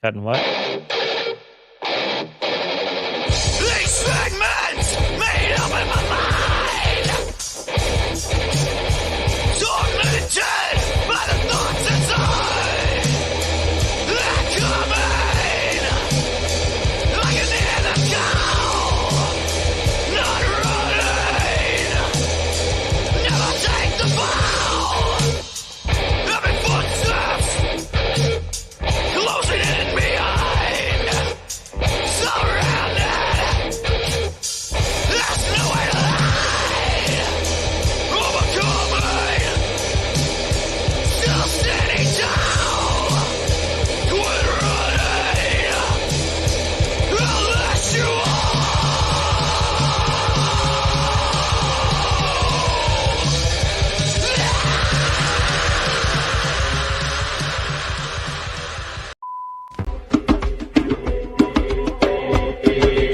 Cutting what? These fragments made up in my mind, tormented by the thoughts inside. They're coming like an animal, not running. Never take the fall. Every footsteps closing in behind. Surrounded. There's no way to hide. Overcoming. Still standing tall. Quit running. I'll let you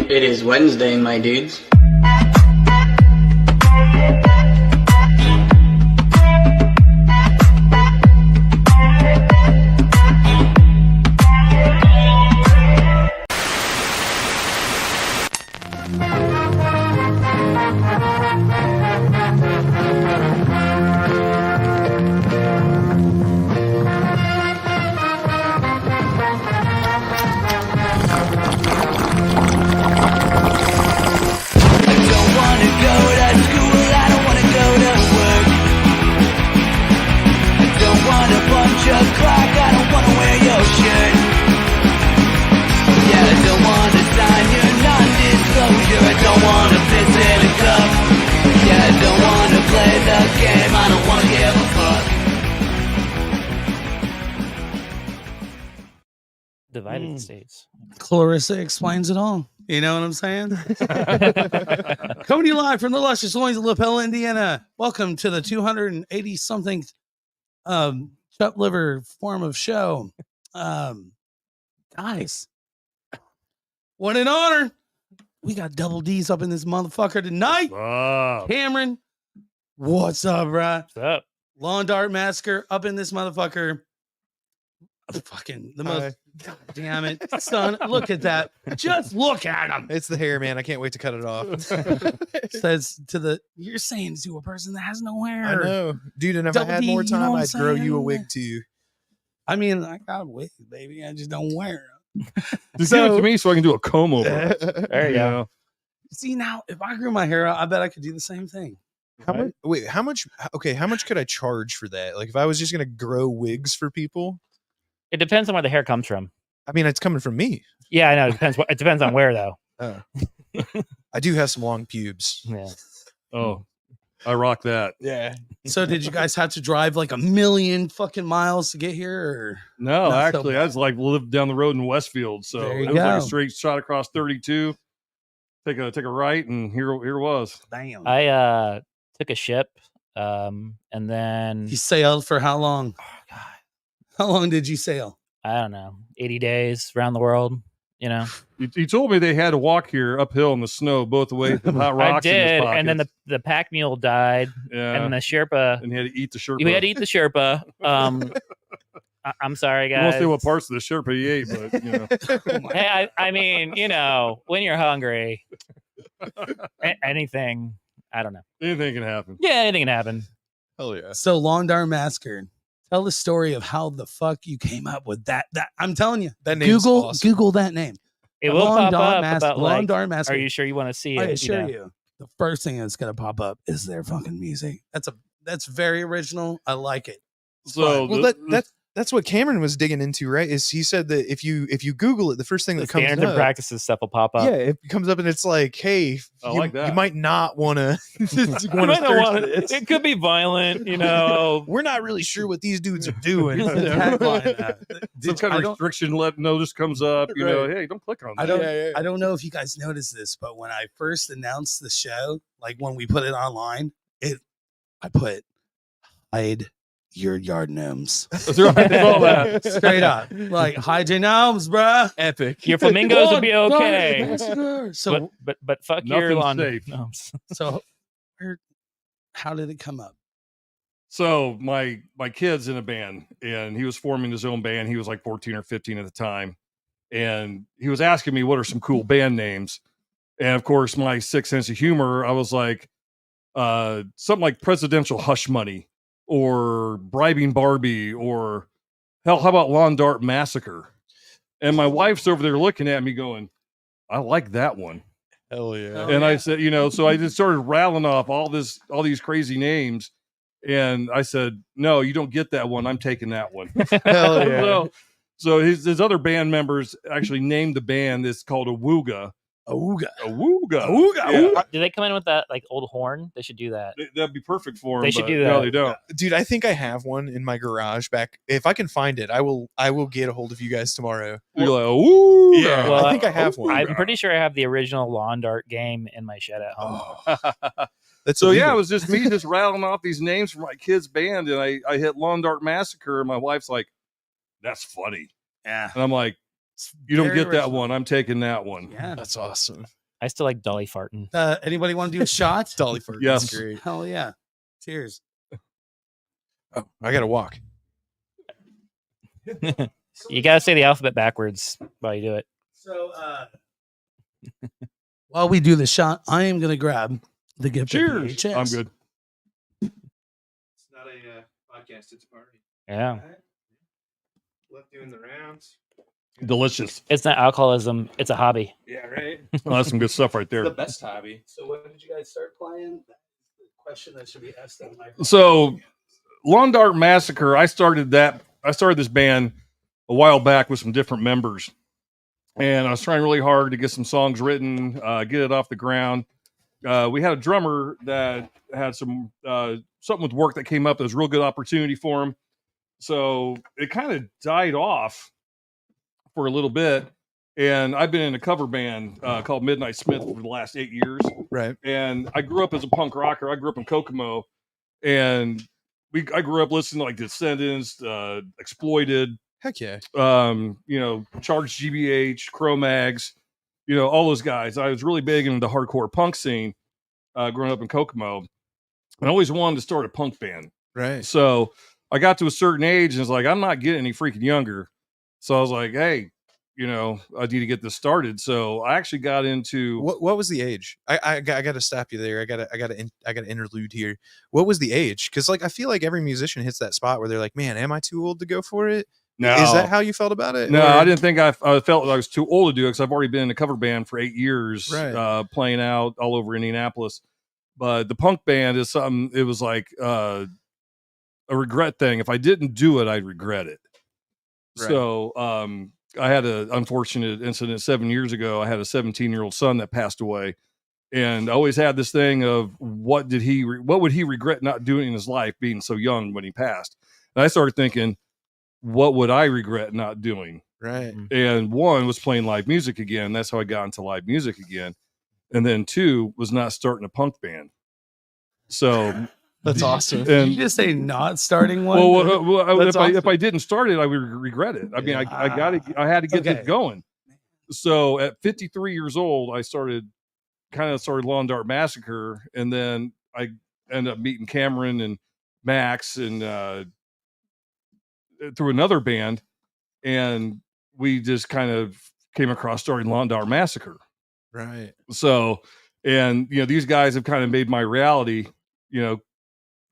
It is Wednesday, my dudes. Divided states. Clarissa explains it all. You know what I'm saying? Coming to you live from the luscious loins of Lapel, Indiana. Welcome to the 280 something chop liver form of show. Guys, what an honor. We got double D's up in this motherfucker tonight. Wow. Cameron, what's up, bruh? What's up? Lawn Dart Massacre up in this motherfucker. Fucking the most. God damn it, son. Look at that. Just look at him. It's the hair, man. I can't wait to cut it off. Says to the, you're saying to a person that has no hair. I know. Dude, and if Double I had D, more you know time, what I'm I'd grow you a saying? wig too. I mean, I got a wig, baby. I just don't wear them. Just give it to me so I can do a comb over it. There you go. See, now, if I grew my hair out, I bet I could do the same thing. How much? Wait, how much? Okay, how much could I charge for that? Like, if I was just gonna grow wigs for people, It depends on where the hair comes from. I mean, it's coming from me. Yeah, I know. It depends on where though. I do have some long pubes. Yeah. Oh, I rock that. Yeah. So, did you guys have to drive like a million fucking miles to get here? Or? No, Not so actually, I bad. was like lived down the road in Westfield, so There you it was like a go. straight shot across 32. Take a right, and here was. Damn. I took a ship, and then You sailed for how long? oh, God, How long did you sail? I don't know, 80 days around the world. You know, He told me they had to walk here uphill in the snow both the way with hot I rocks. in his did, and then pockets. the pack mule died, yeah, and the Sherpa. and he had to eat the Sherpa. You had to eat the Sherpa. I'm sorry, I won't guys. say what parts of the Sherpa he ate, but you know. Hey, I mean, you know, when you're hungry, anything. I don't know. Anything can happen. Yeah, anything can happen. Hell yeah. So, Lawn Dart Massacre. Tell the story of how the fuck you came up with that. That I'm telling you, That name's Google awesome. Google that name. It will Lawn pop Dart up about Lawn like. Dart Massacre. Are you sure you want to see I it? assure know? you, the first thing that's gonna pop up is their fucking music. That's very original. I like it. So Well, that's what Cameron was digging into, right? Is he said that if you Google it, the first thing The that comes standards and up, practices stuff will pop up. yeah, it comes up and it's like, hey, I you, like that. you might not want to. You might not want it. It could be violent, you know. We're not really sure what these dudes are doing. Here's the tagline. some kind I of don't- restriction notice comes up. You know, hey, don't click on that. I don't know if you guys noticed this, but when I first announced the show, like when we put it online, I put hide your yard gnomes. That's right. That's all that. Straight up. Like hide your gnomes, bruh. Epic. Your flamingos will be Lawn Dart okay. Massacre. So But fuck your Nothing's lawn. safe. No. so how did it come up? So my kid's in a band, and he was forming his own band. He was like 14 or 15 at the time, and he was asking me what are some cool band names. And of course, my sick sense of humor, I was like, something like Presidential Hush Money or Bribing Barbie, or hell, how about Lawn Dart Massacre? And my wife's over there looking at me going, I like that one. Hell yeah. And I said, so I just started rattling off all these crazy names. And I said, no, you don't get that one. I'm taking that one. Hell yeah. So his other band members actually named the band. It's called Awooga. Awooga. Yeah. Do they come in with that like old horn? They should do that. That'd be perfect for them. They should but do No, that. they don't. Dude, I think I have one in my garage back. If I can find it, I will get a hold of you guys tomorrow. You're like, Awooga. Yeah, Well, I think I have one. I'm pretty sure I have the original lawn dart game in my shed at home. That's So yeah, illegal. it was just me just rattling off these names from my kid's band, and I hit Lawn Dart Massacre, and my wife's like, "That's funny," Yeah. and I'm like, "You don't Very get that original. one. I'm taking that one." Yeah. That's awesome. I still like Dolly farting. Anybody want to do a shot? Dolly Fart. Yes. That's great. Hell yeah. Cheers. Oh, I gotta walk. You gotta say the alphabet backwards while you do it. So while we do the shot, I am gonna grab the gift. of Cheers. VHS. I'm good. It's not a podcast, it's a party. Yeah. Love doing the rounds. Delicious. It's not alcoholism, it's a hobby. Yeah, right. Oh, that's some good stuff right there. best hobby. So when did you guys start playing? That's the question that should be asked on my So, Lawn Dart Massacre. I started this band a while back with some different members, and I was trying really hard to get some songs written, get it off the ground. We had a drummer that had some something with work that came up that was a real good opportunity for him. So it kind of died off for a little bit, and I've been in a cover band called Midnight Smith for the last 8 years. Right. And I grew up as a punk rocker. I grew up in Kokomo, and I grew up listening to like Descendants, Exploited, Heck yeah. Charged GBH, Cro-Mags, all those guys. I was really big into the hardcore punk scene growing up in Kokomo, and I always wanted to start a punk band. Right. So I got to a certain age, and it's like, I'm not getting any freaking younger. So I was like, hey, I need to get this started. So I actually got into What was the age? I got to stop you there. I got to interlude here. What was the age? Because like I feel like every musician hits that spot where they're like, man, am I too old to go for it? no. Is that how you felt about it? No, Or- I didn't think I felt I was too old to do it because I've already been in a cover band for 8 years, Right. playing out all over Indianapolis. But the punk band is something. It was like a regret thing. If I didn't do it, I'd regret it. Right. So I had an unfortunate incident 7 years ago. I had a 17-year-old son that passed away, and I always had this thing of what would he regret not doing in his life, being so young when he passed. And I started thinking, what would I regret not doing? Right. And one was playing live music again. That's how I got into live music again. And then two was not starting a punk band. So That's awesome. Did you and just say not starting one? That's if I didn't start it, I would regret it. I mean, I had to get Okay. this going. So at 53 years old, I started Lawn Dart Massacre, and then I ended up meeting Cameron and Max and through another band, and we just kind of came across starting Lawn Dart Massacre. Right. So, and these guys have kind of made my reality.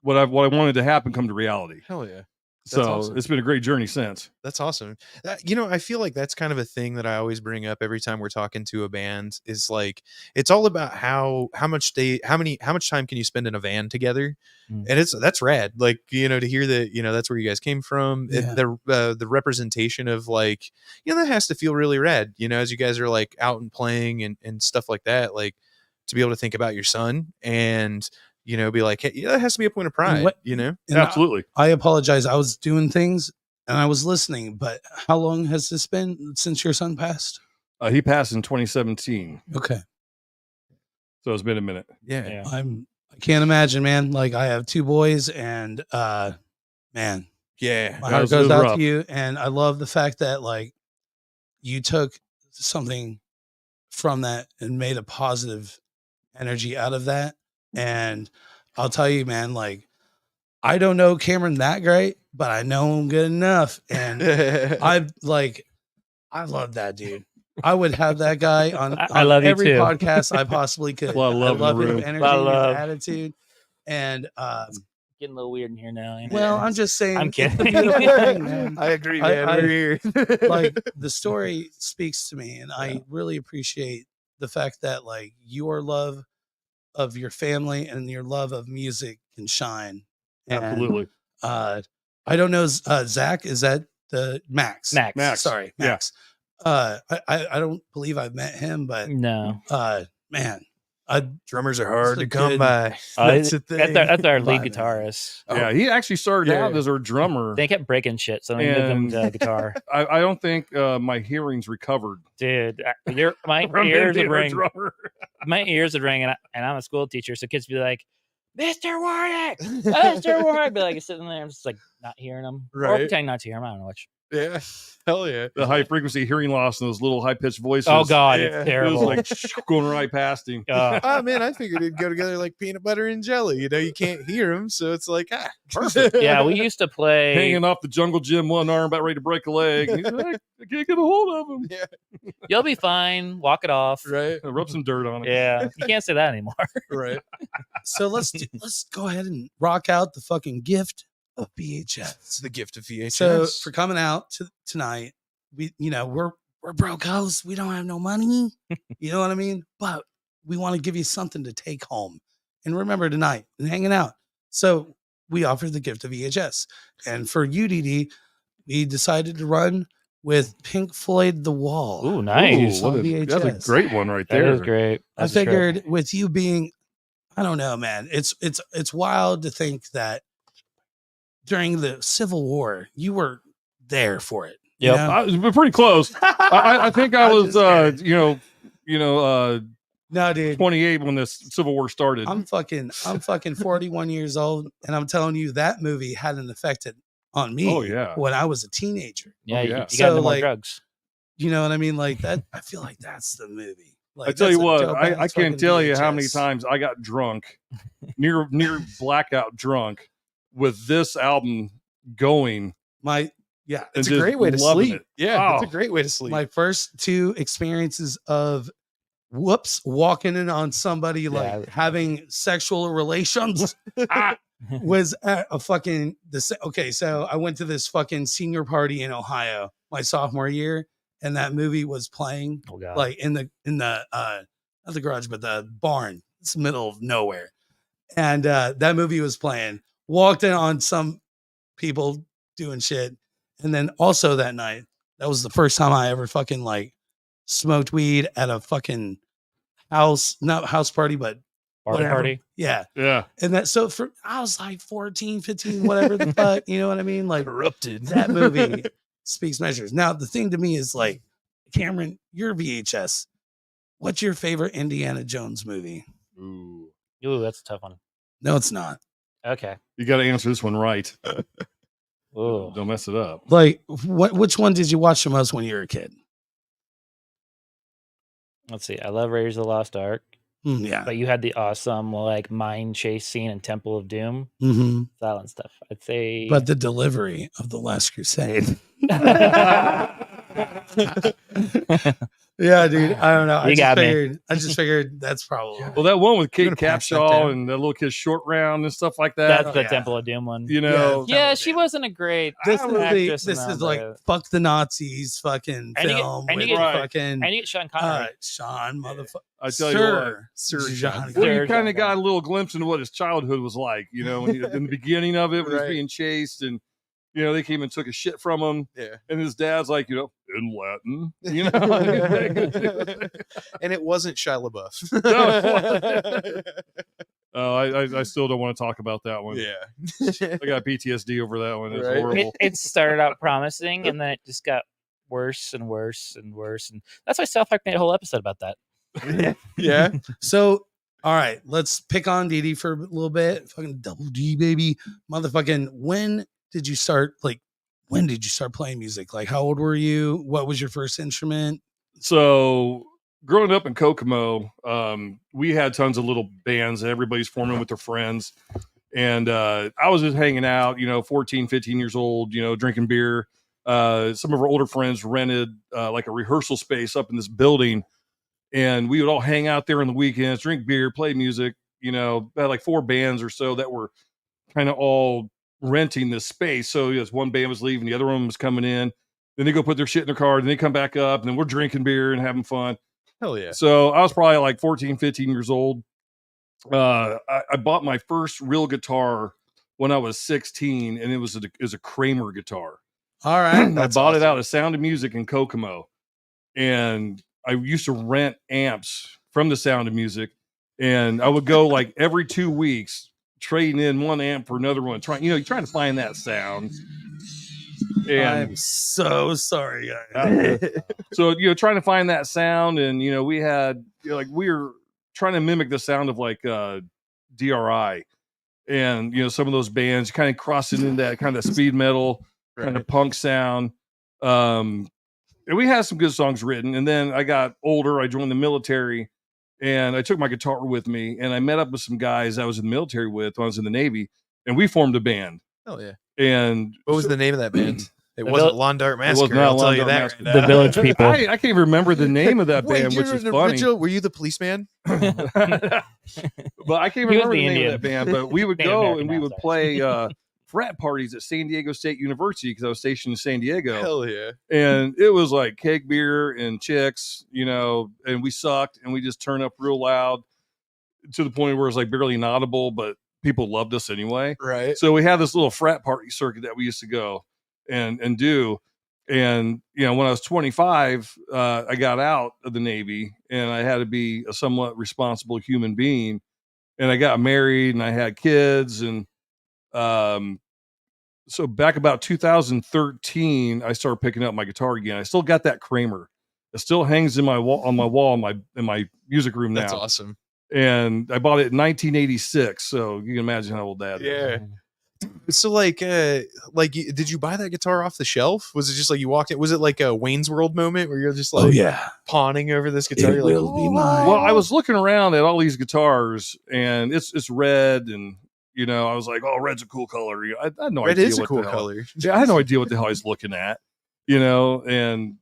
What I wanted to happen come to reality. Hell yeah. So awesome. it's been a great journey since. That's awesome. I feel like that's kind of a thing that I always bring up every time we're talking to a band is like, it's all about how much time can you spend in a van together? Mm. And that's rad. Like, to hear that, that's where you guys came from. Yeah. The representation of like, that has to feel really rad, as you guys are like out and playing and stuff like that, like to be able to think about your son and, be like, hey, that has to be a point of pride, And Absolutely. I apologize. I was doing things and I was listening, but how long has this been since your son passed? He passed in 2017, Okay. so it's been a minute. Yeah. Yeah. I can't imagine, man. Like I have 2 boys and man, Yeah. my That heart was goes out rough. to you. And I love the fact that like you took something from that and made a positive energy out of that. And I'll tell you, man, like I don't know Cameron that great, but I know him good enough. And I love that dude. I would have that guy on, I love you every too. podcast I possibly could. A lot of love in the I love his room. energy, Lot of his love. attitude, and Getting a little weird in here now. You know? well, I'm just saying. I'm it's a kidding. beautiful thing, man. I agree, I- man. I- We're here. Like the story speaks to me, and I really appreciate the fact that like your love of your family and your love of music can shine. And, Absolutely. I don't know, Zach. Is that the Max? Max. Sorry, Yeah. Max. I don't believe I've met him, but No. man, Drummers are hard to It's a come good- by. That's the thing. That's our lead Vibe, man. guitarist. Oh. Yeah, he actually started Yeah. out as our drummer. They kept breaking shit, so they moved him to And- guitar. I don't think my hearing's recovered. Dude, my from him ears being would our ring. drummer. My ears would ring, and I'm a school teacher, so kids would be like, "Mr. Warwick, Mr. Warwick," be like sitting there, I'm just like not hearing them, or Right. pretending not to hear them. I don't know which. Yeah. Hell yeah. The high frequency hearing loss and those little high pitched voices. Oh God, Yeah. it's It was terrible. like going right past him. Oh man, I figured it'd go together like peanut butter and jelly. You know, you can't hear them, so it's like Perfect. Yeah, we used to play. Hanging off the jungle gym, one arm about ready to break a leg. And he's like, I can't get a hold of him. Yeah. You'll be fine. Walk it off. Right. Rub some dirt on it. Yeah, you can't say that anymore. Right. So let's go ahead and rock out the fucking gift of VHS. It's the gift of VHS. So for coming out tonight, we're broke house. We don't have no money. You know what I mean? But we want to give you something to take home and remember tonight and hanging out. So we offer the gift of VHS. And for UDD, we decided to run with Pink Floyd The Wall. Ooh, nice. Ooh, on that's a VHS. great one right That there. is great. I That's a trip. figured with you being, I don't know, man. It's wild to think that during the Civil War, you were there for it. you Yep. know? I was pretty close. I think I I'm was, just scared. 28 when this Civil War started. I'm fucking 41 years old, and I'm telling you that movie had an effect on me. Oh, yeah. When I was a teenager. Yeah, Oh, you yeah. got So, into more like, drugs. You know what I mean? Like that. I feel like that's the movie. Like, I tell you that's a what, dope I ass can't fucking tell you how many VHS. times I got drunk, near blackout drunk, with this album going. Yeah, it's and a great just way to loving sleep. it. Yeah, it's Oh. a great way to sleep. my first two experiences of walking in on somebody like Yeah. having sexual relations was at a fucking okay. So I went to this fucking senior party in Ohio my sophomore year, and that movie was playing Oh God. like in the not the garage but the barn. It's the middle of nowhere, and that movie was playing. Walked in on some people doing shit, and then also that night, that was the first time I ever fucking like smoked weed at a fucking not house party, but Party whatever. party. Yeah. Yeah. And that, so I was like 14, 15, whatever the fuck, you know what I mean? Like Corrupted. that movie speaks measures. Now, the thing to me is like, Cameron, your VHS, what's your favorite Indiana Jones movie? Ooh. Ooh, that's a tough one. No, it's not. Okay. You got to answer this one right. Ooh. Don't mess it up. Like, which one did you watch the most when you were a kid? Let's see. I love Raiders of the Lost Ark, Yeah. but you had the awesome like mine chase scene in Temple of Doom. Mm-hmm. Silent stuff. I'd say. But the delivery of The Last Crusade. Yeah, dude. I don't know. You got me. I just figured that's probably. Well, that one with Kate gonna pass that Capshaw down? and that little kid Short Round and stuff like that. That's the yeah. Temple of Doom one. You know, Yeah. Yeah, she wasn't a great. This actress is in this that, is like but- fuck the Nazis fucking And you get- film and you with get- fucking And you get Sean Connery. Sean motherfucker. I tell you what. Sir John. John. Well, you Sure, kind John of got a little glimpse into what his childhood was like, you know, when in the beginning of it, when he Right. was being chased and, you know, they came and took a shit from him. Yeah. And his dad's like, you know, in Latin, you know. And it wasn't Shia LaBeouf. Oh, I still don't want to talk about that one. Yeah. I got PTSD over that one. It's Right. horrible. It started out promising, and then it just got worse and worse and worse, and that's why South Park made a whole episode about that. Yeah. So, all right, let's pick on Dee Dee for a little bit. Fucking double D, baby. Motherfucking, when did you start playing music? Like, how old were you? What was your first instrument? So growing up in Kokomo, we had tons of little bands and everybody's forming with their friends. And I was just hanging out, you know, 14, 15 years old, you know, drinking beer, some of our older friends rented like a rehearsal space up in this building, and we would all hang out there on the weekends, drink beer, play music. You know, had like 4 bands or so that were kind of all renting this space. So yes, one band was leaving, the other one was coming in. Then they go put their shit in their car, then they come back up, and then we're drinking beer and having fun. Hell yeah. So I was probably like 14, 15 years old. I bought my first real guitar when I was 16, and it was a Kramer guitar. All right. I bought it out of Sound of Music in Kokomo, and I used to rent amps from the Sound of Music, and I would go like every 2 weeks trading in one amp for another one, trying to find that sound. And I'm so sorry, guys. so trying to find that sound, and we had like we were trying to mimic the sound of like DRI, and some of those bands kind of crossing into that kind of speed metal kind of punk sound. And we had some good songs written, and then I got older, I joined the military, and I took my guitar with me, and I met up with some guys I was in the military with when I was in the Navy, and we formed a band. Hell yeah. And What was the name of that band? It The wasn't Lawn Dart Massacre. not I'll tell Lawn you Dart that. Massacre. right The now. Village People. I can't even remember the name of that Wait, band, which you're is an funny. original- Were you the policeman? But I can't He was remember the the name Indian. of that band. But we would Native go American and we now, would sorry. play frat parties at San Diego State University because I was stationed in San Diego. Hell yeah. And it was like keg beer and chicks, and we sucked, and we just turned up real loud to the point where it was like barely inaudible, but people loved us anyway. Right. So we had this little frat party circuit that we used to go and do. And when I was 25, I got out of the Navy, and I had to be a somewhat responsible human being. And I got married, and I had kids, and so back about 2013, I started picking up my guitar again. I still got that Kramer. It still hangs in my wall in my music room now. That's awesome. And I bought it in 1986, so you can imagine how old that is. Yeah. So did you buy that guitar off the shelf? Was it just like you walked in? Was it like a Wayne's World moment where you're just like Oh yeah. pawning over this guitar? It You're will like, be "Oh, mine." Well, I was looking around at all these guitars, and it's red, and I was like, "Oh, red's a cool color." I had no Red idea is a what cool the hell- color. Yeah, I had no idea what the hell I was looking at, and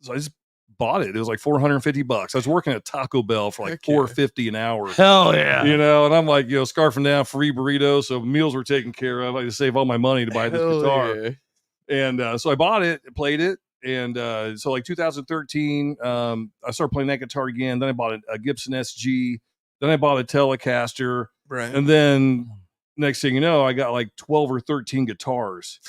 so I just bought it. It was like $450. I was working at Taco Bell for like Heck yeah. $4.50 an hour. Hell yeah. And I'm like, scarfing down free burritos, so meals were taken care of. I had to save all my money to buy this Hell guitar. yeah. And so I bought it, played it. And so like 2013, I started playing that guitar again. Then I bought a Gibson SG. Then I bought a Telecaster. Right. And then next thing you know, I got like 12 or 13 guitars.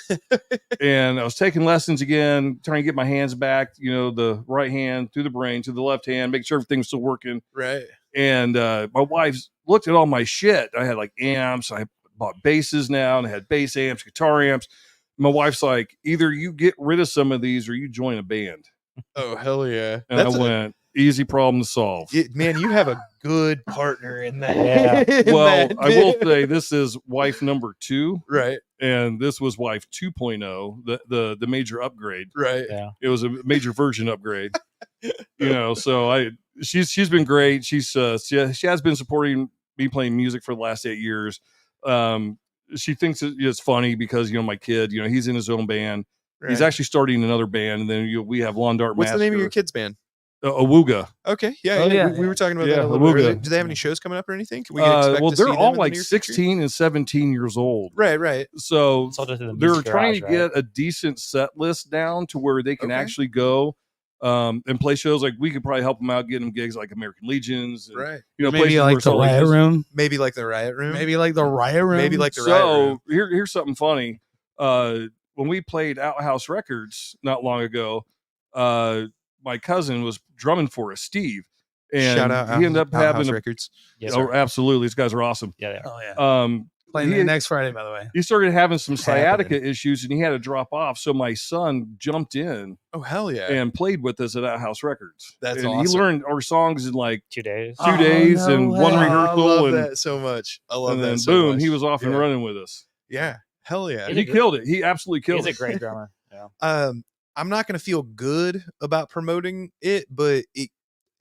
And I was taking lessons again, trying to get my hands back, the right hand through the brain to the left hand, make sure everything's still working. Right. And my wife looked at all my shit. I had like amps. I bought basses now, and I had bass amps, guitar amps. My wife's like, either you get rid of some of these or you join a band. Oh, hell yeah. And I went, easy problem to solve. Man, you have a good partner in that. Yeah. in Well, that. I will say this is wife number 2, Right. and this was wife 2.0, the major upgrade. Right. Yeah. It was a major version upgrade. So she's been great. She has been supporting me playing music for the last 8 years. She thinks it's funny because my kid, he's in his own band. Right. He's actually starting another band, and then we have Lawn Dart What's Massacre. the name of your kid's band? Awooga. Okay. Yeah. Oh, yeah. We were talking about Yeah, that a little bit Awooga. earlier. Do they have any shows coming up or anything? Can we expect Well, to see they're them all in the like near future? 16 and 17 years old. Right. Right. So It's all just in the they're music trying to garage, right? get a decent set list down to where they can Okay. actually go and play shows. Like we could probably help them out, get them gigs like American Legions. And, Right. places Maybe where like it's the already riot just- room. Maybe like the Riot Room. Maybe like the riot room. Maybe like the Riot Room. So here's something funny. When we played Outhouse Records not long ago, my cousin was drumming for us, Steve, and Shout out. he ended up Outhouse having Records. Yes, oh, sir. absolutely, these guys are awesome. Yeah, yeah. Oh yeah. Playing he- it next Friday, by the way. He started having some It's happening. sciatica issues, and he had to drop off. So my son jumped in Oh hell yeah. and played with us at Outhouse Records. That's and awesome. He learned our songs in like 2 days. 2 days no and way. one Oh, I rehearsal, love and, that so much. I love and that then so boom, much. he was off and Yeah. running with us. Yeah. Hell yeah. And he killed it. He absolutely killed He's a it. great drummer. Yeah. I'm not going to feel good about promoting it, but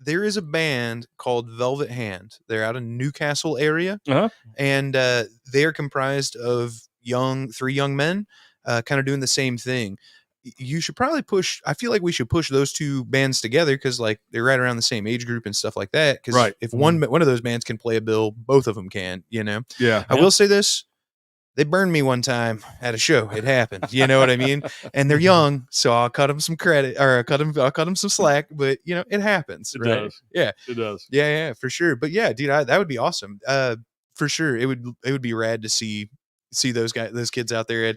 there is a band called Velvet Hand. They're out in Newcastle area, Uh-huh. and they're comprised of three young men, kind of doing the same thing. you should probably push. I feel like we should push those two bands together because like they're right around the same age group and stuff like that. Because Right. if one of those bands can play a bill, both of them can. You know. Yeah. I will say this. They burned me one time at a show. It happened. You know what I mean? And they're young, so I'll cut them some credit, or I'll cut them some slack. But you know, it happens, It right? does. Yeah, It does. yeah, for sure. But yeah, dude, that would be awesome. For sure, it would be rad to see those kids out there at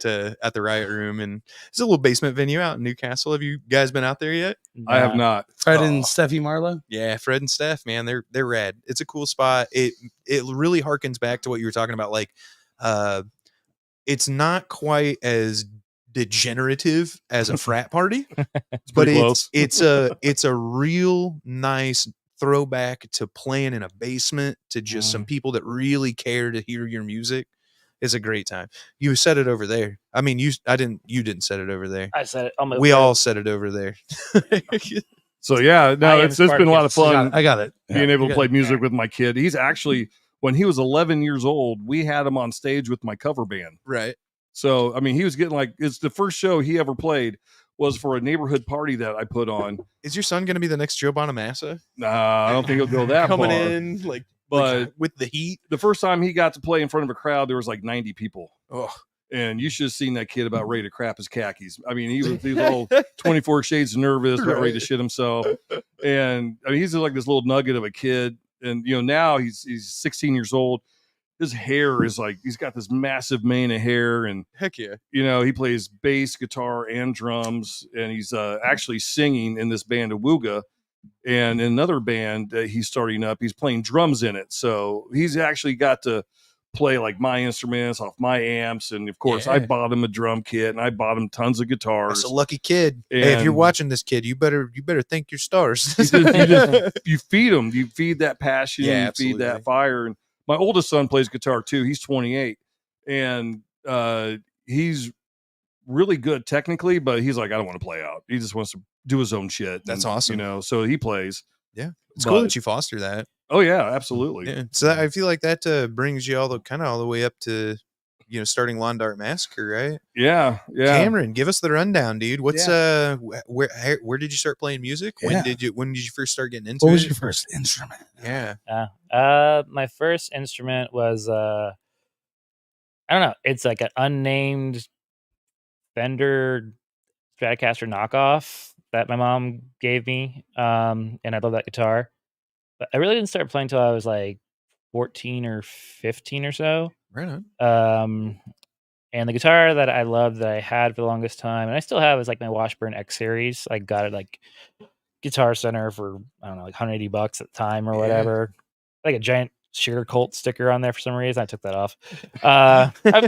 the Riot Room, and it's a little basement venue out in Newcastle. Have you guys been out there yet? I have not. Fred Oh. and Steffi Marlowe. Yeah, Fred and Steph, man, they're rad. It's a cool spot. It really harkens back to what you were talking about, like it's not quite as degenerative as a frat party, but pretty close. it's a real nice throwback to playing in a basement to just some people that really care to hear your music. It's a great time. You said it over there. I mean, you didn't set it over there. I said it. We all said it over there. So yeah, no, I am it's been a lot of Spartacus. fun I got it. being able to Yeah. play music with my kid. He's actually, when he was 11 years old, we had him on stage with my cover band. Right. So I mean, he was getting like, it's the first show he ever played was for a neighborhood party that I put on. Is your son going to be the next Joe Bonamassa? I don't think he'll go that Coming far. in like with the heat. The first time he got to play in front of a crowd, there was like 90 people. Oh, And you should have seen that kid about ready to crap his khakis. I mean, he was all 24 shades of nervous, about ready to shit himself. And I mean, he's like this little nugget of a kid. And, you know, now he's 16 years old. His hair is like, he's got this massive mane of hair. And, heck yeah. you know, he plays bass, guitar, and drums. And he's actually singing in this band, Awooga. And in another band that he's starting up, he's playing drums in it. So he's actually got to play like my instruments off my amps. And of course, I Yeah. bought him a drum kit and I bought him tons of guitars. That's a lucky kid. Hey, if you're And- watching this kid, you better thank your stars. You feed them, you feed that passion, Yeah, you absolutely. feed that fire. And my oldest son plays guitar too. He's 28 and he's really good technically, but he's like, I don't want to play out. He just wants to do his own shit. That's And, awesome. You know, so he plays. Yeah. It's But- cool that you foster that. Oh yeah, absolutely. Yeah. So that, I feel like that brings you all the way up to, you know, starting Lawn Dart Massacre, right? Yeah. Cameron, give us the rundown, dude. What's where did you start playing music? Yeah. When did you first start getting into What it? was your first instrument? Yeah. My first instrument was I don't know. It's like an unnamed Fender Stratocaster knockoff that my mom gave me, and I love that guitar. But I really didn't start playing until I was like 14 or 15 or so. Right on. And the guitar that I loved that I had for the longest time, and I still have, is like my Washburn X series. I got it like Guitar Center for I don't know, like $180 at the time or Yeah. whatever. Like a giant Sheer Colt sticker on there for some reason. I took that off.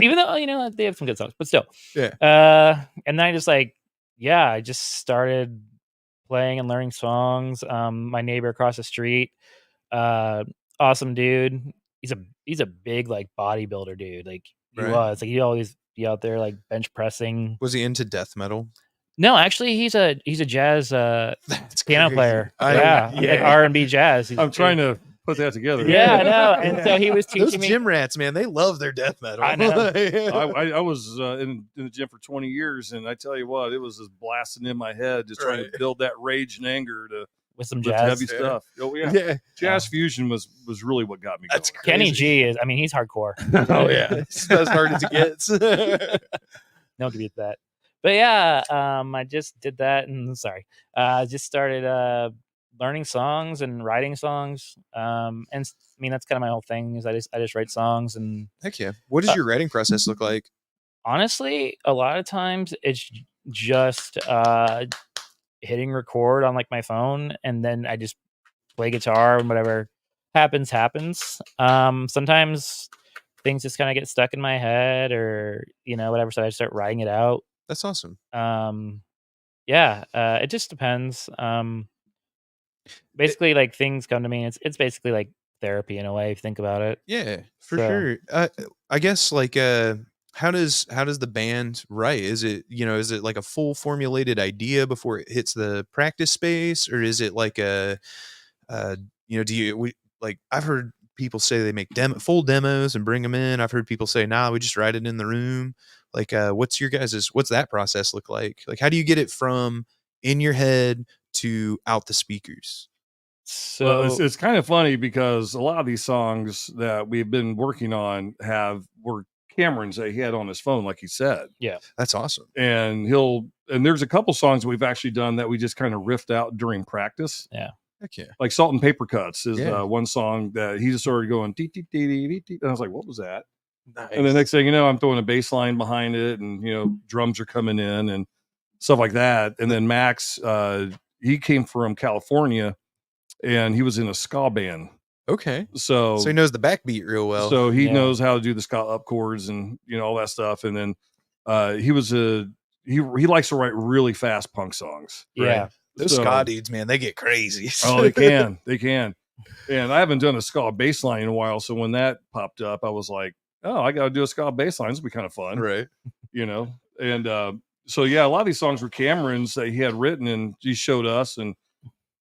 Even though you know they have some good songs, but still. Yeah. And then I just started playing and learning songs. My neighbor across the street, awesome dude. He's a big like bodybuilder dude. Like he Right. was like he'd always be out there like bench pressing. Was he into death metal? No, actually he's a jazz That's piano crazy. player. I- Like R&B jazz. I'm trying to put that together. Yeah, I know. And so he was Those teaching me. gym rats, man, they love their death metal. I know. I was in the gym for 20 years, and I tell you what, it was just blasting in my head, just trying Right. to build that rage and anger to with some lift jazz. heavy stuff. Oh yeah, Yeah. jazz fusion was really what got me going. That's Kenny crazy. G is. I mean, he's hardcore. Oh yeah. It's as hard as it gets. No one can beat that. But yeah, I just did that, and I just started learning songs and writing songs. I mean, that's kind of my whole thing. Is I just write songs, and Heck yeah. What does your writing process look like? honestly, a lot of times it's just hitting record on like my phone, and then I just play guitar, and whatever happens. Sometimes things just kind of get stuck in my head, or you know, whatever. So I start writing it out. That's awesome. It just depends. Basically, like things come to me. It's basically like therapy in a way, if you think about it. Yeah, for So- sure. I guess like how does the band write? Is it like a full formulated idea before it hits the practice space, or is it like do you like I've heard people say they make full demos and bring them in. I've heard people say, nah, we just write it in the room. Like, what's that process look like? Like, how do you get it from in your head to out the speakers? So Well, it's kind of funny because a lot of these songs that we've been working on were Cameron's that he had on his phone, like he said. yeah, That's awesome. And there's a couple songs we've actually done that we just kind of riffed out during practice. Heck yeah. Like Salt and Paper Cuts is Yeah. one song that he just started going dee, dee, dee, dee, dee, dee. And I was like, what was that? Nice. And the next thing you know, I'm throwing a bass line behind it, and drums are coming in and stuff like that. And then Max, he came from California, and he was in a ska band. Okay. So he knows the backbeat real well. So he Yeah. knows how to do the ska up chords and all that stuff. And then he likes to write really fast punk songs. yeah. Those So- ska dudes, man, they get crazy. Oh, they can. And I haven't done a ska bass line in a while. So when that popped up, I was like, oh, I got to do a ska bass line. This will be kind of fun. Right. And so, yeah, a lot of these songs were Cameron's that he had written, and he showed us. And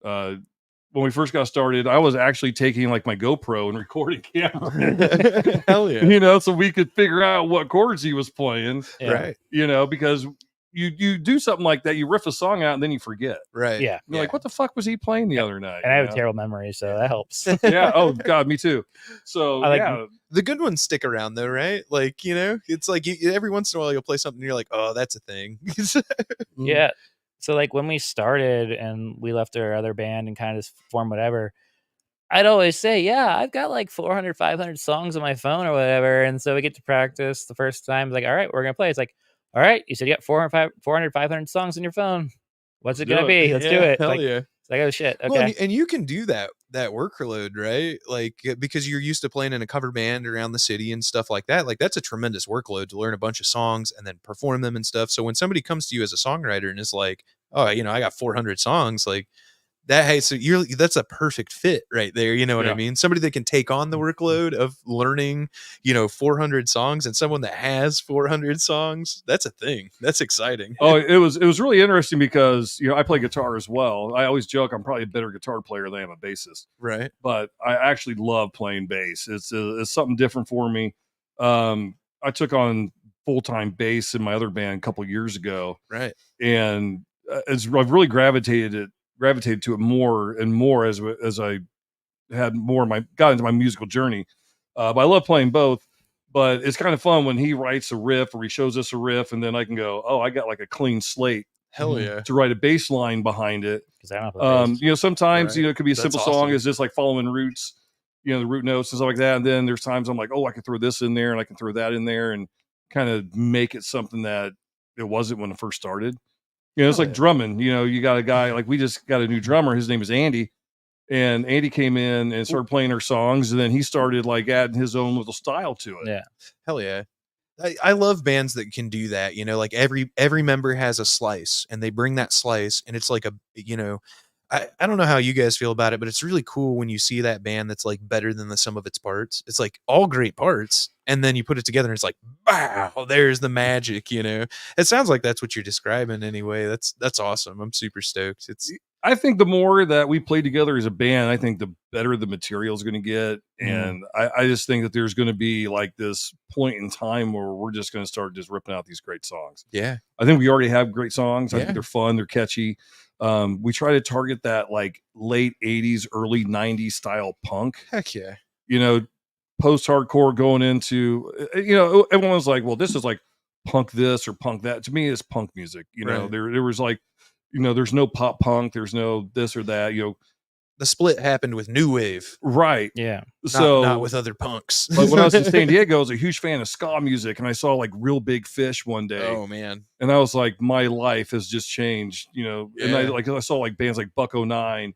when we first got started, I was actually taking like my GoPro and recording Cameron, Hell yeah. so we could figure out what chords he was playing, Yeah. Right. because you do something like that, you riff a song out and then you forget. Right. Yeah. You're like, what the fuck was he playing the other night? And I have you a know? terrible memory, so that helps. Yeah. Oh God, me too. So I like- yeah, The good ones stick around though, right? Like, it's like every once in a while you'll play something and you're like, oh, that's a thing. Yeah. So like when we started and we left our other band and kind of just formed whatever, I'd always say, yeah, I've got like 400, 500 songs on my phone or whatever. And so we get to practice the first time. Like, all right, we're going to play. It's like, all right, you said you got 400, 500 songs on your phone. What's it Let's going to do be? Let's do Yeah, it. Hell Like, yeah. it's like, oh shit. Okay. Well, and you can do that workload, right? Like, because you're used to playing in a cover band around the city and stuff like that. Like, that's a tremendous workload to learn a bunch of songs and then perform them and stuff. So when somebody comes to you as a songwriter and is like, oh, I got 400 songs, like that, hey, so that's a perfect fit right there. You know what I Yeah. mean? Somebody that can take on the workload of learning, 400 songs, and someone that has 400 songs, that's a thing. That's exciting. Oh, it was really interesting because I play guitar as well. I always joke I'm probably a better guitar player than I am a bassist, Right. but I actually love playing bass. It's something different for me. I took on full-time bass in my other band a couple years ago, Right. and I've really gravitated to it more and more as I had got into my musical journey. But I love playing both. But it's kind of fun when he writes a riff or he shows us a riff, and then I can go, oh, I got like a clean slate Hell yeah. to write a bass line behind it. Because I don't know. Sometimes Right. it could be a That's simple awesome. song is just like following roots, the root notes and stuff like that. And then there's times I'm like, oh, I can throw this in there and I can throw that in there and kind of make it something that it wasn't when it first started. It's Hell like yeah. drumming. You got a guy, like we just got a new drummer. His name is Andy. And Andy came in and started playing our songs. And then he started like adding his own little style to it. Yeah. Hell yeah. I love bands that can do that. Like every member has a slice and they bring that slice, and it's like I don't know how you guys feel about it, but it's really cool when you see that band that's like better than the sum of its parts. It's like all great parts, and then you put it together and it's like, wow, there's the magic. It sounds like that's what you're describing anyway. That's awesome. I'm super stoked. I think the more that we play together as a band, I think the better the material is going to get. And I just think that there's going to be like this point in time where we're just going to start just ripping out these great songs. Yeah. I think we already have great songs. I Yeah. think they're fun. They're catchy. We try to target that like late 80s, early 90s style punk, Heck yeah. post-hardcore going into, everyone's like, well, this is like punk this or punk that. To me, it's punk music. Right. There was like, there's no pop punk, there's no this or that, The split happened with new wave, right. Yeah. not with other punks. Like when I was in San Diego, I was a huge fan of ska music, and I saw like Real Big Fish one day, Oh man. and I was like, my life has just changed, And Yeah. I saw like bands like Buck 09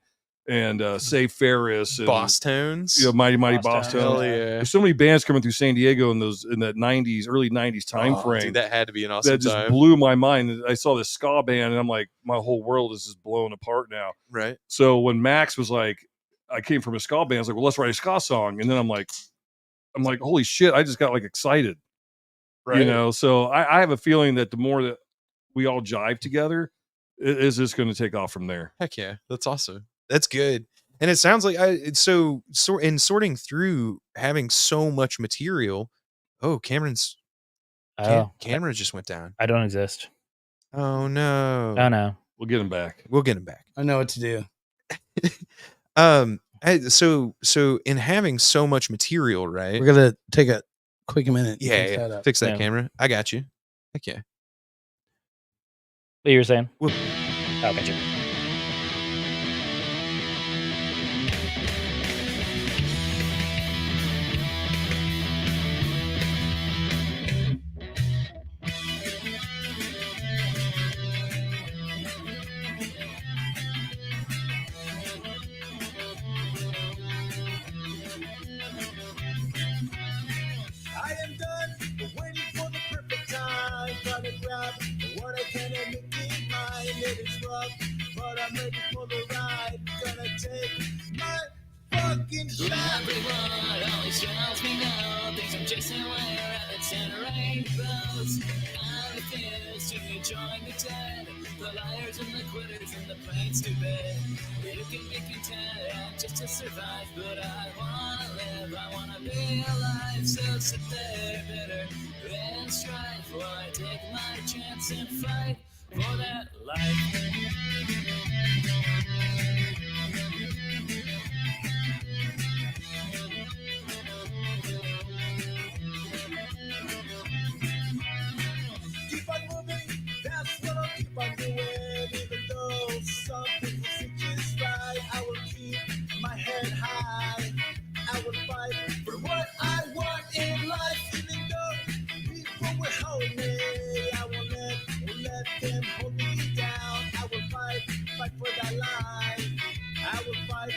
and Save Ferris and Boss Tones. Mighty Boss Boss Tones. Tones. Hell yeah. There's so many bands coming through San Diego in that 90s, early 90s time Oh, frame dude, that had to be an awesome that just time. blew my mind. I saw this ska band, and I'm like, my whole world is just blown apart now. Right. So when Max was like, I came from a ska band, I was like, well, let's write a ska song. And then I'm like, holy shit, I just got like excited. Right. So I have a feeling that the more that we all jive together, is just going to take off from there. Heck yeah. That's awesome. That's good. And it sounds like in sorting through having so much material. Oh, Cameron's camera just went down. I don't exist. Oh no. Oh no. We'll get him back. We'll get him back. I know what to do. So in having so much material, right? We're gonna take a quick minute. to fix Yeah. that up. Fix that Yeah. camera. I got you. Heck yeah. What you were saying? Well- Oh, gotcha. I am done waiting for the perfect time. Gonna grab what I can and make it mine. It is rough, but I'm ready for the ride. Gonna take my fucking shot. Everyone always tells me no. Thinks I'm chasing away rabbits and rainbows. I refuse to join the dead, the liars and the quitters and the plain stupid. You can be content just to survive, but I wanna live, I wanna be alive. So sit there bitter and strive while I take my chance and fight for that life. Keep on moving, that's what I'll keep on doing. Even though some people think it's right, I will keep my head high. I will fight for what I want in life. Even though people will hold me, I won't let them hold me down. I will fight for that life. I will fight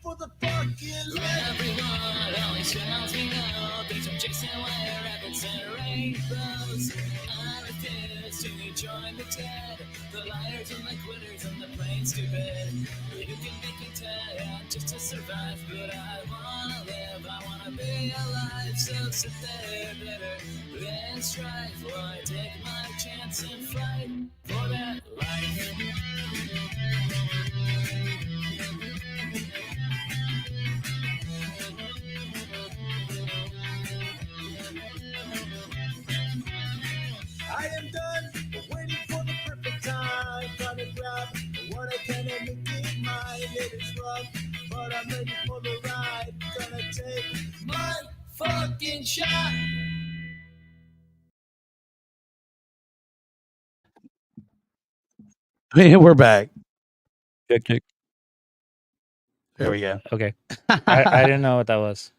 for the fucking life. Everyone always tells me no. Thinks I'm chasing away rabbits and rainbows. I refuse to join the dead, the liars and the quitters and the plain stupid. You can be content just to survive, but I wanna live, I wanna be alive. So sit there bitter and strive while I take my chance and fight for that life. I am done waiting for the perfect time. Gonna grab what I can and make it mine. It is rough, but I'm ready for the ride. Gonna take my fucking shot. Hey, we're back. Check. There we go. Okay. I didn't know what that was.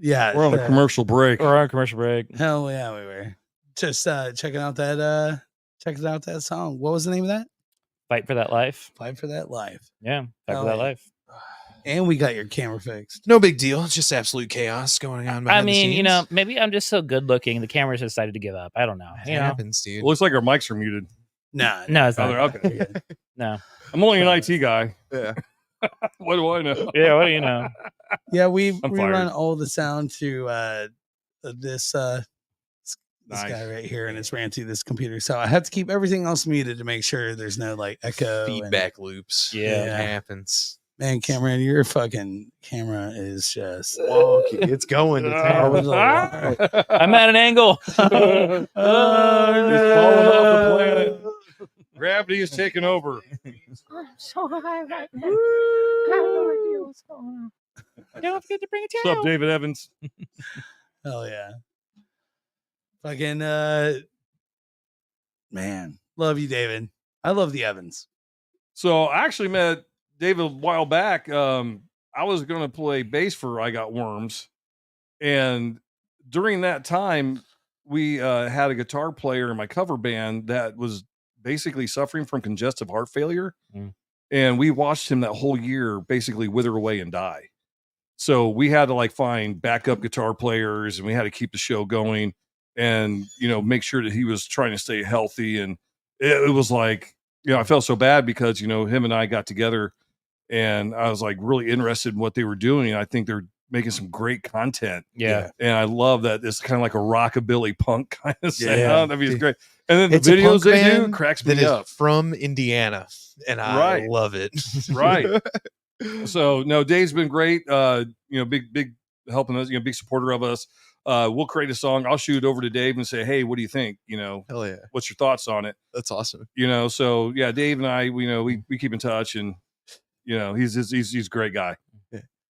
Yeah, We're on a commercial break. We're on a commercial break. hell yeah, we were just checking out that song. What was the name of that? Fight for that life. Fight for that life. Yeah. Fight Hell for that yeah. life. And we got your camera fixed. No big deal. It's just absolute chaos going on. I behind the mean, you scenes. know, maybe I'm just so good looking. The cameras decided to give up. I don't know. It You know? happens, dude. It looks like our mics are muted. Nah, No, it's Oh, not. they're okay. okay. No. I'm only an IT guy. Yeah. What do I know? Yeah. What do you know? Yeah, we I'm run fired. all the sound to this Nice. guy right here, and it's ran through this computer. So I have to keep everything else muted to make sure there's no like echo and- Feedback loops. Yeah. It happens. Man, Cameron, your fucking camera is just Wonky. It's going. It's Ah. I'm at an angle. He's falling off the planet. Gravity is taking over. I'm so high right now. I have no idea what's going on. Don't forget to bring it What's up, David Evans? hell yeah. Fucking man, love you, David. I love the Evans. So I actually met David a while back. I was going to play bass for I Got Worms. And during that time, we had a guitar player in my cover band that was basically suffering from congestive heart failure. Mm. And we watched him that whole year basically wither away and die. So we had to like find backup guitar players, and we had to keep the show going and, you know, make sure that he was trying to stay healthy. And it was like, you know, I felt so bad because, you know, him and I got together and I was like really interested in what they were doing. I think they're making some great content. Yeah. And I love that it's kind of like a rockabilly punk kind of sound. Yeah. I mean, it's great And then the It's a videos punk they do band cracks that me is up. from Indiana, and I Right. love it. Right. So no, Dave's been great. Big helping us, big supporter of us. We'll create a song. I'll shoot it over to Dave and say, hey, what do you think? Hell yeah, What's your thoughts on it? that's awesome. So yeah, Dave and I, we keep in touch, and he's a great guy.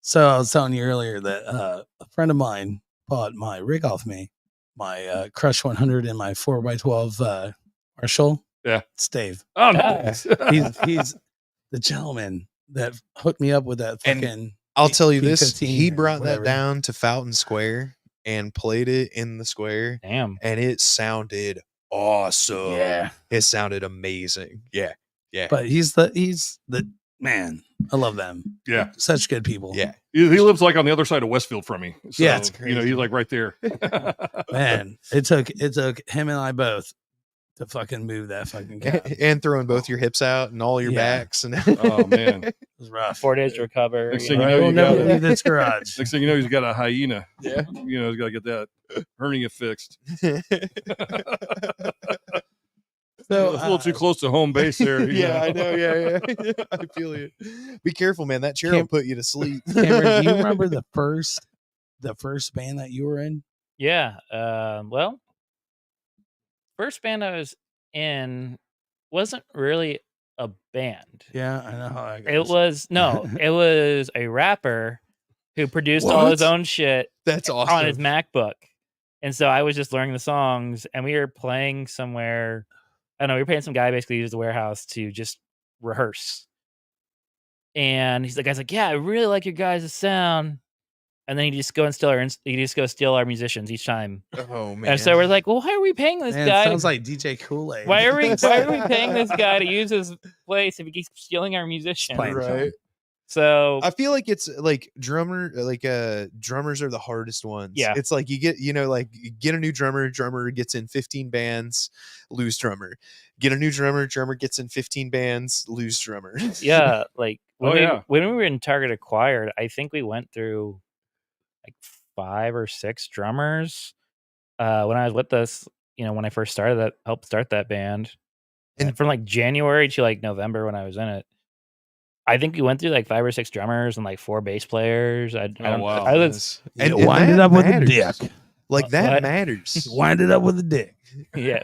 So I was telling you earlier that a friend of mine bought my rig off me, my Crush 100 and my 4x12 Marshall. Yeah. It's Dave. Oh, nice. He's the gentleman that hooked me up with that And fucking. I'll tell you this: P15 he or brought whatever. that down to Fountain Square and played it in the square, Damn. and it sounded awesome. Yeah. It sounded amazing. Yeah, But he's the man. I love them. Yeah. Such good people. yeah. He lives like on the other side of Westfield from me. So, Yeah, it's he's like right there. Man, it took him and I both to fucking move that fucking cab. It And throwing both your hips out and all your Yeah. backs, and Oh man. was rough. 4 days to recover. Next you thing know. you know, We'll you never got leave this garage. Next thing you know, he's got a hyena. Yeah. He's got to get that hernia fixed. So It's a little too close to home base there. you yeah, know. I know. Yeah. I feel you. Be careful, man. That chair will put you to sleep. Cameron, do you remember the first band that you were in? Yeah. Well, first band I was in wasn't really a band. Yeah, I know how It was a rapper who produced all his What? own shit That's awesome. on his MacBook. And so I was just learning the songs, and we were playing somewhere. I don't know, we were paying some guy basically to use the warehouse to just rehearse. And the guy's like, yeah, I really like your guys' sound. And then he just go steal our musicians each time. Oh man. And so we're like, well, why are we paying this Man, guy? sounds like DJ Kool-Aid. why are we paying this guy to use his place if he keeps stealing our musicians? Playing right? So I feel like it's like drummers are the hardest ones. Yeah. It's like you get a new drummer gets in 15 bands, lose drummer. Get a new drummer gets in 15 bands, lose drummer. yeah, like when yeah. we were in Target Acquired, I think we went through like 5 or 6 drummers when I was with us, when I first helped start that band. And from like January to like November when I was in it, I think we went through like 5 or 6 drummers and like 4 bass players. I don't. wow. I was And wind it that up with a matters. dick. Like that What? matters. Wind it up with a dick. yeah.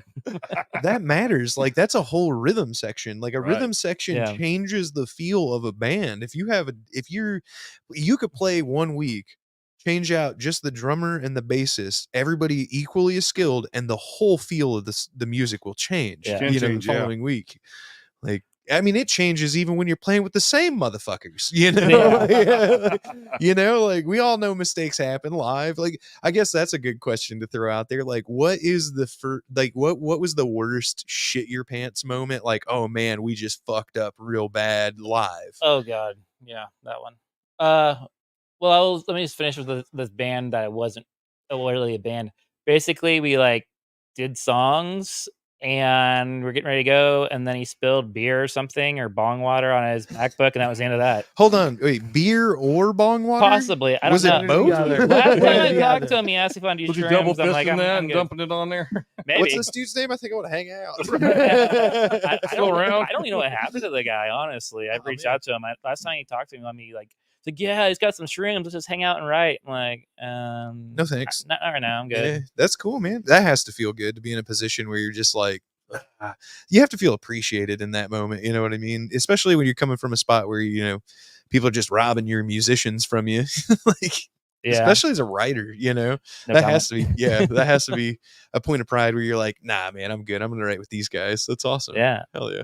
That matters. Like that's a whole rhythm section. Like a Right. rhythm section Yeah. changes the feel of a band. You could play 1 week, change out just the drummer and the bassist, everybody equally as skilled, and the whole feel of the music will change. Yeah. Can The change, yeah. following week. Like I mean, it changes even when you're playing with the same motherfuckers, like we all know mistakes happen live. Like, I guess that's a good question to throw out there. Like, what is what was the worst shit your pants moment? Like, oh man, we just fucked up real bad live. Oh God, yeah, that one. Let me just finish with this band that wasn't really a band. Basically, we like did songs and we're getting ready to go, and then he spilled beer or something or bong water on his MacBook, and that was the end of that. Hold on, wait, beer or bong water? Possibly, I don't Was know. it both? Last time I talked to him, he asked if I wanted to Was do he double shrooms. I'm like, fisting that I'm and good. dumping it on there? Maybe. What's this dude's name? I think I want to hang out. I Still around? don't even know what happened to the guy. Honestly, I've reached out to him. Last time he talked to me, he's like, yeah, he's got some shrooms. Let's just hang out and write. I'm like, No thanks. Not right now. I'm good. Yeah, that's cool, man. That has to feel good to be in a position where you're just like, you have to feel appreciated in that moment. You know what I mean? Especially when you're coming from a spot where, people are just robbing your musicians from you. Like, Yeah. especially as a writer, No that comment. has to be, that has to be a point of pride where you're like, nah, man, I'm good. I'm going to write with these guys. That's awesome. Yeah. Hell yeah.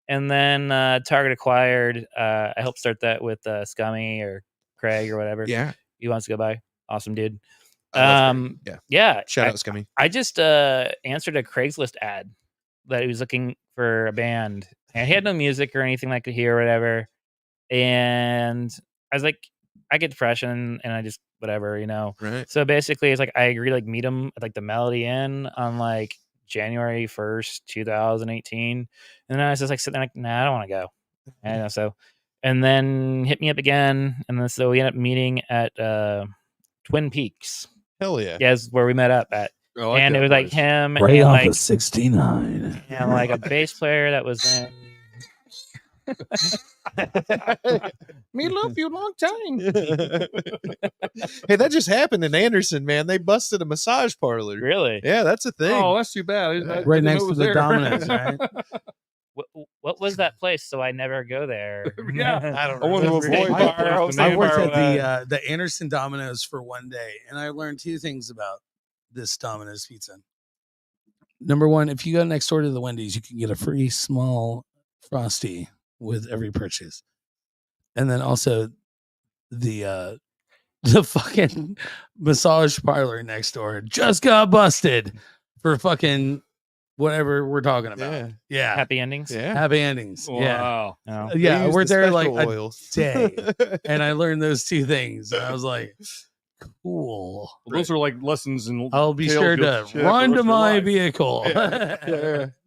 And then Target Acquired. I helped start that with Scummy or Craig or whatever. Yeah. He wants to go by. Awesome dude. Oh, that's great. Yeah. Yeah. Shout out Scummy. I just answered a Craigslist ad that he was looking for a band, and he had no music or anything I could hear or whatever. And I was like, I get depression, and I just whatever. Right. So basically, it's like I agree, like meet him at like the Melody Inn on like January 1st, 2018. And then I was just like sitting there like, nah, I don't want to go. And then hit me up again. And then so we ended up meeting at Twin Peaks. Hell yeah. Yeah, is where we met up at. I like and that it was like place. him Right and off like of 69. and like a bass player that was in. Me love you long time. Hey, that just happened in Anderson, man. They busted a massage parlor. Really? Yeah, that's a thing. Oh, that's too bad. I Right didn't know next it to was the there. Domino's, right? What was that place? So I never go there. Yeah. I don't I want to remember. avoid I- that place, I the I name worked of at it. the Anderson Domino's for one day, and I learned two things about this Domino's pizza. Number one, if you go next door to the Wendy's, you can get a free small Frosty with every purchase. And then also the fucking massage parlor next door just got busted for fucking whatever we're talking about. Yeah. Yeah. Happy endings. Yeah. Happy endings. Yeah. Wow. Oh. They Yeah. I use worked the there like special a oil. day, and I learned those two things. And I was like, cool. Well, those are like lessons in. I'll be tales sure you'll to share for the run rest to of your my life. vehicle.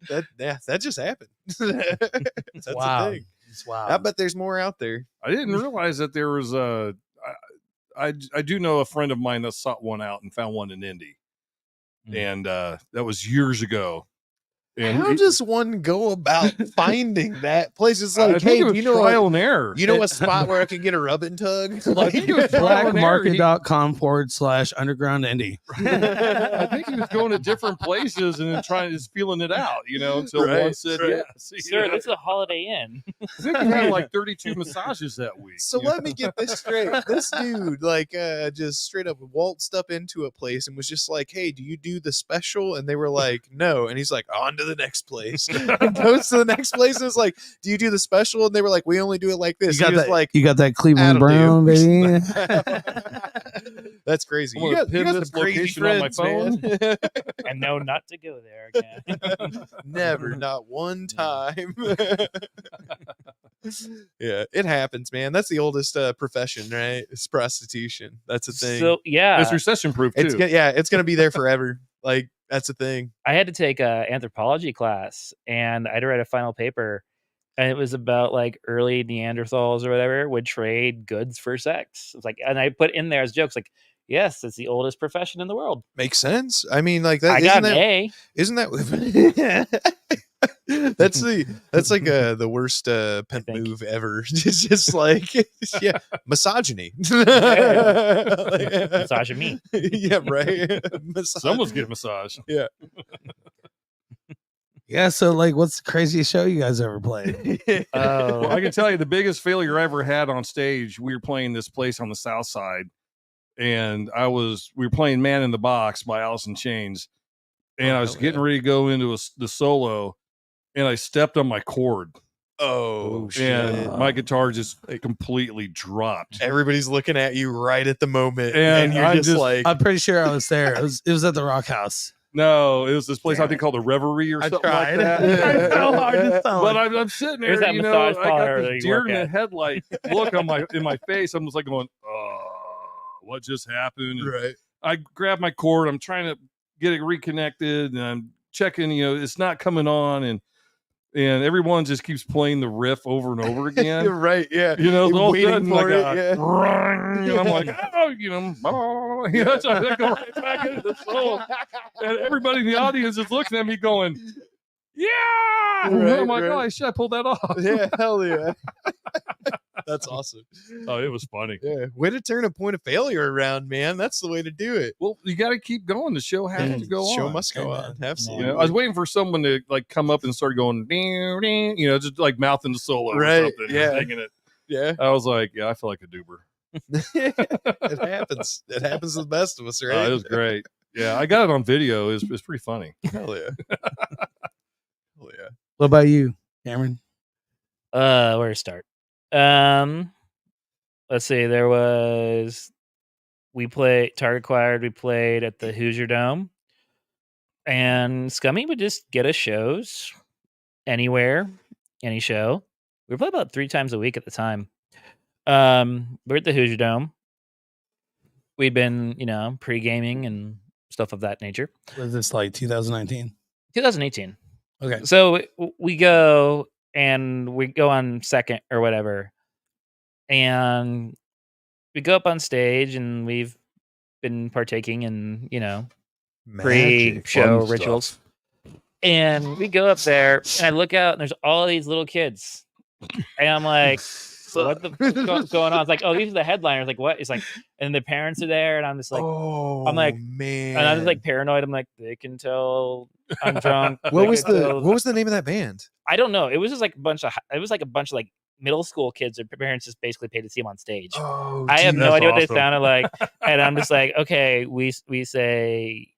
That just happened. That's wow. a thing. It's wow. I bet there's more out there. I didn't realize that there was a. I do know a friend of mine that sought one out and found one in Indy, and that was years ago. And How does one go about finding that place? It's I like, think hey, it was do you know trial and error. you know a spot where I can get a rub and tug? I think it was trial and error. Blackmarket.com/underground indie. I think he was going to different places and then trying just feeling it out, until one Right, said right. yes. Sir, this is a Holiday Inn. I think he had like 32 massages that week. So let me get this straight. This dude, just straight up waltzed up into a place and was just like, hey, do you do the special? And they were like, no. And he's like, on to the next place. And goes to the next place and is like, do you do the special? And they were like, we only do it like this. You got He was that, like, you got that Cleveland "That'll Brown, do." baby. That's crazy. I'm You gonna got, you pin got this some crazy location on my friends, man. And know not to go there again. Never, not one time. Yeah, it happens, man. That's the oldest profession, right? It's prostitution. That's a thing. So yeah, It's recession proof too. It's gonna be there forever. Like that's a thing. I had to take a anthropology class, and I had to write a final paper, and it was about like early Neanderthals or whatever would trade goods for sex. It's like, and I put in there as jokes like, yes, it's the oldest profession in the world. Makes sense. I mean, like that. I got an A. Isn't that? That's like the worst pimp think. move ever. It's just like misogyny. Massage me. Yeah, right. Someone's getting massage. Yeah. Yeah, so like, what's the craziest show you guys ever played? Oh, Well, I can tell you the biggest failure I ever had on stage. We were playing this place on the South Side, and we were playing "Man in the Box" by Alice in Chains, and I was hell getting yeah. ready to go into the solo, and I stepped on my cord, Oh shit! and my guitar just completely dropped. Everybody's looking at you right at the moment, And and you're I'm just just- like, I'm pretty sure I was there. It was at the Rock House. No, it was this place I think called the Reverie or I something tried. like that. It's so hard to tell. But I'm sitting There's there, that massage I got parlor that this you deer work in the at. headlight look on in my face. I'm just like going, what just happened? And right. I grab my cord. I'm trying to get it reconnected, and I'm checking. It's not coming on, and everyone just keeps playing the riff over and over again. You're right. Yeah. So all of a Waiting sudden, for like it, yeah. I'm like, so I go right back into the solo, and everybody in the audience is looking at me going, "Yeah!" Right, I'm like, right. "Oh shit, I pulled that off." Yeah, hell yeah. That's awesome. Oh, it was funny. Yeah. Way to turn a point of failure around, man. That's the way to do it. Well, you got to keep going. The show has to go on. Show must go Amen. on. Absolutely. I was waiting for someone to like come up and start going, ding, ding, just like mouthing the solo Right, or something, yeah. singing it. Yeah. I was like, yeah, I feel like a duber. It happens. It happens to the best of us, right? It was great. Yeah, I got it on video. It was pretty funny. Hell yeah. Hell yeah. What about you, Cameron? where to start? Let's see. There was Target Acquired. We played at the Hoosier Dome, and Scummy would just get us shows anywhere, any show. We were playing about 3 times a week at the time. We're at the Hoosier Dome. We'd been, pre-gaming and stuff of that nature. Was this like 2019? 2018. Okay. So we go on second or whatever, and we go up on stage, and we've been partaking in, pre-show Fun rituals. stuff. And we go up there, and I look out, and there's all these little kids, and I'm like, "What the fuck's going on?" It's like, "Oh, these are the headliners." Like, what? It's like, and the parents are there, and I'm just like, oh, man, and I'm just like paranoid. I'm like, they can tell I'm drunk. what was the name of that band? I don't know. It was just like a bunch of like middle school kids. Their parents just basically paid to see them on stage. Oh, I have no that's idea what they awesome. sounded like, and I'm just like, okay, we say,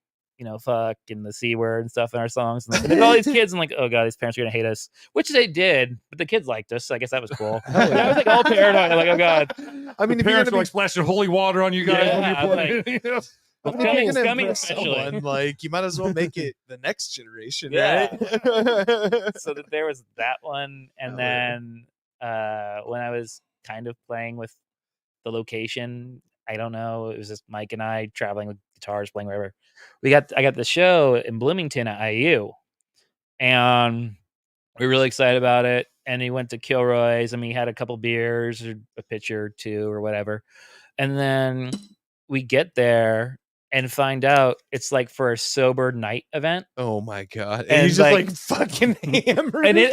fuck and the C word and stuff in our songs. And there's all these kids, and like, oh god, these parents are gonna hate us, which they did, but the kids liked us, so I guess that was cool. And I was like all paranoid, like, oh god. I mean, The if you're parents gonna are like splashing holy water on you guys when Yeah, you're playing. You know? I mean, if you're gonna Scummy impress especially. someone, like, you might as well make it the next generation, Yeah. right? So that there was that one, and Hell yeah. then when I was kind of playing with the location, I don't know, it was just Mike and I traveling with guitars, playing wherever. I got the show in Bloomington at IU, and we were really excited about it. And he went to Kilroy's, and we had a couple beers or a pitcher or two or whatever. And then we get there and find out it's like for a sober night event. Oh my god! And And, he's just like- like fucking hammered. And it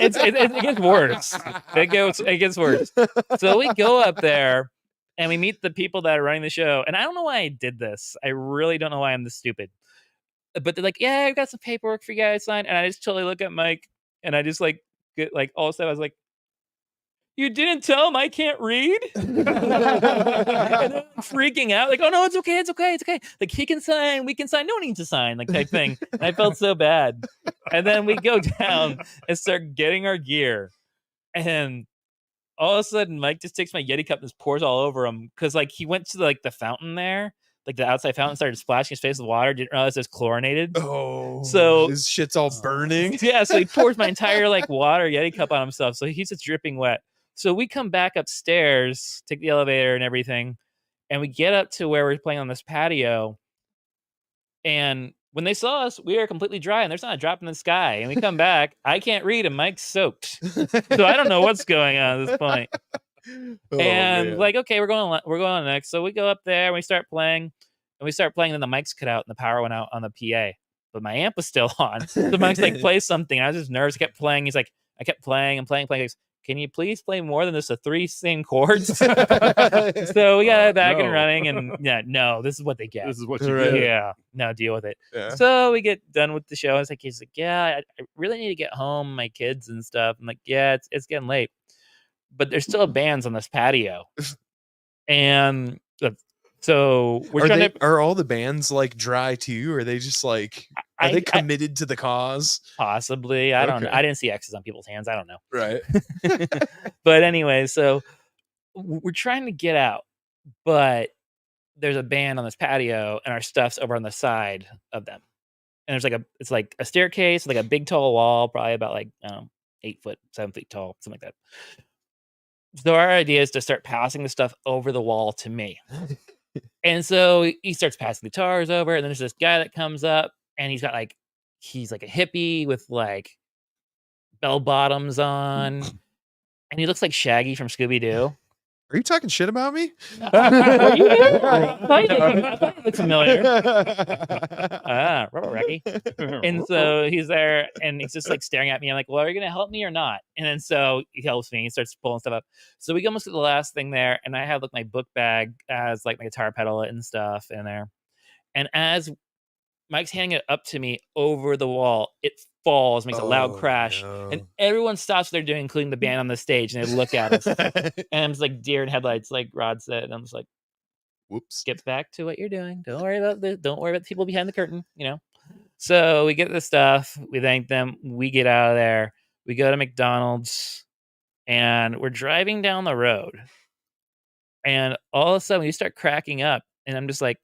gets worse. It gets worse. So we go up there and we meet the people that are running the show. And I don't know why I did this. I really don't know why I'm this stupid. But they're like, yeah, I've got some paperwork for you guys to sign. And I just totally look at Mike, and I just like get like all of a sudden I was like, you didn't tell him I can't read? And then I'm freaking out, like, oh no, it's okay. Like, he can sign, we can sign, no one needs to sign, like, type thing. And I felt so bad. And then we go down and start getting our gear. And all of a sudden, Mike just takes my Yeti cup and just pours all over him. Cause like he went to like the fountain there, like the outside fountain, started splashing his face with water, didn't realize it was chlorinated. Oh, So- his shit's all burning. Yeah, so he pours my entire like water Yeti cup on himself. So he's just dripping wet. So we come back upstairs, take the elevator and everything, and we get up to where we're playing on this patio. And when they saw us, we are completely dry, and there's not a drop in the sky. And we come back, I can't read, and Mike's soaked. So I don't know what's going on at this point. Oh, And man. like, okay, we're going on next. So we go up there, and we start playing, and then the mics cut out, and the power went out on the PA. But my amp was still on. So Mike's like, play something. And I was just nervous, kept playing. He's like, I kept playing and playing. He goes, can you please play more than just the 3 same chords? So we got it back and no. running, and yeah, no, this is what they get. This is what you Right. get. Yeah, no, deal with it. Yeah. So we get done with the show. He's like, yeah, I really need to get home, my kids and stuff. I'm like, yeah, it's getting late, but there's still bands on this patio, and so we're trying to. Are all the bands like dry too? Or are they just like, are they committed to the cause? Possibly, I don't know. Okay. I didn't see X's on people's hands. I don't know. Right. But anyway, so we're trying to get out, but there's a band on this patio, and our stuff's over on the side of them. And there's it's like a staircase, like a big tall wall, probably about like 8 foot, 7 feet tall, something like that. So our idea is to start passing the stuff over the wall to me. And so he starts passing guitars over, and then there's this guy that comes up, and he's like a hippie with like bell bottoms on, and he looks like Shaggy from Scooby Doo. Are you talking shit about me? Are you there? I thought you looked familiar. Rubber Recky. And so he's there, and he's just like staring at me. I'm like, well, are you going to help me or not? And then so he helps me. He starts pulling stuff up. So we almost get the last thing there, and I have like my book bag as like my guitar pedal and stuff in there. And as Mike's handing it up to me over the wall, it falls, makes a loud crash, and everyone stops what they're doing, including the band on the stage, and they look at us. And I'm just like deer in headlights, like Rod said. And I'm just like, Whoops. get back to what you're doing. Don't worry about the people behind the curtain, So we get the stuff, we thank them, we get out of there, we go to McDonald's, and we're driving down the road, and all of a sudden we start cracking up, and I'm just like,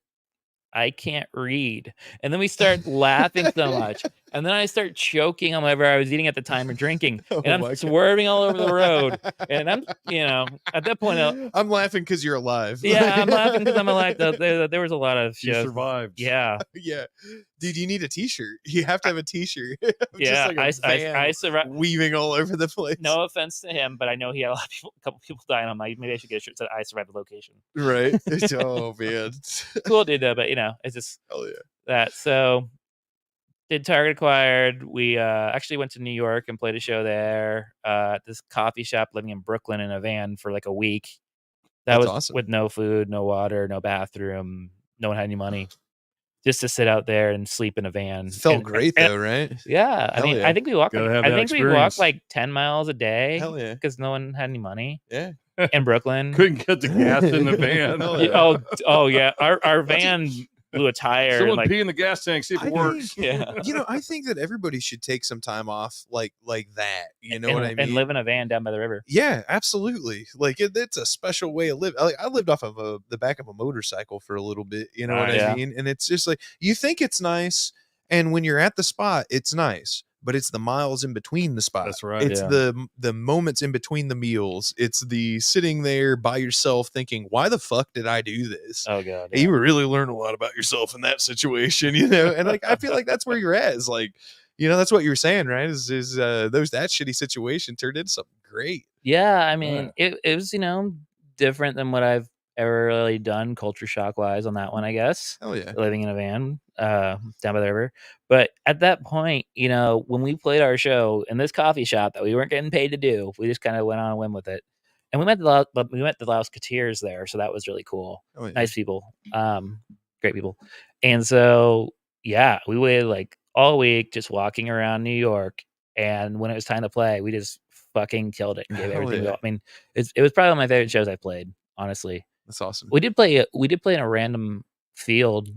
I can't read. And then we start laughing so much. And then I start choking on whatever I was eating at the time or drinking. And Oh my I'm swerving all over the road. And I'm, at that point, I'm laughing because you're alive. yeah, I'm laughing because I'm alive. There was a lot of You shows. survived. Yeah. Yeah. Dude, you need a t-shirt. You have to have a t-shirt. Yeah. Just like a I van survived. weaving all over the place. No offense to him, but I know he had a couple people dying. I'm like, maybe I should get a shirt that said I survived the location. Right. Oh man. Cool dude though, but it's just Hell yeah. that. So did Target Acquired. We actually went to New York and played a show there at this coffee shop living in Brooklyn in a van for like a week. That That's was awesome. with no food, no water, no bathroom. No one had any money. Just to sit out there and sleep in a van. Felt great though, right? Yeah, I Hell mean, yeah. I think we walked. Gotta Like, have I that think we walked experience. like 10 miles a day. Hell yeah. Because no one had any money Yeah. in Brooklyn. Couldn't get the gas in the van. Hell Yeah, oh yeah, our van blew a tire. Someone and, like, pee in the gas tank, see if it works. yeah, I think that everybody should take some time off like that. You know and, what I mean? and live in a van down by the river. Yeah, absolutely. Like it's a special way of living. Like, I lived off of the back of a motorcycle for a little bit. You know what I Yeah. mean? And it's just like you think it's nice, and when you're at the spot, it's nice. But it's the miles in between the spots. That's right. It's Yeah. the moments in between the meals. It's the sitting there by yourself thinking, "Why the fuck did I do this?" Oh god, And you really learn a lot about yourself in that situation, And like I feel like that's where you're at. Is like, that's what you were saying, right? Is that shitty situation turned into something great. yeah. I mean, it was different than what I've ever really done culture shock wise on that one. I guess Hell yeah. living in a van down by the river. But at that point, when we played our show in this coffee shop that we weren't getting paid to do, we just kind of went on a whim with it. And we met the Louseketeers there, so that was really cool. Oh, yeah. Nice people, great people. And so yeah, we waited like all week just walking around New York. And when it was time to play, we just fucking killed it and gave Hell everything. yeah. I mean, it was probably one of my favorite shows I played, honestly. That's awesome. We did play in a random field.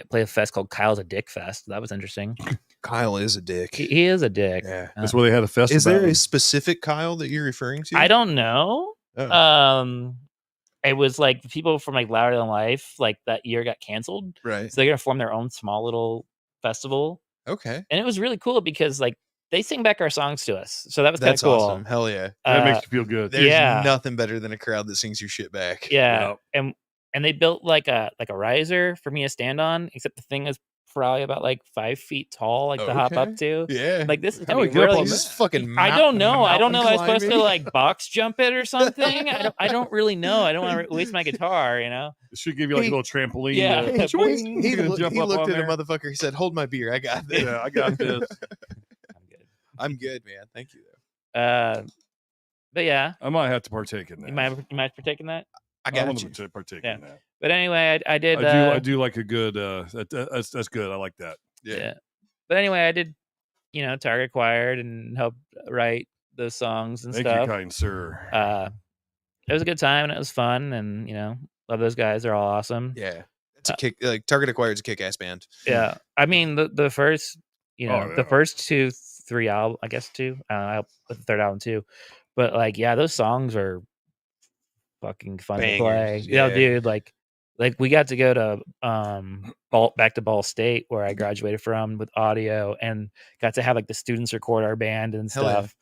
Play a fest called Kyle's a Dick Fest. That was interesting. Kyle is a dick. He is a dick. Yeah. That's where they had a festival. Is there a specific Kyle that you're referring to? I don't know. Oh. It was like people from like Louder Than Life, like that year got canceled. Right. So they're gonna form their own small little festival. Okay. And it was really cool because like they sing back our songs to us. So that was kind of That's cool. awesome. Hell yeah. That makes you feel good. There's nothing better than a crowd that sings your shit back. Yeah. And they built like a riser for me to stand on, except the thing is probably about like 5 feet tall, like to hop up to. Yeah. Like this is How gonna we be get up really on This that? fucking I don't know. I don't know if I'm supposed to climbing. like box jump it or something. I don't really know. I don't want to waste my guitar, It should give you like a little trampoline. Yeah. He, Swing. he You can looked jump up at on a motherfucker. He said, "Hold my beer. I got this." Yeah, I got this. I'm good. I'm good, man. Thank you. But yeah, I might have to partake in that. you might partake in that. I I got want you. to partake Yeah. in that. But anyway, I did. I do like a good. That's good. I like that. Yeah. But anyway, I did. Target Acquired and helped write those songs and Thank stuff. you, kind sir. It was a good time and it was fun and love those guys. They're all awesome. Yeah. It's a kick. Like Target Acquired's a kick-ass band. Yeah. I mean the first yeah. the first 3 albums, I guess 2. I with the third album too. But like those songs are fucking fun to play. Bangers, yeah. Dude, like we got to go to back to Ball State where I graduated from with audio and got to have like the students record our band and Hell yeah. stuff.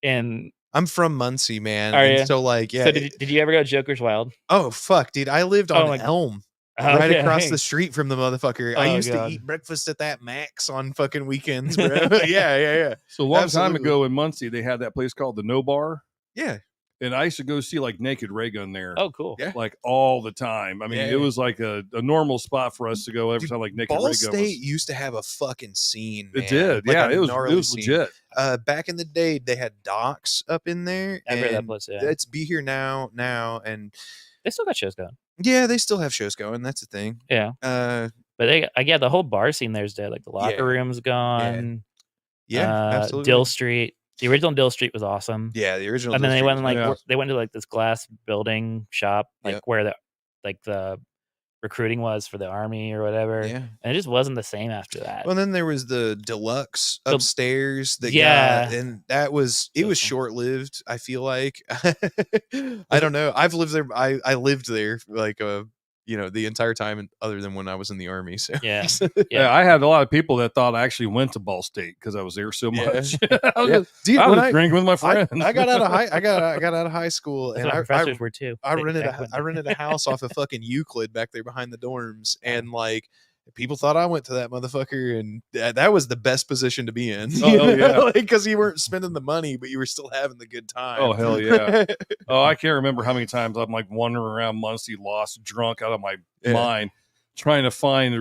And I'm from Muncie, man. Are and ya? so like, yeah. so did you ever go to Joker's Wild? Oh fuck, dude! I lived on my- Elm, right Okay. across the street from the motherfucker. I Oh, used God. to eat breakfast at that Max on fucking weekends, bro. yeah. So a long Absolutely. time ago in Muncie, they had that place called the No Bar, Yeah. and I used to go see like Naked Ray Gun there. Oh, cool. Yeah. Like all the time. I mean, Yeah. it was like a normal spot for us to go every Dude, time like Naked Ray Ball Gun State was. used to have a fucking scene. It man. did. Like Yeah, a it was gnarly scene. legit. Back in the day, they had docks up in there. I've heard that and place, yeah. It's Be Here Now, and They still got shows going. yeah, they still have shows going. That's the thing. Yeah. Uh, But the whole bar scene there's dead. Like the locker Yeah. room's gone. yeah, absolutely. Dill Street. The original Dill Street was awesome. Yeah, the original. And then Dill they Street went was like Yeah. they went to like this glass building shop, like Yep. where the recruiting was for the army or whatever. Yeah. And it just wasn't the same after that. Well, then there was the deluxe The- upstairs that Yeah. and that was it was Okay. short lived. I feel like I don't know. I've lived there. I lived there like the entire time, other than when I was in the army. So Yeah. Yeah. I had a lot of people that thought I actually went to Ball State because I was there so Yeah. much. I was, Yeah. just, Dude, I when was drinking with my I friends. got out of high. I got out of high school, That's and what I professors were too. I They- rented back when- I rented a house off of fucking Euclid back there behind the dorms, and like people thought I went to that motherfucker, and that was the best position to be in. Oh, hell yeah. Because you weren't spending the money, but you were still having the good time. Oh, hell yeah. Oh, I can't remember how many times I'm like wandering around Muncie, lost, drunk out of my Yeah. mind, trying to find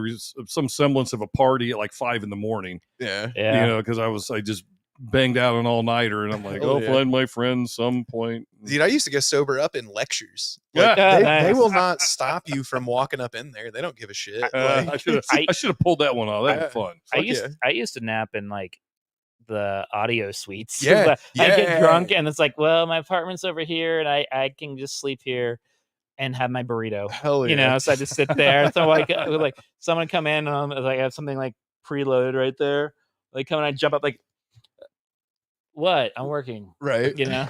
some semblance of a party at like 5 a.m. Yeah. Yeah. You know, because I just banged out an all nighter, and I'm like, Oh, I'll yeah. find my friends some point. Dude, I used to get sober up in lectures. Yeah. Like, Yeah, they nice. will not stop you from walking up in there. They don't give a shit. Like, I should have pulled that one off. That was fun. fuck I used to nap in like the audio suites. Yeah, I get yeah. drunk and it's like, well, my apartment's over here and I can just sleep here and have my burrito. Hell You yeah. know, so I just sit there. So like someone come in and I have something like preloaded right there. They come and I jump up like, what? I'm working. Right. You know?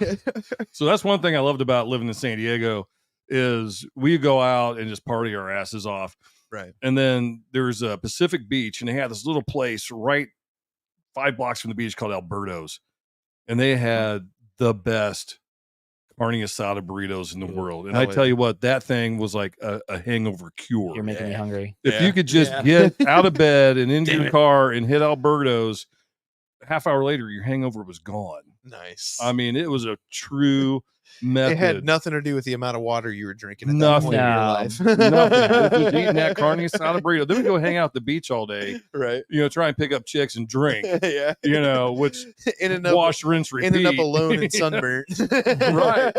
So that's one thing I loved about living in San Diego is we go out and just party our asses off. Right. And then there's a Pacific Beach, and they had this little place right 5 blocks from the beach called Alberto's, and they had the best carne asada burritos in the world. And I tell you what, that thing was like a hangover cure. You're making me hungry. If you could just get out of bed and into your car and hit Alberto's, half hour later, your hangover was gone. Nice. I mean, it was a true method. It had nothing to do with the amount of water you were drinking at Nothing. that point in your life. Nothing. It was just eating that carne asada burrito. Then we go hang out at the beach all day. Right. You know, try and pick up chicks and drink. Yeah. You know, which In and up, wash, rinse, repeat. ended up alone and sunburnt. Right.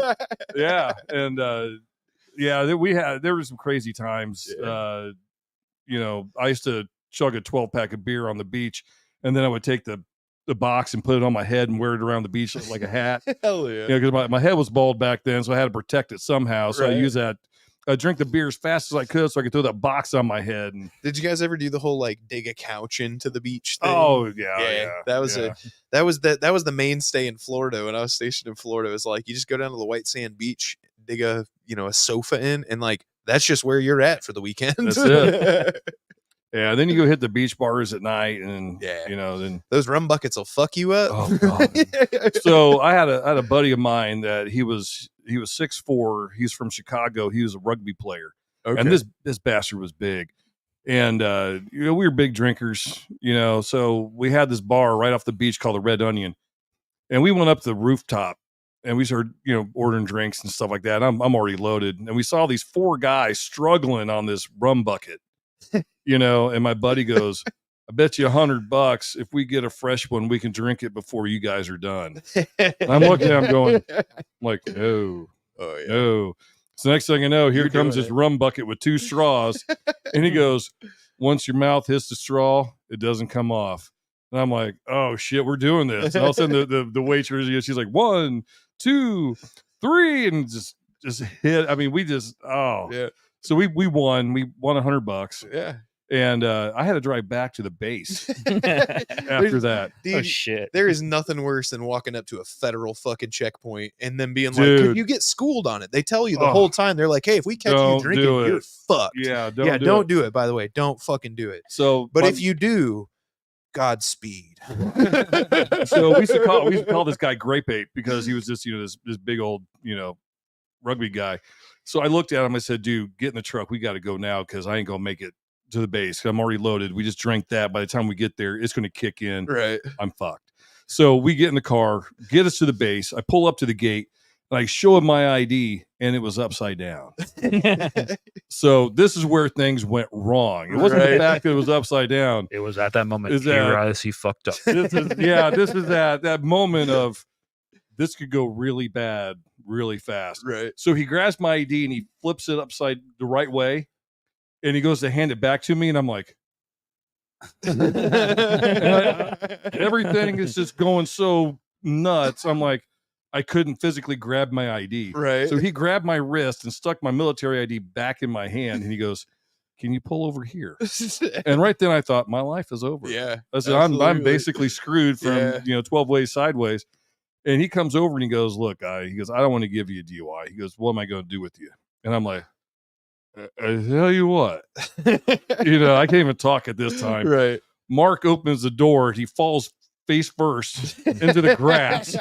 Yeah, and there were some crazy times. Yeah. You know, I used to chug a 12-pack of beer on the beach, and then I would take the box and put it on my head and wear it around the beach like a hat. Hell yeah. You know, because my head was bald back then, so I had to protect it somehow. So I Right. use that. I drink the beer as fast as I could, so I could throw that box on my head. And Did you guys ever do the whole like dig a couch into the beach thing? oh yeah. That was yeah. that was the mainstay in Florida when I was stationed in Florida. It was like you just go down to the white sand beach, dig a sofa in, and like that's just where you're at for the weekend. That's it. Yeah, then you go hit the beach bars at night, and then Those rum buckets will fuck you up. oh god. So I had a buddy of mine that he was 6'4". He's from Chicago. He was a rugby player, and this bastard was big. And we were big drinkers, So we had this bar right off the beach called the Red Onion, and we went up to the rooftop. And we started, ordering drinks and stuff like that. I'm already loaded, and we saw these 4 guys struggling on this rum bucket. And my buddy goes, I bet you $100 if we get a fresh one, we can drink it before you guys are done. And I'm looking at him going, like, no, no. So next thing I know, here comes this rum bucket with 2 straws. And he goes, once your mouth hits the straw, it doesn't come off. And I'm like, oh shit, we're doing this. And all of a sudden the waitress, she's like, 1, 2, 3, and just hit. I mean, we just, yeah. So we won. We won $100. Yeah. And I had to drive back to the base after that. Dude, oh shit. There is nothing worse than walking up to a federal fucking checkpoint and then being Dude. like, you get schooled on it. They tell you the whole time. They're like, hey, if we catch you drinking, you're fucked. Yeah, don't do it, by the way. Don't fucking do it. So, but if you do, Godspeed. So we used to call this guy Grape Ape because he was just, this big old, rugby guy. So I looked at him. I said, dude, get in the truck. We got to go now because I ain't going to make it to the base. I'm already loaded. We just drank that. By the time we get there, it's going to kick in. Right. I'm fucked. So we get in the car, get us to the base. I pull up to the gate, and I show him my ID, and it was upside down. So this is where things went wrong. It wasn't the fact that it was upside down. It was at that moment Is he that- realized he fucked up. This is that moment of this could go really bad really fast. Right. So he grabs my ID and he flips it upside the right way, and he goes to hand it back to me, and I'm like, everything is just going so nuts. I'm like, I couldn't physically grab my ID. Right. So he grabbed my wrist and stuck my military ID back in my hand, and he goes, can you pull over here? And right then I thought, my life is over. Yeah. I said, I'm basically screwed from 12 ways sideways. And he comes over and he goes, look, he goes, I don't want to give you a DUI. He goes, what am I going to do with you? And I'm like, I tell you what, I can't even talk at this time. Right. Mark opens the door. He falls face first into the grass.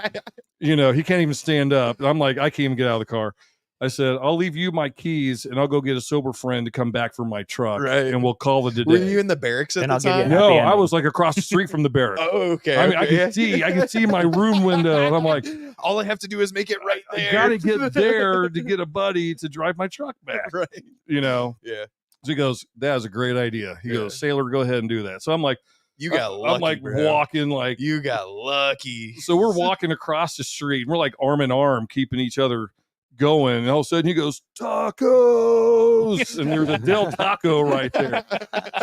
He can't even stand up. And I'm like, I can't even get out of the car. I said, I'll leave you my keys and I'll go get a sober friend to come back for my truck. Right. And we'll call it a day. Were you in the barracks at And the I'll give you time? a No, happy I ending. was like across the street from the barracks. Oh, okay. I mean, okay. I can see my room window, and I'm like, all I have to do is make it right there. I gotta get there to get a buddy to drive my truck back. Right. Yeah. Yeah. So he goes, that is a great idea. He goes, Sailor, go ahead and do that. So I'm like, You got lucky. I'm like bro. walking like You got lucky. So we're walking across the street and we're like arm in arm, keeping each other going. And all of a sudden he goes, tacos. And there's a Del Taco right there.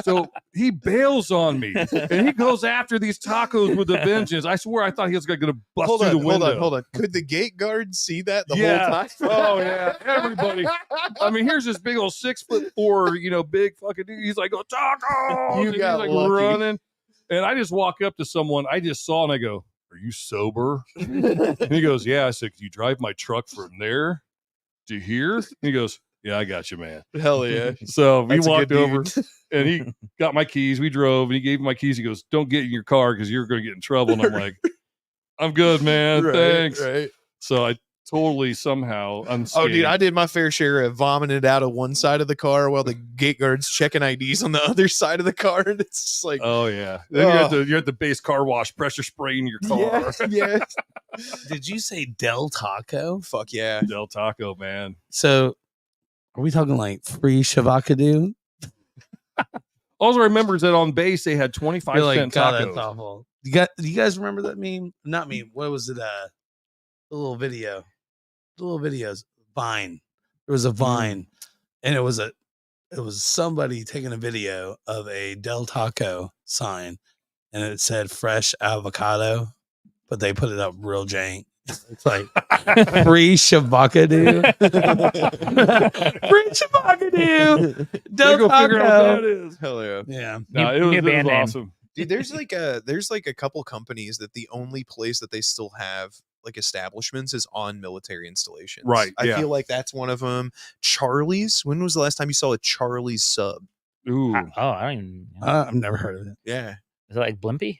So he bails on me and he goes after these tacos with a vengeance. I swear I thought he was going to bust through the window. Hold on. Could the gate guard see that the Yeah. whole time? Oh yeah, everybody. I mean, here's this big old 6'4", big fucking dude. He's like, oh, tacos. You And got he's like lucky. running. And I just walk up to someone I just saw and I go, are you sober? And he goes, yeah. I said, can you drive my truck from there to here? And he goes, yeah, I got you, man. Hell yeah. So we That's a walked good over dude. and he got my keys. We drove and he gave me my keys. He goes, don't get in your car because you're going to get in trouble. And I'm like, I'm good, man. Thanks. Right. So I totally somehow unscathed. Oh, dude, I did my fair share of vomiting out of one side of the car while the gate guard's checking IDs on the other side of the car. And it's just like, Oh yeah. Then you're at the base car wash, pressure spraying your car. yeah. Did you say Del Taco? Fuck yeah. Del Taco, man. So are we talking like free Shavakadu? All I remember is that on base they had 25 You're like, cent God, tacos. that's awful. Do you guys remember that meme? Not meme. What was it? The little video. The little videos. Vine. There was a Vine, and it was somebody taking a video of a Del Taco sign, and it said fresh avocado, but they put it up real jank. It's like free Shavakadu. Free Shavakadu. Del Go figure out what that Taco. is. Hell yeah. Yeah. No, New it was band name. awesome. Dude, there's like a couple companies that the only place that they still have like establishments is on military installations. Right, I yeah. feel like that's one of them. Charlie's. When was the last time you saw a Charlie's sub? Ooh. I don't even. I've never heard of it. Yeah. Is it like Blimpy?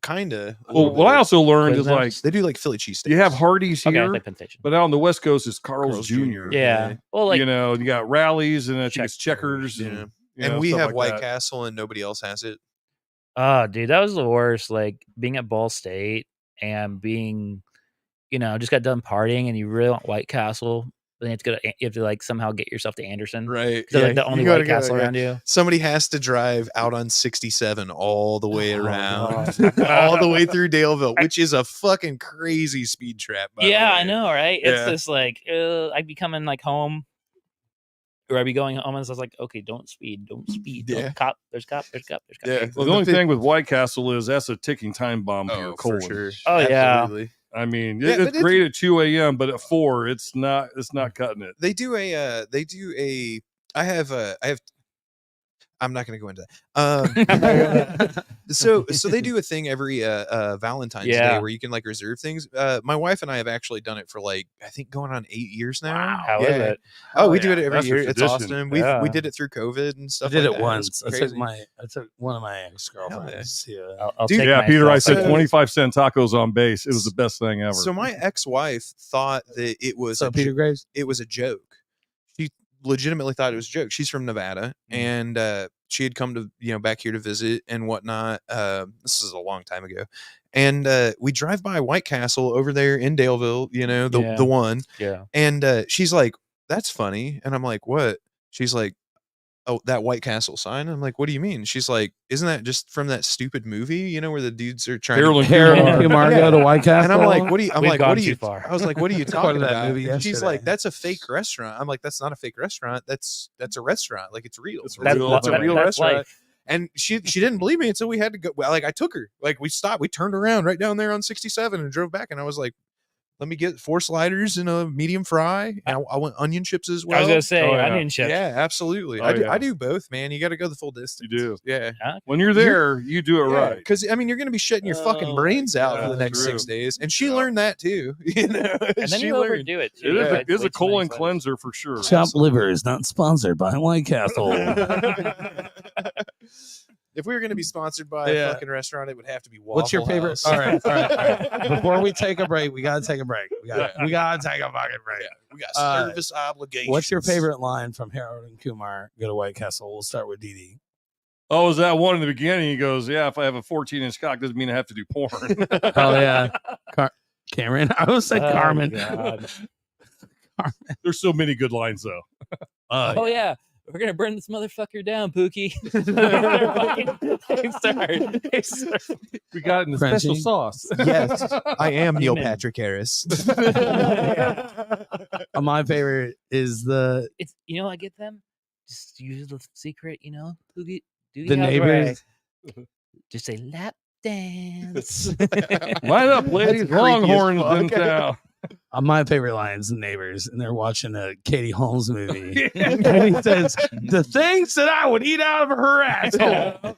Kinda. a Well, little what I bit. also learned is Quiznos? like They do like Philly cheesesteaks. you have Hardee's Okay, here, like Penn Station. but out on the West Coast is Carl's, Carl's Jr. Jr. Yeah. Well, like you got Rallies and I think it's Checkers, Checkers. yeah. And, And we stuff have like White that. Castle and nobody else has it. oh, dude, that was the worst. Like being at Ball State and being, just got done partying, and you really want White Castle. Then you have to like somehow get yourself to Anderson. Right. They're like the only White Castle around you. Somebody has to drive out on 67 all the way around, God. all the way through Daleville, which is a fucking crazy speed trap. By the Yeah, way. I know, right? It's Yeah. just like I'd be coming like home, or I'd be going home, and so I was like, okay, don't speed. Yeah. Cop, there's cop. Yeah. Well, the only thing with White Castle is that's a ticking time bomb to your Oh, for colon. sure. Oh, yeah. Absolutely. I mean, Yeah, but it's great at 2 a.m., but at 4, it's not cutting it. They do a I'm not going to go into that. So they do a thing every Valentine's Day Yeah. where you can like reserve things. My wife and I have actually done it for like I think going on 8 years now. Wow, how is Yeah. it? Oh, we yeah, do it every that's a year. It's tradition. awesome. Yeah. We did it through COVID and I stuff. did like it that. once. It's I crazy. took one of my ex girlfriends. I'll Dude, take Yeah, Peter, I myself. said 25 cent tacos on base. It was the best thing ever. So my ex-wife thought that it was So Peter Graves. it was a joke. She legitimately thought it was a joke. She's from Nevada, and she had come to back here to visit and whatnot. This is a long time ago, and we drive by White Castle over there in Daleville. Yeah. The one, Yeah. and she's like, "That's funny," and I'm like, "What?" She's like, "Oh, that White Castle sign." I'm like, "What do you mean?" She's like, "Isn't that just from that stupid movie? Where the dudes are trying Harold to and Harold Kumar. and Kumar go to White Castle. and I'm like, what do you? I'm We've like, gone what do too you? far. I was like, what are you Quoted talking that about? movie And she's yesterday. like, that's a fake restaurant. I'm like, that's not a fake restaurant. That's a restaurant. Like it's real. It's That's, real It's a real that's restaurant. life. And she didn't believe me until we had to go. Well, like I took her. Like we stopped. We turned around right down there on 67 and drove back. And I was like, let me get 4 sliders and a medium fry. And I want onion chips as well. I was gonna say Oh, yeah. onion chips. Yeah, absolutely. Oh, I do. yeah. I do both, man. You got to go the full distance. You do. Yeah. When you're there, you do it right. Because I mean, you're going to be shitting your fucking Oh, brains out for yeah, the next true. 6 days, and she Yeah. learned that too. And then she you learned. overdo it too. It is, Yeah. a, it's Way a too many colon slices. cleanser for sure. Chopped liver is not sponsored by White Castle. If we were going to be sponsored by a fucking restaurant, it would have to be Waffle What's your favorite? House. All right. Before we take a break, we gotta take a break. We gotta take a fucking break. We got Uh, service obligations. What's your favorite line from Harold and Kumar? Go to White Castle. We'll start with DD. Oh, is that one in the beginning? He goes, yeah, if I have a 14-inch cock, doesn't mean I have to do porn. Oh yeah, Cameron. I almost said Oh, Carmen. God. There's so many good lines, though. Oh yeah. we're gonna burn this motherfucker down, Pookie. They start. We got it in the Crunchy. special sauce. Yes, I am Neil Amen. Patrick Harris. My favorite is It's I get them. Just use the secret, Pookie. Do the neighbors. Just say lap dance. Line up, ladies. creepy as Longhorns in fuck. town. My favorite line is the neighbors, and they're watching a Katie Holmes movie. And he says, "The things that I would eat out of her asshole,"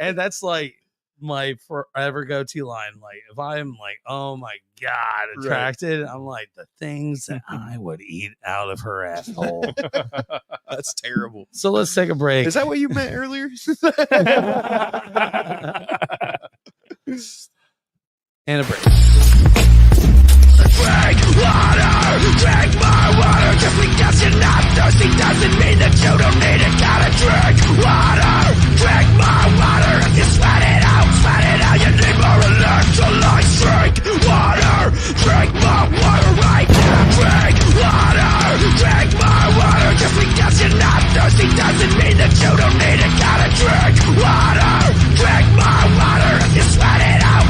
and that's like my forever go-to line. Like if I'm like, oh my god, attracted, I'm like, the things that I would eat out of her asshole. That's terrible. So let's take a break. Is that what you meant earlier? And a break. Drink my water. Just because you're not thirsty doesn't mean that you don't need it. Gotta drink water. Drink my water. If you sweat it out, you need more electrolytes. Drink water. Drink my water right now. Drink water. Drink my water. Just because you're not thirsty doesn't mean that you don't need it. Gotta drink water. Drink my water. If you sweat it out,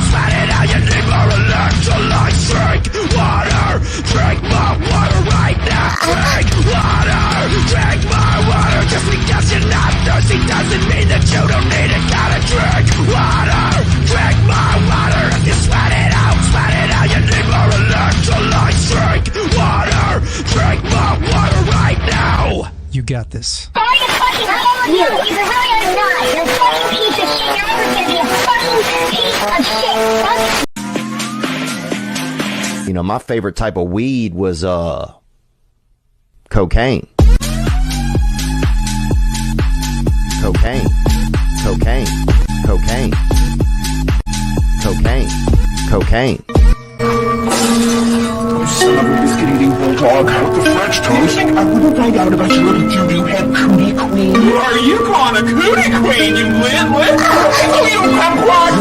you need more electrolytes. Drink water. Drink my water right now. Drink water. Drink my water. Just because you're not thirsty doesn't mean that you don't need it. Gotta drink water. Drink my water. If you sweat it out, you need more electrolytes. Drink water. Drink my water right now. You got this. Are you fucking hell you? Either hell or not. You're a fucking piece of shit. You're always gonna be a fucking piece of shit. Fuck. My favorite type of weed was cocaine. Cocaine. Cocaine. Cocaine. Cocaine. Cocaine. You son of a biscuit-eating bulldog with the French toast. I wouldn't find out about your little doo-doo head cootie queen. Who are you calling a cootie queen, you lit? Oh, you kumquat!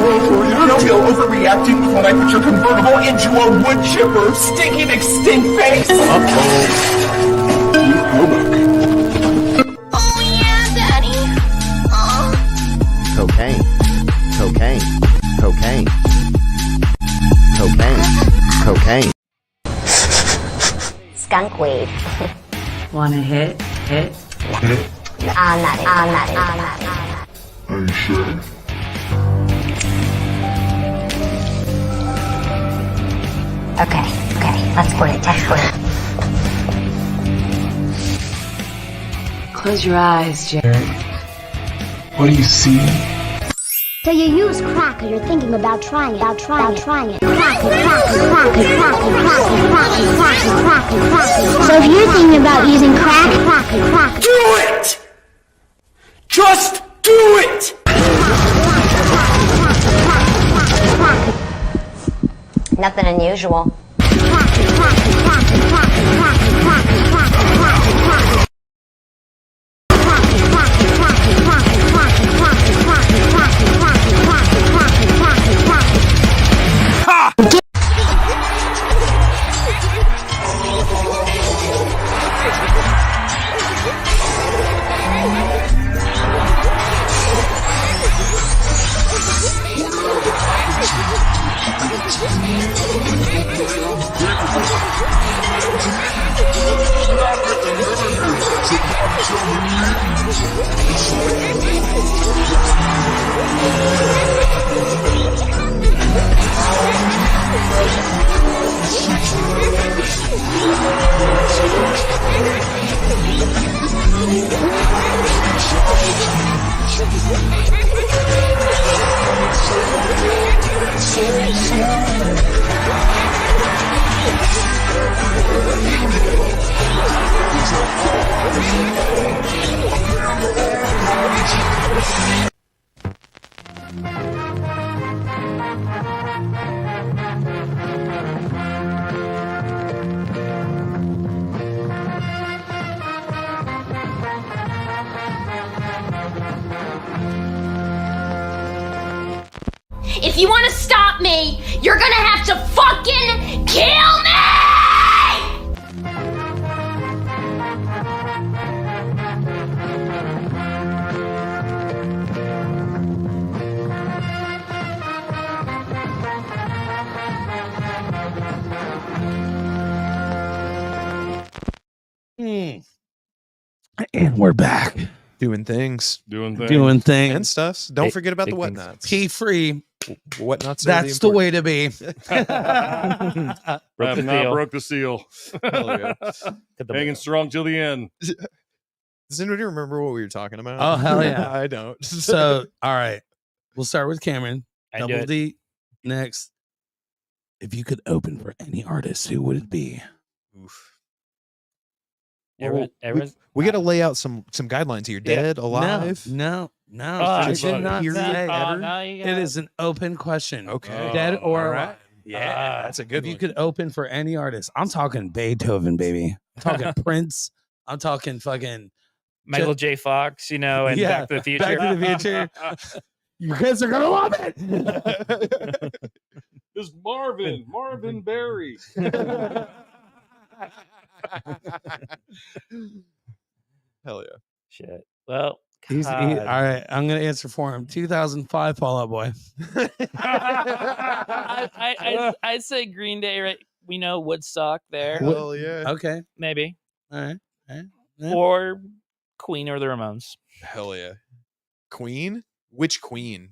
No, you're overreacting with when I put your convertible into a wood chipper, stinking extinct face. Uh-oh. You hoboken. Oh yeah, Daddy. Cocaine. Cocaine. Cocaine. Cocaine. Cocaine. Skunk weed. Wanna hit? I'm not it. Are you sure? Okay, let's quit it. Close your eyes, Jared. What do you see? So you use crack or you're thinking about trying it. Crack. So if you're thinking about using crack. Do it! Just do it! Nothing unusual. If you want to stop me, you're gonna have to fucking kill me! And we're back Doing things Doing things. doing and things. stuffs. Don't Big- forget about the big things. whatnots. Pee free. Whatnots. That's the way to be. I Broke have the not seal. broke the seal. Hell yeah. Cut the Hanging strong till the end. Does anybody remember what we were talking about? Oh, hell yeah. I don't. So, all right. We'll start with Cameron. I do Double it. D next. If you could open for any artist, who would it be? Oof. Everyone's We got to lay out some guidelines here. Yeah. Dead, alive. No. I I just did not period say. ever. now you It is an open question. Okay. Dead or All right. alive. Yeah, that's a good If you one. could open for any artist, I'm talking Beethoven, baby. I'm talking Prince. I'm talking fucking Michael J. Fox, and Yeah, Back to the Future. Back to the Future. You guys are gonna love it. It's Marvin Berry. Hell yeah. Shit. Well, All right, I'm gonna answer for him. 2005 Fall Out Boy. I'd say Green Day, right? We know Woodstock there, Hell yeah. Okay. maybe, All right. Yeah. or Queen or the Ramones. Hell yeah. Queen? Which Queen?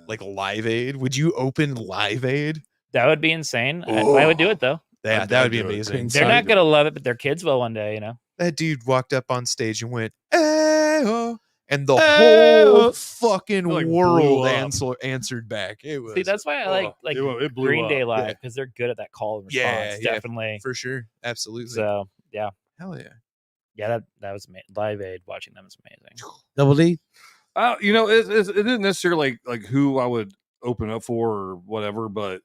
Like Live Aid? Would you open Live Aid? That would be insane. I would do it though. Yeah, I'd that would be do it. amazing. They're not gonna love it, but their kids will one day. That dude walked up on stage and went, "Ayo," and the Ayo. whole fucking Like, blew world up. answered back. It was See, that's why I like it blew Green up. Day Yeah. live because they're good at that call and response. Yeah, yeah. Definitely. for sure. Absolutely. So yeah, Hell yeah. that was Live Aid. Watching them is amazing. Double D. It didn't necessarily like who I would open up for or whatever, but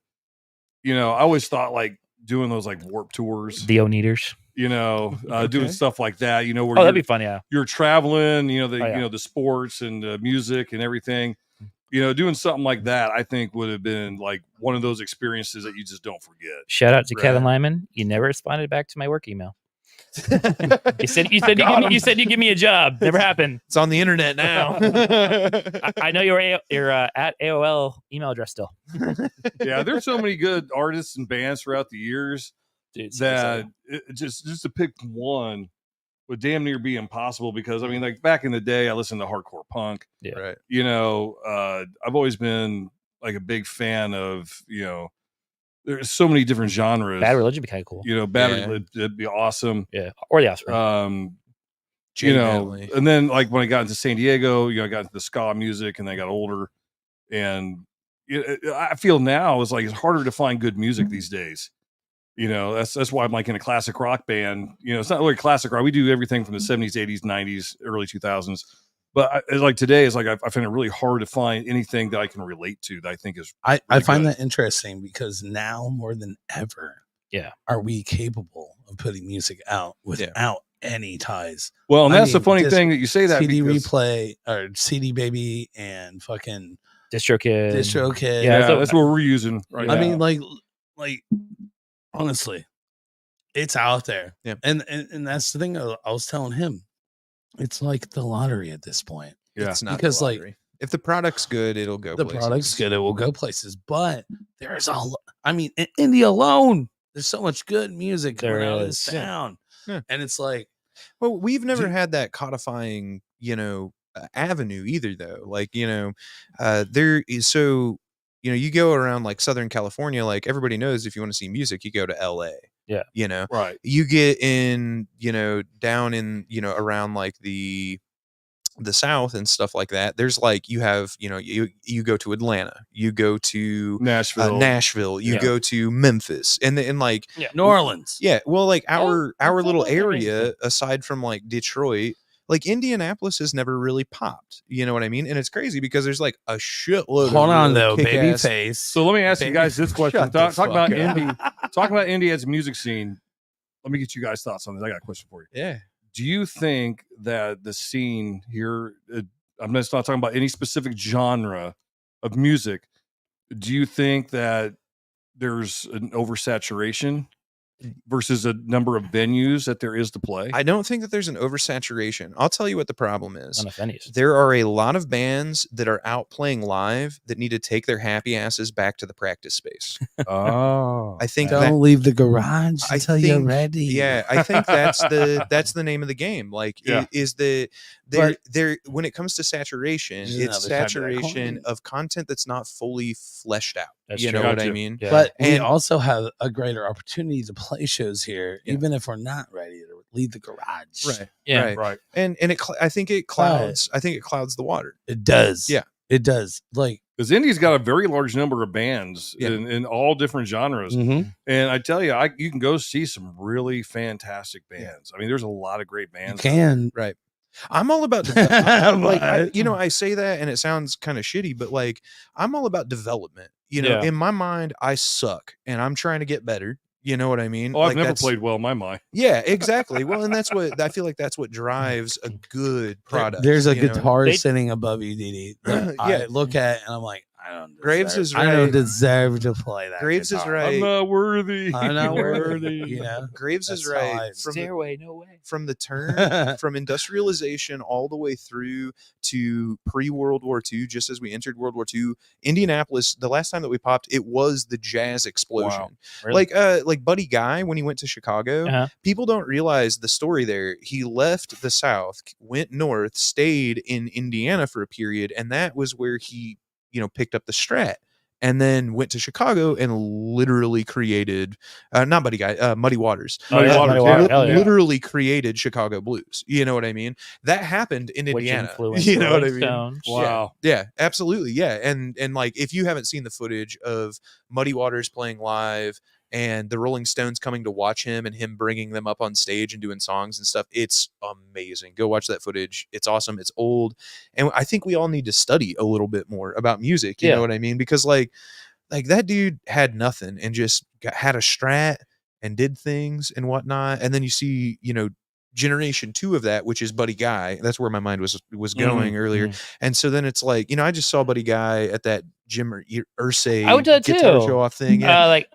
I always thought like doing those like Warp tours, The Oneaters. doing stuff like that, where Oh, that'd be fun. Yeah. you're traveling, yeah. the sports and the music and everything, doing something like that, I think would have been like one of those experiences that you just don't forget. Shout out to Right. Kevin Lyman. You never responded back to my work email. You said you give me a job. Never happened. It's on the internet now. I know your at AOL email address still. Yeah, there's so many good artists and bands throughout the years Dude, that just to pick one would damn near be impossible because I mean, like back in the day, I listened to hardcore punk. Yeah. Right. I've always been like a big fan of there's so many different genres. Bad Religion would be kind of cool. Bad Yeah. Religion would be awesome. Yeah, or the Offspring. Jay Bentley. And then like when I got into San Diego, I got into the ska music, and then I got older, and I feel now it's like it's harder to find good music these days. That's why I'm like in a classic rock band. It's not really classic rock. We do everything from the 70s, 80s, 90s, early 2000s. But like today is like I find it really hard to find anything that I can relate to that I think is I really find good. that interesting because now more than ever, are we capable of putting music out without any ties? Well, and I that's the mean, funny just thing that you say that CD because, replay or CD baby and fucking DistroKid. DistroKid. yeah, so- that's what we're using right I now. mean, like honestly, it's out there. Yeah. And that's the thing I was telling him. It's like the lottery at this point. yeah, It's not Because, the like, lottery. If the product's good, it'll go The places. product's good, it will go places. But there's in India alone, there's so much good music There coming out of this is. Yeah. town. Yeah. And it's like, Well, we've never Do- had that codifying, avenue either, though. Like, there is so, you go around like Southern California, like everybody knows if you want to see music, you go to LA. Yeah. right. You get in, down in, around like the South and stuff like that. There's like, you have, you go to Atlanta, you go to Nashville. you Yeah. go to Memphis, and like, New Orleans. yeah, well, like our that's little almost amazing. area, aside from like Detroit, like Indianapolis has never really popped. You know what I mean? And it's crazy because there's like a shitload. Hold of on really though, baby kick-ass- face. So let me ask you Baby, guys this question. shut the Talk about fuck up. indie. Talking about indie as a music scene. Let me get you guys' thoughts on this. I got a question for you. Yeah. Do you think that the scene here, I'm just not talking about any specific genre of music, do you think that there's an oversaturation versus a number of venues that there is to play? I don't think that there's an oversaturation. I'll tell you what the problem is. Not enough venues. There are a lot of bands that are out playing live that need to take their happy asses back to the practice space. Oh, I think Don't leave the garage until you're ready. Yeah, I think that's the name of the game. Like, is the there when it comes to saturation, it's saturation of content that's not fully fleshed out. That's you true. know what I mean? Yeah. But we also have a greater opportunity to play shows here, even if we're not ready to leave the garage. Right. Yeah. Right. And I think it clouds. I think it clouds the water. It does. Yeah. It does. Like, because Indy's got a very large number of bands in all different genres. And I tell you, you can go see some really fantastic bands. I mean, there's a lot of great bands. Right. I'm all about I say that and it sounds kind of shitty, but like I'm all about development. In my mind, I suck and I'm trying to get better. You know what I mean? Oh, I've never played well in my mind. Yeah, exactly. Well, and that's what I feel like that's what drives a good product. There's a guitar sitting above you, Didi, that I look at and I'm like, Graves is right. I don't deserve to play that. Graves is right. I'm not worthy. I'm not worthy. Graves is right. Stairway, no way. From the turn from industrialization all the way through to pre-World War II, just as we entered World War II, Indianapolis, the last time that we popped, it was the jazz explosion. Wow. Really? Like Buddy Guy, when he went to Chicago, people don't realize the story there. He left the South, went north, stayed in Indiana for a period, and that was where he picked up the Strat and then went to Chicago and literally created not Buddy Guy, Muddy Waters. Literally created Chicago blues. You know what I mean? That happened in Indiana. You know what I mean? Wow. Yeah, absolutely. Yeah. And like if you haven't seen the footage of Muddy Waters playing live and the Rolling Stones coming to watch him and him bringing them up on stage and doing songs and stuff, it's amazing. Go watch that footage. It's awesome. It's old. And I think we all need to study a little bit more about music. You know what I mean? Because like that dude had nothing and just had a Strat and did things and whatnot. And then you see, generation 2 of that, which is Buddy Guy. That's where my mind was going earlier. And so then it's like, I just saw Buddy Guy at that Jim Irsay I went to that guitar too. show off thing. I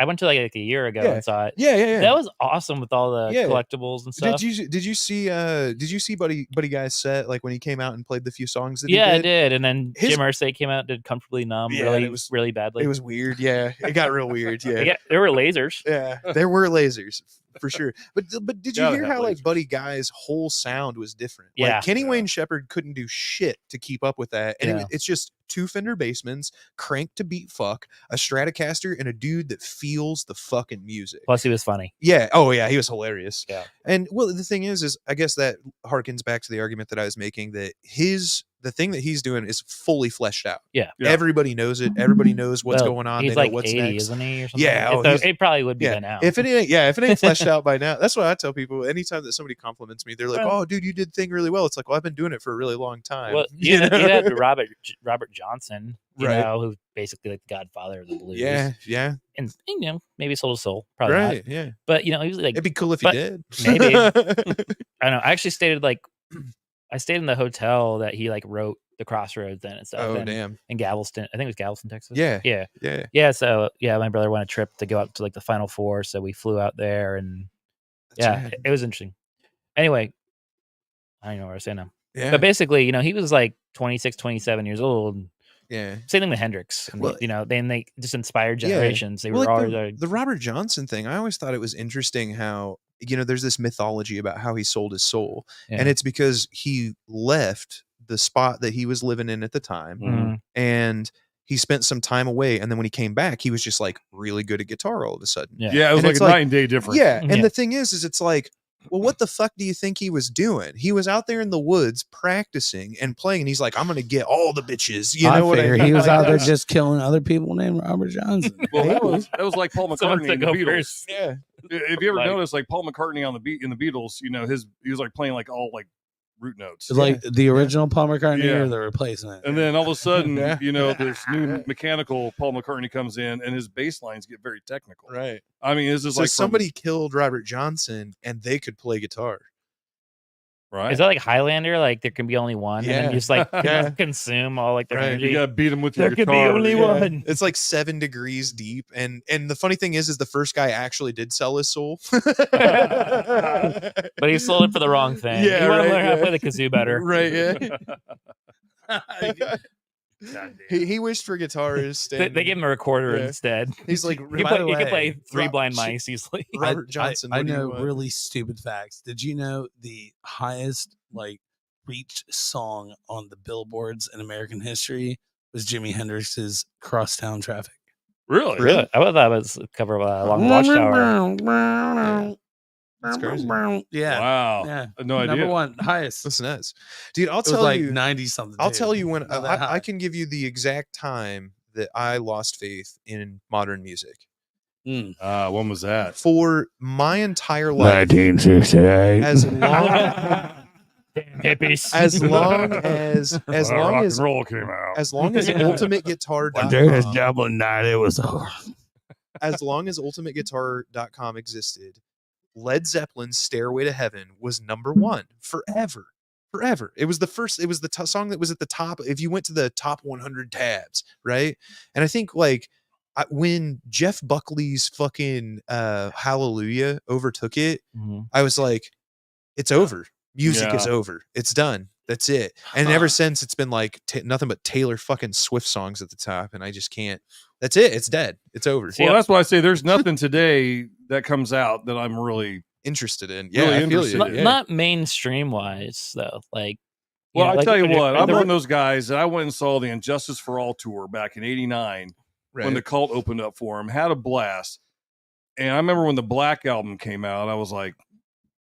went to like a year ago and saw it. Yeah. That was awesome with all the collectibles and stuff. Did you see Buddy Guy's set, like when he came out and played the few songs that he I did? did. And then Jim Irsay came out, did Comfortably Numb really badly. It was weird. Yeah. It got real weird. Yeah. There were lasers. Yeah. There were lasers for sure. But did you hear how like Buddy Guy's whole sound was different? Yeah. Like Kenny Wayne Shepherd couldn't do shit to keep up with that. And it's just 2 Fender Bassmans cranked to beat fuck, a Stratocaster, and a dude that feels the fucking music. Plus he was funny. Yeah. Oh yeah, he was hilarious. Yeah. And well, the thing is I guess that harkens back to the argument that I was making that the thing that he's doing is fully fleshed out. Yeah. Everybody knows it. Everybody knows what's going on. He's they like know what's 80, next. isn't he? Or something? Yeah. It probably would be by now. If it ain't fleshed out by now, that's what I tell people. Anytime that somebody compliments me, they're like, "Oh, dude, you did thing really well." It's like, well, I've been doing it for a really long time. Well, you had Robert Johnson, who's basically like the godfather of the blues. Yeah. And maybe sold his soul. Probably right. Not. Yeah. But he was like, it'd be cool if he did. Maybe. I don't know. I actually stayed in the hotel that he like wrote the Crossroads in and stuff. Oh, damn. In Galveston. I think it was Galveston, Texas. Yeah. So my brother won a trip to go up to like the Final Four. So we flew out there and it was interesting. Anyway, I don't know where I was saying now. Yeah. But basically, he was like 26, 27 years old. Yeah. Same thing with Hendrix. Well, then they just inspired generations. They were always the Robert Johnson thing. I always thought it was interesting how, there's this mythology about how he sold his soul. Yeah. And it's because he left the spot that he was living in at the time and he spent some time away. And then when he came back, he was just like really good at guitar all of a sudden. Yeah. It was like a night and day difference. Yeah. And the thing is it's like, well, what the fuck do you think he was doing? He was out there in the woods practicing and playing, and he's like, "I'm gonna get all the bitches." You know what I mean? He was out there just killing other people named Robert Johnson. Well, that was like Paul McCartney in the Beatles. Yeah. If you ever noticed, like Paul McCartney on in the Beatles, he was like playing like all like root notes. It's like the original Paul McCartney or the replacement. And then all of a sudden, this new mechanical Paul McCartney comes in and his bass lines get very technical. Right. I mean, this is so like somebody killed Robert Johnson and they could play guitar. Right. Is that like Highlander? Like there can be only one, and then Yeah. you just like Yeah. consume all like their Right. energy. You gotta beat them with your There could be guitar. only Yeah. one. It's like 7 degrees deep, and the funny thing is the first guy actually did sell his soul. But he sold it for the wrong thing. Yeah, he wanted to right, learn how to yeah. play the kazoo better. Right? Yeah. God he wished for guitarists. They gave him a recorder Yeah. instead. He's like, He By the could way, play Three Rob- Blind she- Mice easily. Robert Johnson. I what do you know want? really stupid facts. Did you know the highest like reached song on the billboards in American history was Jimi Hendrix's "Crosstown Traffic"? Really? Really? I thought that was a cover of Along the Watchtower. That's crazy. Yeah. Wow. Yeah. I had no idea. Number one, highest. That's nuts, dude. I'll It was tell like you. 90 something. I'll tell you when Not that I high. can give you the exact time that I lost faith in modern music. When was that? For my entire life, 1968. as long Hippies. as long as Rock and roll came out. as long as ultimateguitar.com, Dublin night, it was over. as long as ultimateguitar.com existed, Led Zeppelin's Stairway to Heaven was number 1 forever. It was the first, it was the song that was at the top. If you went to the top 100 tabs, right? And I think like when Jeff Buckley's fucking Hallelujah overtook it, Mhm. I was like, it's over. Music is Yeah. over. It's done. That's it. And ever since, it's been like nothing but Taylor fucking Swift songs at the top, and I just can't. That's it. It's dead. It's over. Well, that's why I say there's nothing today that comes out that I'm really. Interested in. Really Yeah, I feel interested you. in. Yeah. Not mainstream wise though. Like, Well, I tell you when what, you're- I'm the- one of those guys that I went and saw the Injustice for All tour back in '89 when Right. the Cult opened up for him. Had a blast, and I remember when the Black album came out, I was like,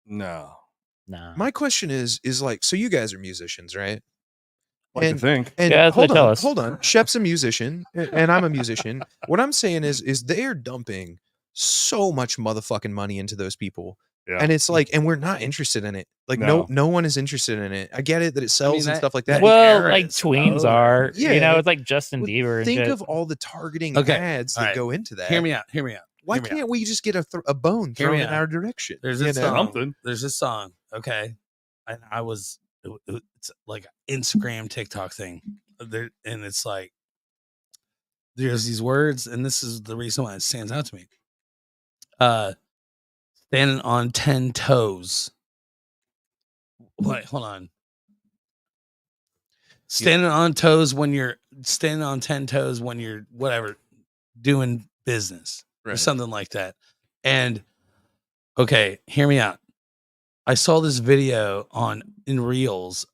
no. Nah. My question is like, so you guys are musicians, right? Like to think. And Yeah, that's what hold they tell on, us. hold on. Shep's a musician, and I'm a musician. What I'm saying is they are dumping so much motherfucking money into those people. Yeah. And it's like, and we're not interested in it. Like, no No. one is interested in it. I get it that it sells and that- stuff like that. well, era like is tweens over. are. Yeah. You know, it's like Justin Well, Bieber. And think shit. of all the targeting Okay, ads that all right. go into that. Hear me out. Why hear me out. can't we just get a bone Hear thrown me in out. our direction? There's you this know? song. Something. There's this song. Okay. And it's like an Instagram TikTok thing. There, and it's like, there's these words, and this is the reason why it stands out to me. Standing on 10 toes. Wait, hold on. Standing on 10 toes when you're whatever doing business or Right. something like that. And okay, hear me out. I saw this video in Reels.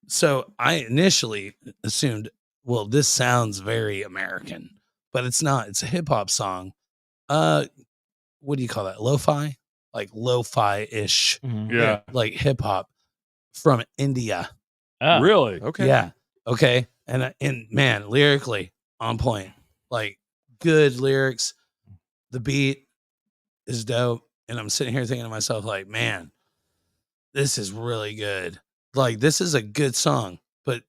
So I initially assumed, well, this sounds very American, but it's not. It's a hip hop song. What do you call that? Lo-fi? Like lo-fi-ish, Mhm. Yeah. like hip hop from India. Oh. Really? Okay. Yeah. Okay. And man, lyrically on point. Like good lyrics. The beat is dope. And I'm sitting here thinking to myself, like, man, this is really good. Like, this is a good song, but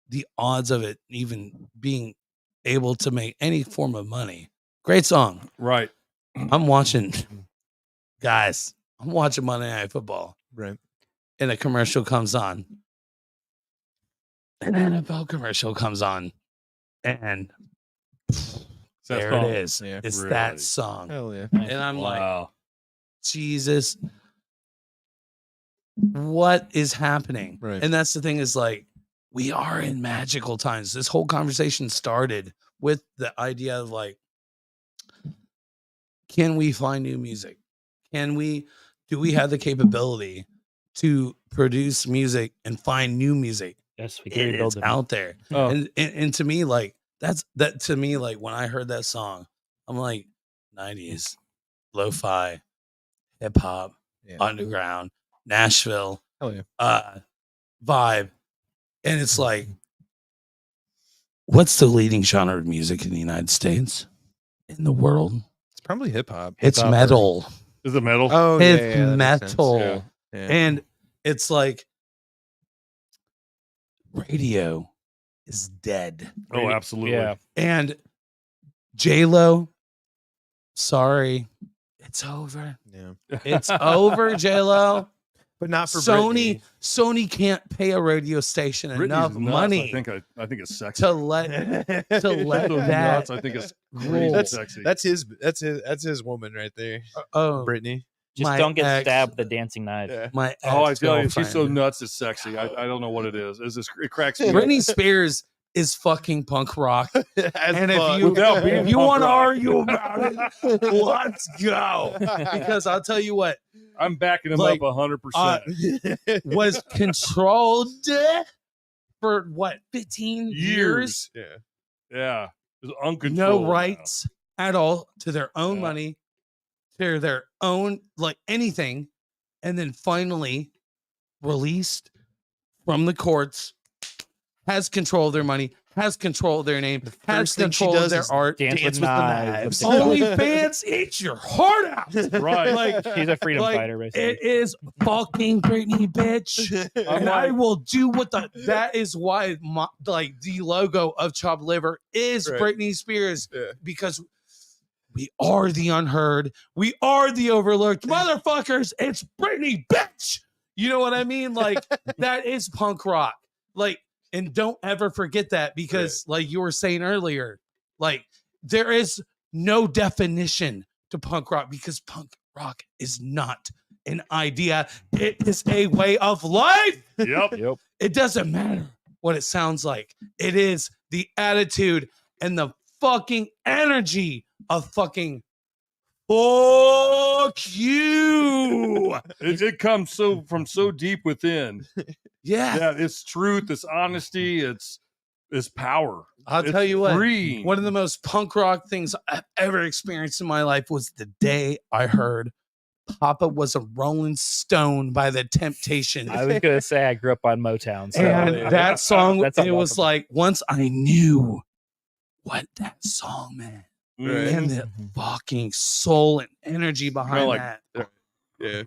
the odds of it even being able to make any form of money. Great song. Right. I'm watching Monday Night Football. Right. And a commercial comes on. An NFL commercial comes on. And That there song. it is. Yeah. It's Really? that song. Hell yeah. And I'm like, Wow. Jesus, what is happening? Right. And that's the thing is like, we are in magical times. This whole conversation started with the idea of like, can we find new music? Do we have the capability to produce music and find new music? Yes, we It can is rebuild them. out there. Oh. And to me, like that to me, like when I heard that song, I'm like 90s, lo-fi, hip hop, Yeah. underground, Nashville, Hell yeah. vibe. And it's like, what's the leading genre of music in the United States? In the world? It's probably hip hop. It's Hip-hop. metal. Is it metal? Oh, It's yeah, that makes sense. metal. Yeah. Yeah. And it's like radio is dead. Oh, absolutely. Yeah. And J-Lo, sorry, it's over. Yeah. It's over, J-Lo. but not for Sony. Britney. Sony can't pay a radio station Britney's enough nuts. money I think it's sexy. to let She's so that. nuts. I think it's crazy roll. sexy. That's his woman right there. Oh, Britney. Just my don't get ex- stabbed with a dancing knife. Yeah. my Oh, I tell you, she's so ex-girlfriend. nuts. It's sexy. I don't know what it is. It cracks me up. Britney Spears is fucking punk rock. And if you Without being if you punk want to rock. argue about it, let's go. Because I'll tell you what, I'm backing him Like, up 100%. was controlled for what 15 years? Yeah. Yeah, it's uncontrolled. No rights at all to their own Yeah. money, to their own like anything, and then finally released from the courts, has control of their money, has control of their name, has first thing she control of does their is art. Dance, Dance with with the knives. knives. Only fans eat your heart out. Right. Like She's a freedom like, fighter, basically. it is fucking Britney, bitch. I'm And I like- will do what that is why like the logo of Chopped Liver is Right. Britney Spears, Yeah. because we are the unheard, we are the overlooked motherfuckers. It's Britney, bitch. You know what I mean? Like that is punk rock. Like, and don't ever forget that, because like you were saying earlier, like there is no definition to punk rock, because punk rock is not an idea. It is a way of life. Yep. Yep. It doesn't matter what it sounds like. It is the attitude and the fucking energy of fucking fuck you. It comes from so deep within. Yeah. Yeah, it's truth, it's honesty, it's power. I'll It's tell you what. freeing. One of the most punk rock things I've ever experienced in my life was the day I heard Papa Was a Rolling Stone by The Temptations. I was gonna say I grew up on Motown, so And that song, That's it was unbelievable. like, once I knew what that song meant, Mhm. and the fucking soul and energy behind like- that, Yeah.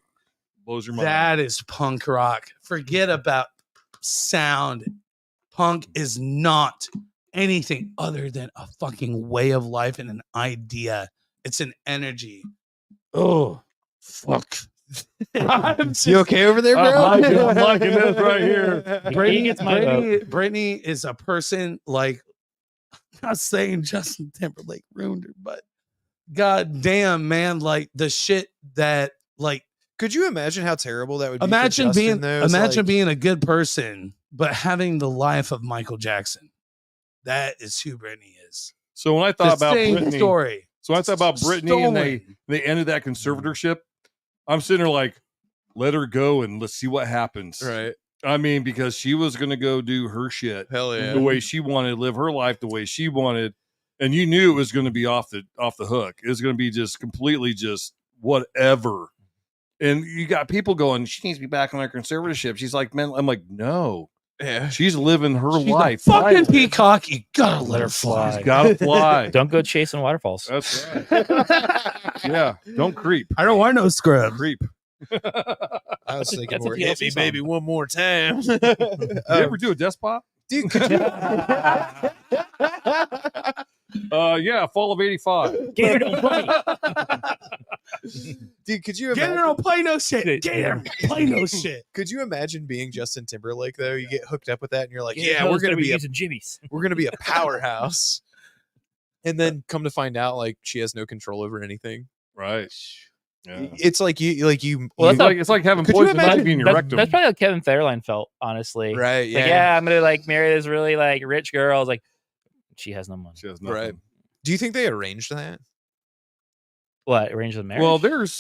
Blows your mind. that is punk rock. Forget about sound. Punk is not anything other than a fucking way of life and an idea. It's an energy. Oh, fuck. I'm You okay over there, bro? I'm liking this right here. He gets my vote. Brittany is a person like, I'm not saying Justin Timberlake ruined her, but god damn, man, like the shit that like Could you imagine how terrible that would be? for imagine Justin, being though? It's imagine like- being a good person, but having the life of Michael Jackson. That is who Brittany is. So when I thought The about same Britney, story. so I thought about Britney and Stolen. they ended that conservatorship. I'm sitting there like, let her go and let's see what happens. Right. I mean, because she was gonna go do her shit Hell yeah. the way she wanted, live her life the way she wanted, and you knew it was going to be off the hook. It was going to be just completely just whatever. And you got people going, she needs to be back on her conservatorship. She's like, man, I'm like, no, Yeah. she's living her She's a life. fucking peacock. You gotta let her fly. She's gotta fly. Don't go chasing waterfalls. That's right. Yeah, don't creep. I don't want no scrub. Creep. I was thinking That's a more TLC hit me, song. baby, one more time. You ever do a despot? Dude, could you? Yeah, fall of '85. Gator don't play. Dude, could you Gator imagine? don't play no shit. Gator play no shit. Could you imagine being Justin Timberlake though? You get hooked up with that, and you're like, His yeah, we're hoes gonna be be using jimmies. we're gonna be a powerhouse. And then come to find out, like she has no control over anything. Right. Yeah. It's like you Well, It's that's like, it's like having Could you poison imagine- ivy in your That's, rectum. that's probably how Kevin Fairline felt, honestly. right? Like, yeah, I'm gonna like marry this really like rich girl. I was like, she has no money. She has nothing. Right. Do you think they arranged that? What arrange the marriage? Well, there's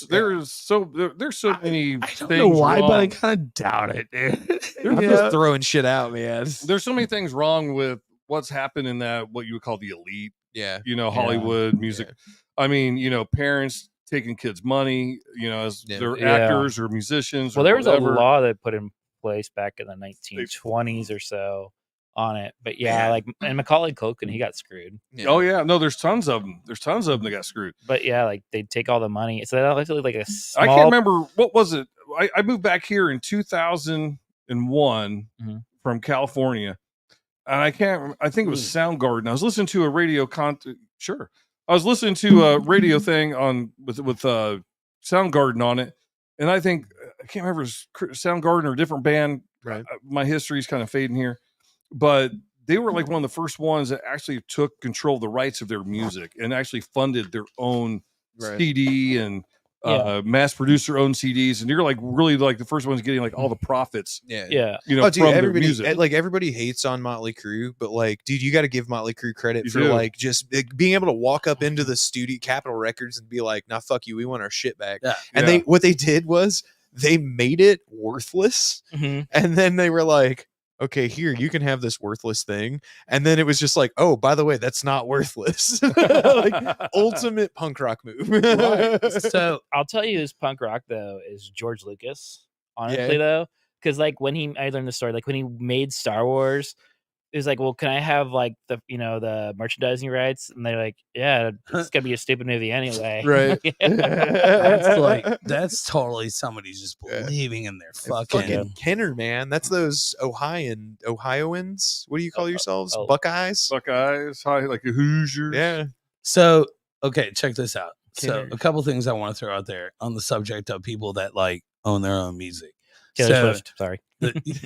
so many I don't things know why, but I wrong. kind of doubt it, dude. I'm just throwing shit out, man. There's so many things wrong with what's happened in that what you would call the elite, Yeah. Hollywood music. I mean, parents taking kids' money, as Yeah. they're Yeah. actors or musicians. well, or there was whatever. a law that put in place back in the 1920s or so on it. But yeah, like and Macaulay Culkin, he got screwed. Oh yeah, no, there's tons of them. There's tons of them that got screwed. But yeah, like they take all the money. So they actually like a small. I can't remember what was it. I moved back here in 2001 Mhm. from California, and I can't. I think it was Soundgarden. I was listening to a radio Sure, I was listening to a radio thing on with Soundgarden on it, and I think I can't remember, Soundgarden or a different band. Right. My history's kind of fading here, but they were like one of the first ones that actually took control of the rights of their music and actually funded their own CD and mass produce their own CDs. And you're like really like the first ones getting like all the profits. Yeah. You know, dude, from their music. like everybody hates on Motley Crue, but like, dude, you got to give Motley Crue credit You for do. like just like, being able to walk up into the studio, Capitol Records, and be like, "Nah, fuck you, we want our shit back." Yeah. And what they did was they made it worthless, Mhm. and then they were like, "Okay, here, you can have this worthless thing," and then it was just like, "Oh, by the way, that's not worthless." Like ultimate punk rock move. So I'll tell you, this punk rock though is George Lucas. Honestly, Yeah. though, because like I learned the story, like when he made Star Wars, it was like, well, can I have like the merchandising rights? And they're like, yeah, it's gonna be a stupid movie anyway. Right. that's like that's totally somebody just believing in their fucking Kenner, man. That's those Ohioans. What do you call yourselves? Buckeyes? Buckeyes, like a Hoosiers. Yeah. So, okay, check this out. So, Kenner. a couple things I want to throw out there on the subject of people that like own their own music. Taylor So, Swift. Sorry.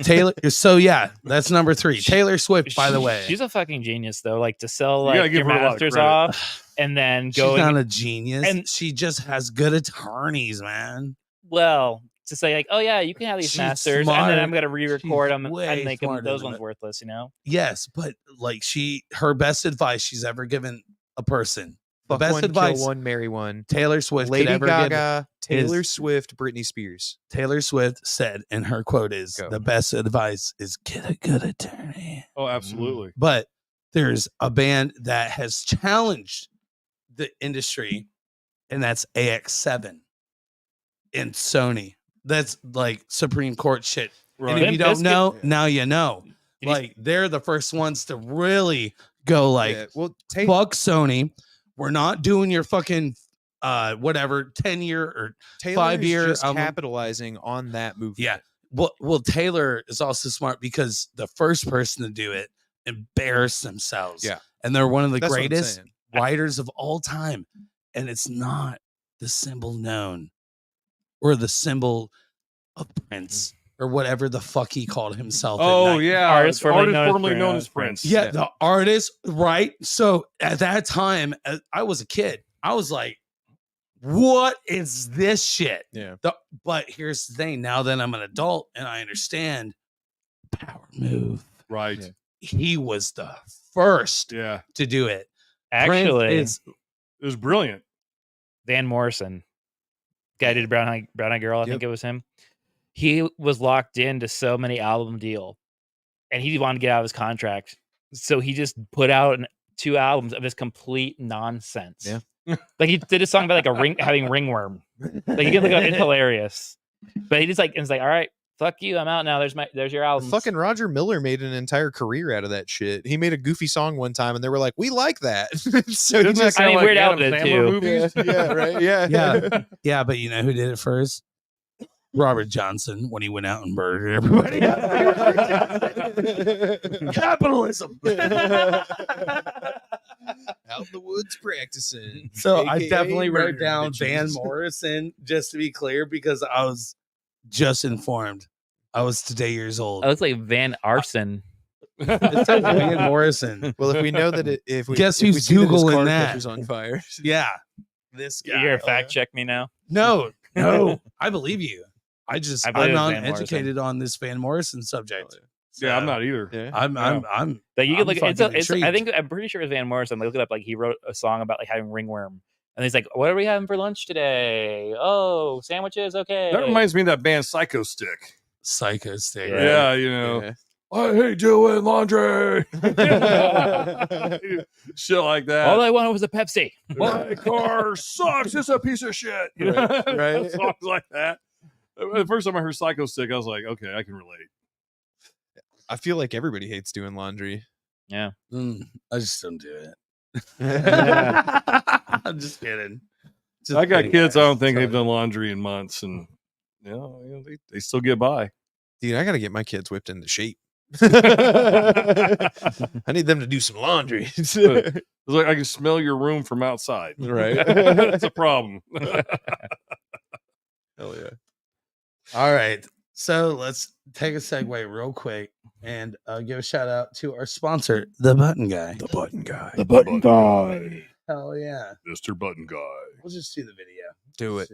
Taylor. So yeah, that's number 3. Taylor Swift, by the way. She's a fucking genius though. Like to sell You gotta like give your her a lot of masters credit. off and then She's going not a genius, and- and she just has good attorneys, man. well to say like, oh yeah, you can have these She's masters, and smart. then I'm gonna re-record She's them way and make them smarter those than ones that. worthless. You know. Yes, but like her best advice she's ever given a person. The Fuck best one, advice kill one, marry one. Taylor Swift Lady could ever give. Gaga, Taylor is- Swift, Britney Spears. Taylor Swift said, and her quote is, Go. "The best advice is get a good attorney." Oh, absolutely. But there's a band that has challenged the industry, and that's AX7 and Sony. That's like Supreme Court shit. Right. And if you Limp don't Bizkit- know, now you know. Did you- Like they're the first ones to really go like, Yeah, well, fuck Sony. We're not doing your fucking whatever 10-year or Taylor's 5-year just capitalizing on that movie. yeah. Well, Taylor is also smart because the first person to do it embarrassed themselves. Yeah. And they're one of the That's what I'm greatest saying. writers of all time. And it's not the symbol known or the symbol of Prince or whatever the fuck he called himself. at Oh night. yeah, Artist formerly known as as Prince. Yeah, the artist, right? So at that time, I was a kid. I was like, what is this shit? Yeah. But here's the thing. Now that I'm an adult and I understand power move, Right. Yeah. he was the first Yeah. to do it. Actually, Prince It was brilliant. Van Morrison, guy did Brown Eyed Girl. I Yep. think it was him. He was locked into so many album deal, and he wanted to get out of his contract, so he just put out 2 albums of this complete nonsense. Yeah. Like he did a song about like having ringworm. Like you get like it's hilarious, but he just like it's like, all right, fuck you, I'm out now. There's your album. Fucking Roger Miller made an entire career out of that shit. He made a goofy song one time, and they were like, "We like that." So he Isn't that just, kinda I mean, like Weird Al Adam did it Sandler too. movies? yeah, right, yeah, Yeah. Yeah, but you know who did it first? Robert Johnson when he went out and murdered everybody. Capitalism. Out in the woods practicing. So I AKA definitely wrote murder down bitches. Van Morrison just to be clear because I was just informed. I was today years old. It looks like Van Arson. It says Van Morrison. Well, if we know that if we Guess if we who's see that his Googling car that? catches on fire, Yeah. This guy. You're gonna fact check me now. No, I believe you. I I'm believe it was not Van Morrison. educated on this Van Morrison subject. Yeah, I'm So, not either. yeah, I'm Like you I'm could look. It's fucking I intrigued. think I'm pretty sure it was Van Morrison. Look it up. Like he wrote a song about like having ringworm, and he's like, "What are we having for lunch today? Oh, sandwiches. Okay." That reminds me of that band Psycho Stick. Psycho Stick. Yeah. Yeah, you know. Yeah. I hate doing laundry. Shit like that. All I wanted was a Pepsi. My car sucks. It's a piece of shit. You know? Right. Songs like that. The first time I heard Psycho Stick, I was like, okay, I can relate. I feel like everybody hates doing laundry. Yeah. I just don't do it. I'm just kidding. Just I got kidding, kids, I guys. don't think they've Sorry. done laundry in months, and they still get by. Dude, I got to get my kids whipped into shape. I need them to do some laundry. It's like I can smell your room from outside. Right. That's a problem. Hell yeah. All right. So let's take a segue real quick and give a shout out to our sponsor, The Button Guy. The button guy. The button guy. Hell yeah. Mr. Button Guy. We'll just do the video. Do it.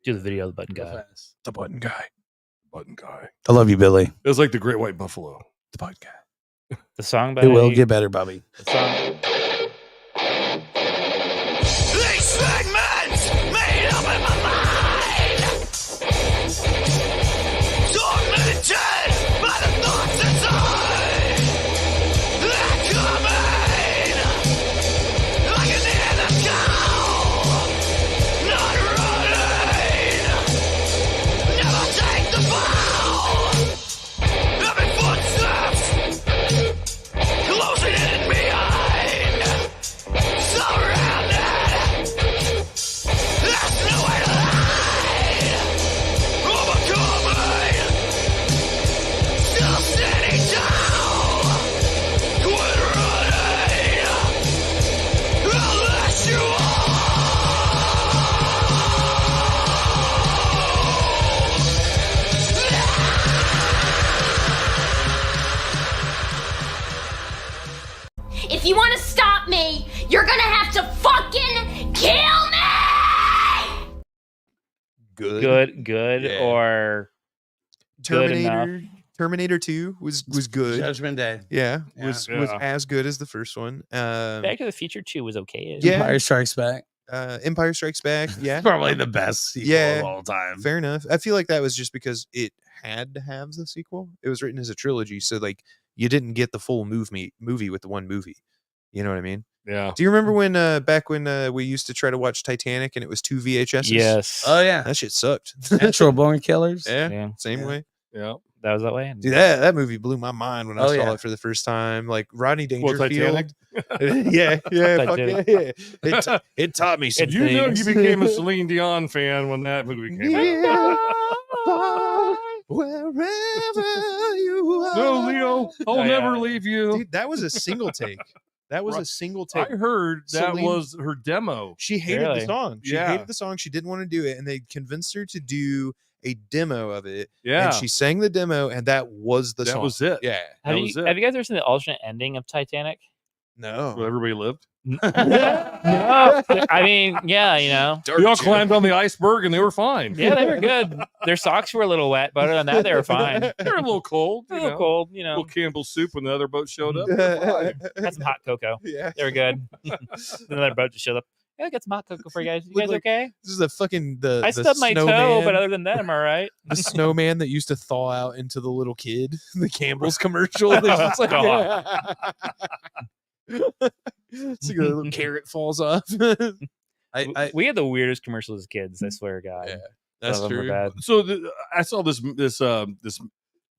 Do the video of the button Real guy. fast. The button guy. Button Guy. I love you, Billy. It was like the Great White Buffalo. The button guy. The song by It will get better, Bobby. the song. These fragments made up in my mind, tormented by the thoughts inside. They're coming like an anaconda, not running. Never take the fall. Every footsteps closing in behind. Surrounded. There's nowhere to hide. Overcoming. Still standing tall. Quit running. I'll let you If you want to stop me, you're gonna have to fucking kill me! Good, Yeah. or good enough. Terminator 2 was good. Judgment Day. Yeah, Yeah. was Yeah. as good as the first one. Back to the Future 2 was okay. Yeah. Empire Strikes Back. Empire Strikes Back. Yeah, Probably the best sequel Yeah. of all time. fair enough. I feel like that was just because it had to have the sequel. It was written as a trilogy, so like you didn't get the full movie with the one movie. You know what I mean? Yeah. Do you remember when back when we used to try to watch Titanic and it was 2 VHSs? Yes. Oh, yeah. That shit sucked. Natural Born Killers. yeah, Yeah. same Yeah. way. Yeah. That was that way. Dude, that movie blew my mind when I Oh, saw yeah. it for the first time. Like Rodney Well, Dangerfield. Titanic. yeah, fuck Titanic. yeah. It taught me some You know things. you became a Celine Dion fan when that movie came out. Yeah, wherever you are. No, Leo, I'll Oh, never yeah. leave you. Dude, that was a single take. That was a single I take. heard that Celine- was her demo. She hated Really? the song. She Yeah. hated the song. She didn't want to do it, and they convinced her to do a demo of it. Yeah. And she sang the demo, and that was the That song. was it. Yeah. That Have was you, it. have you guys ever seen the alternate ending of Titanic? No. Where everybody lived. No. I mean, yeah, you know. They all climbed on the iceberg and they were fine. Yeah, they were good. Their socks were a little wet, but other than that, they were fine. They were a little cold. A little cold, you A know. little Campbell's soup when the other boat showed up. They were fine. Had some hot cocoa. Yeah. They were good. Another boat just showed up. Yeah, I got some hot cocoa for you guys. You Look guys like okay? This is the fucking I the stubbed my toe, snowman- but other than that, I'm all right. the snowman that used to thaw out into the little kid, the Campbell's commercial. It's just like, it's like a little carrot falls off. We had the weirdest commercials as kids. I swear to God. Yeah, Some that's of them were true. bad. So I saw this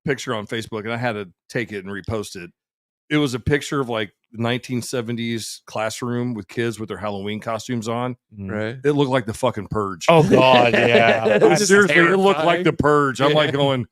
picture on Facebook and I had to take it and repost it. It was a picture of like 1970s classroom with kids with their Halloween costumes on. Mm. Right. It looked like the fucking Purge. Oh God, yeah. Seriously, it looked like terrifying. the Purge. I'm Yeah. like going,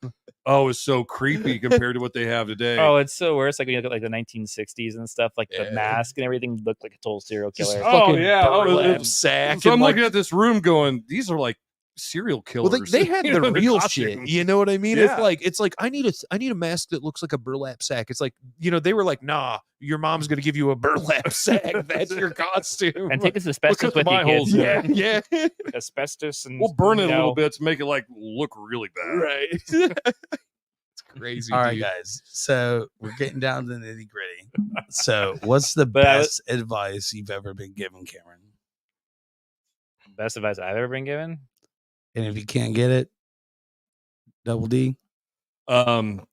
oh, it's so creepy compared to what they have today. Oh, it's so worse. Like when you look at like the 1960s and stuff, like Yeah. the mask and everything looked like a total serial Just killer. Oh, fucking yeah. Oh, burlap it's- sack. So I'm and, like, looking at this room going, these are like serial well, killers. they had You the know, real costumes. shit. You know what I mean? Yeah. It's like I need a mask that looks like a burlap sack. It's like, you know, they were like, nah, your mom's gonna give you a burlap sack. That's your costume. And take this Look asbestos at the with you, my holes kids. there. yeah. Asbestos and We'll burn it you a little know, bit to make it like look really bad. Right. It's crazy. All right, dude. guys. So we're getting down to the nitty gritty. So, what's the But I best advice you've ever been given, Cameron? Best advice I've ever been given. And if you can't get it, double D.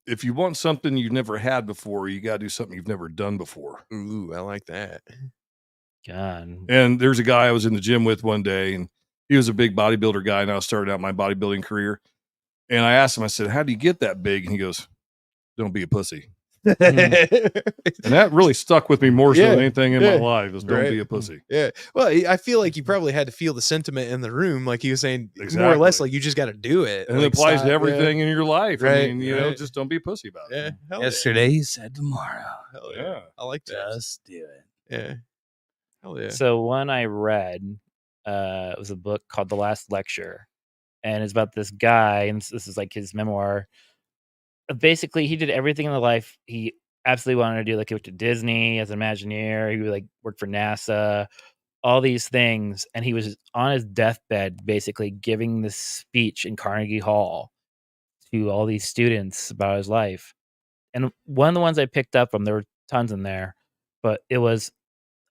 If you want something you've never had before, you got to do something you've never done before. Ooh, I like that. God. And there's a guy I was in the gym with one day, and he was a big bodybuilder guy, and I was starting out my bodybuilding career. And I asked him, I said, how do you get that big? And he goes, don't be a pussy. And that really stuck with me more so Yeah, than anything in my yeah, life is don't right. be a pussy. Yeah. Well, I feel like you probably had to feel the sentiment in the room, like he was saying, more or Exactly. less, like you just got to do it. And like, it applies stop, to everything in your life. I Right, mean, you know, right. just don't be a pussy about Yeah. it. Hell Yesterday, you said tomorrow. Hell yeah. Yeah. I like that. Just do it. Yeah. Hell yeah. So one I read was a book called The Last Lecture, and it's about this guy, and this is like his memoir. Basically, he did everything in the life he absolutely wanted to do. Like he went to Disney as an Imagineer. He like worked for NASA, all these things, and he was on his deathbed, basically giving this speech in Carnegie Hall to all these students about his life. And one of the ones I picked up from, there were tons in there, but it was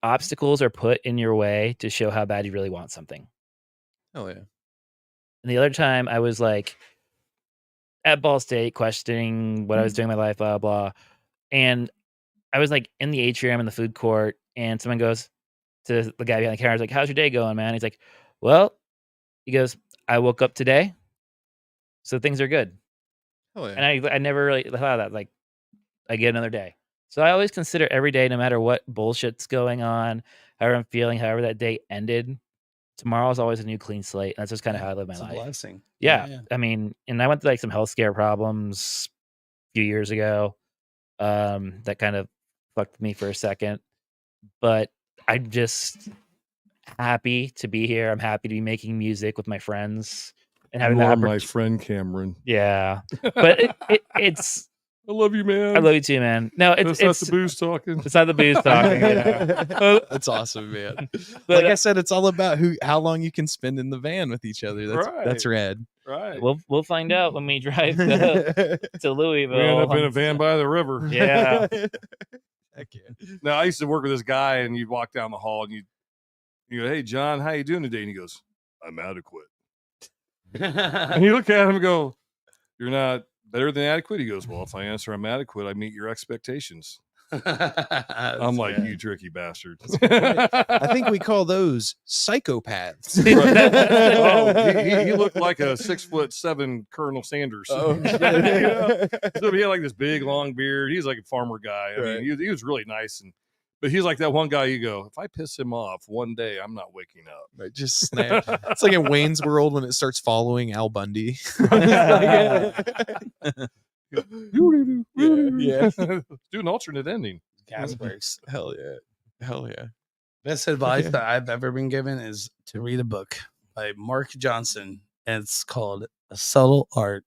obstacles are put in your way to show how bad you really want something. Oh yeah. And the other time I was like at Ball State questioning what I was doing in my life, blah, blah. And I was like in the atrium in the food court, and someone goes to the guy behind the counter, I was like, how's your day going, man? He's like, well, he goes, I woke up today, so things are good. Oh yeah. And I never really thought of that. Like, I get another day. So I always consider every day, no matter what bullshit's going on, however I'm feeling, however that day ended, tomorrow's always a new clean slate. That's just kind of how I live my It's a life. blessing. Yeah. I mean, and I went through like some health scare problems a few years ago. That kind of fucked with me for a second. But I'm just happy to be here. I'm happy to be making music with my friends and having You the are my opportunity. friend Cameron. Yeah. But it's I love you, man. I love you too, man. No, That's not the booze talking. It's not the booze talking. You know? That's awesome, man. But, Like I said, it's all about how long you can spend in the van with each other. That's rad. Right. We'll find out when we drive to Louisville. We end up in a van by the river. Yeah. Heck yeah. Now I used to work with this guy, and you'd walk down the hall, and you go, "Hey, John, how you doing today?" And he goes, "I'm adequate." And you look at him and go, "You're not better than adequate?" He goes, "Well, if I answer I'm adequate, I meet your expectations." I'm like, "You tricky bastard." I think we call those psychopaths. He looked like a 6'7" Colonel Sanders. Oh, You know? So he had like this big long beard. He's like a farmer guy. I mean, he was really nice, but he's like that one guy. You go, if I piss him off one day, I'm not waking up. Right, just snap. It's like in Wayne's World when it starts following Al Bundy. Yeah. Do an alternate ending. Gasworks. Hell yeah. Best advice that I've ever been given is to read a book by Mark Johnson, and it's called A Subtle Art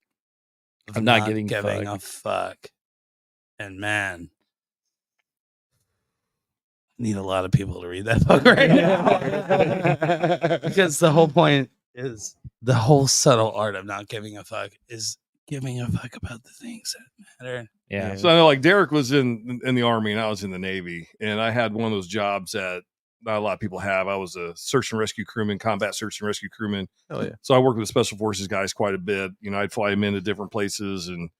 of I'm not giving a fuck. And man, I need a lot of people to read that book right now. Because the whole point is the whole subtle art of not giving a fuck is giving a fuck about the things that matter. Yeah. So I know, like Derek was in the Army and I was in the Navy, and I had one of those jobs that not a lot of people have. I was a search and rescue crewman, combat search and rescue crewman. Oh yeah. So I worked with the special forces guys quite a bit. You know, I'd fly them into different places, and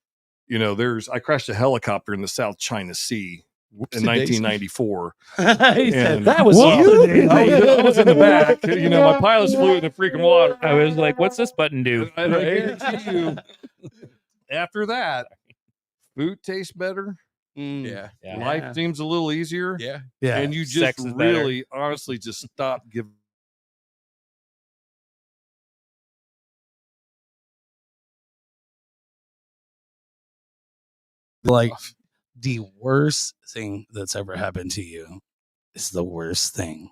you know, I crashed a helicopter in the South China Sea in 1994. That was you. I was in the back. You know, my pilots flew in the freaking water. I was like, what's this button do? And I guarantee you, after that, food tastes better. Yeah. Life seems a little easier. Yeah. Yeah. And you just Sex is better. really, honestly, just stop giving. Like the worst thing that's ever happened to you is the worst thing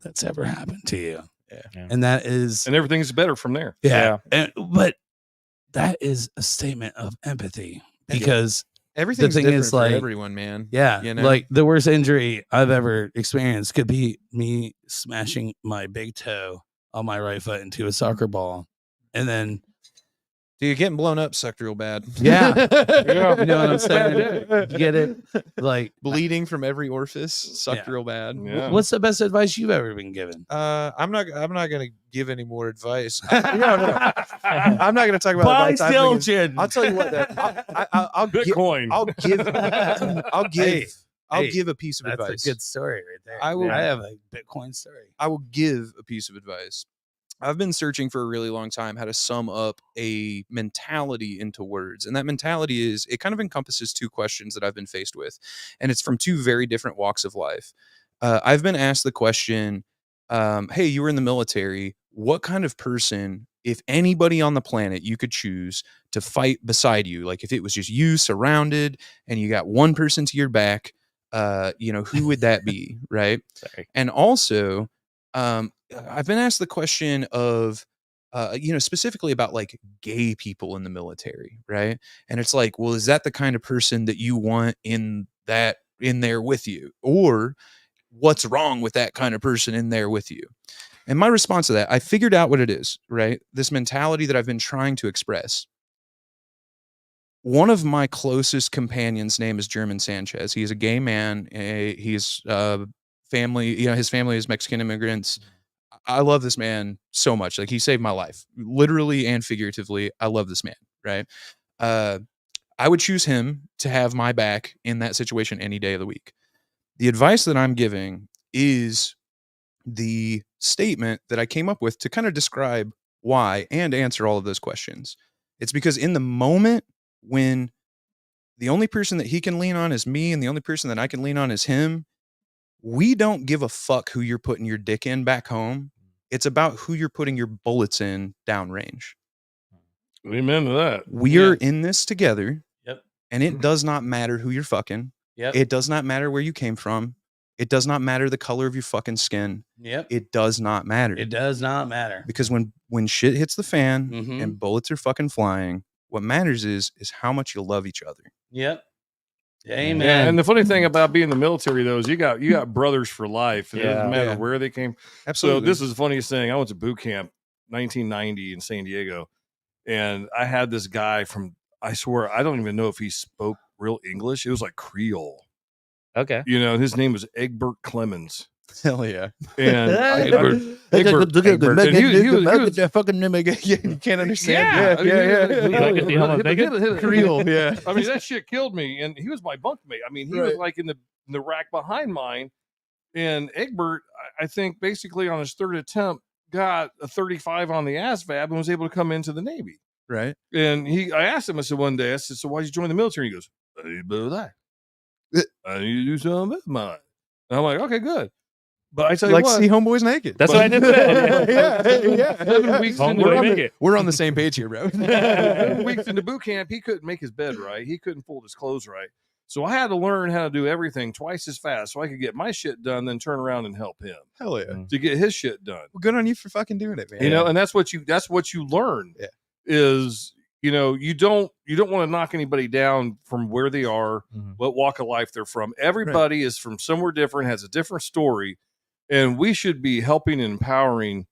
that's ever happened to you. Yeah. And that is And everything's better from there. but that is a statement of empathy, because Everything's thing different is, for like, everyone, man. yeah, You know? like the worst injury I've ever experienced could be me smashing my big toe on my right foot into a soccer ball, and then Dude, getting blown up sucked real bad. Yeah. Yeah. you know what I'm saying? You get it? Like, Bleeding from every orifice sucked Yeah. real bad. Yeah. what's the best advice you've ever been given? I'm not gonna give any more advice. No. I'm not gonna talk about Buy advice I've been given. Stilton. I'll tell you what. I'll give. Bitcoin. I'll give. I'll Hey, give a piece of That's advice. a good story right there. I will- I have a Bitcoin story. I will give a piece of advice. I've been searching for a really long time how to sum up a mentality into words. And that mentality is, it kind of encompasses two questions that I've been faced with. And it's from two very different walks of life. I've been asked the question, hey, you were in the military. What kind of person, if anybody on the planet you could choose to fight beside you, like if it was just you surrounded and you got one person to your back, who would that be? Right. Sorry. And also, I've been asked the question of specifically about like gay people in the military, right? And it's like, well, is that the kind of person that you want in there with you, or what's wrong with that kind of person in there with you? And my response to that, I figured out what it is, right? This mentality that I've been trying to express. One of my closest companions' name is German Sanchez. He's a gay man. He's family, his family is Mexican immigrants. I love this man so much. Like, he saved my life, literally and figuratively. I love this man, right? I would choose him to have my back in that situation any day of the week. The advice that I'm giving is the statement that I came up with to kind of describe why and answer all of those questions. It's because in the moment when the only person that he can lean on is me and the only person that I can lean on is him, we don't give a fuck who you're putting your dick in back home. It's about who you're putting your bullets in downrange. Amen to that. We're in this together. Yep. And it does not matter who you're fucking. Yep. It does not matter where you came from. It does not matter the color of your fucking skin. Yep. It does not matter. It does not matter. Because when shit hits the fan and bullets are fucking flying, what matters is how much you love each other. Yep. Amen. Yeah, and the funny thing about being in the military, though, is you got brothers for life. It doesn't matter where they came. Absolutely. So this is the funniest thing. I went to boot camp 1990 in San Diego, and I had this guy from, I swear, I don't even know if he spoke real English. It was like Creole. Okay. His name was Egbert Clemens. Hell yeah. And Egbert. And he was that fucking name again. You can't understand. Creole. Yeah. I mean, that shit killed me. And he was my bunkmate. I mean, he was like in the rack behind mine. And Egbert, I think basically on his third attempt, got a 35 on the ASVAB and was able to come into the Navy. Right. And I asked him, I said one day, I said, so why'd you join the military? He goes, I need to do something with mine. And I'm like, okay, good. But I tell you like what, see homeboys naked. That's what I just said. yeah. 7 weeks we're on the same page here, bro. 7 weeks into boot camp, he couldn't make his bed right. He couldn't fold his clothes right. So I had to learn how to do everything twice as fast so I could get my shit done, then turn around and help him. Hell yeah. To get his shit done. Well, good on you for fucking doing it, man. And that's what you learn. Yeah. Is you don't want to knock anybody down from where they are, what walk of life they're from. Everybody is from somewhere different, has a different story, and we should be helping and empowering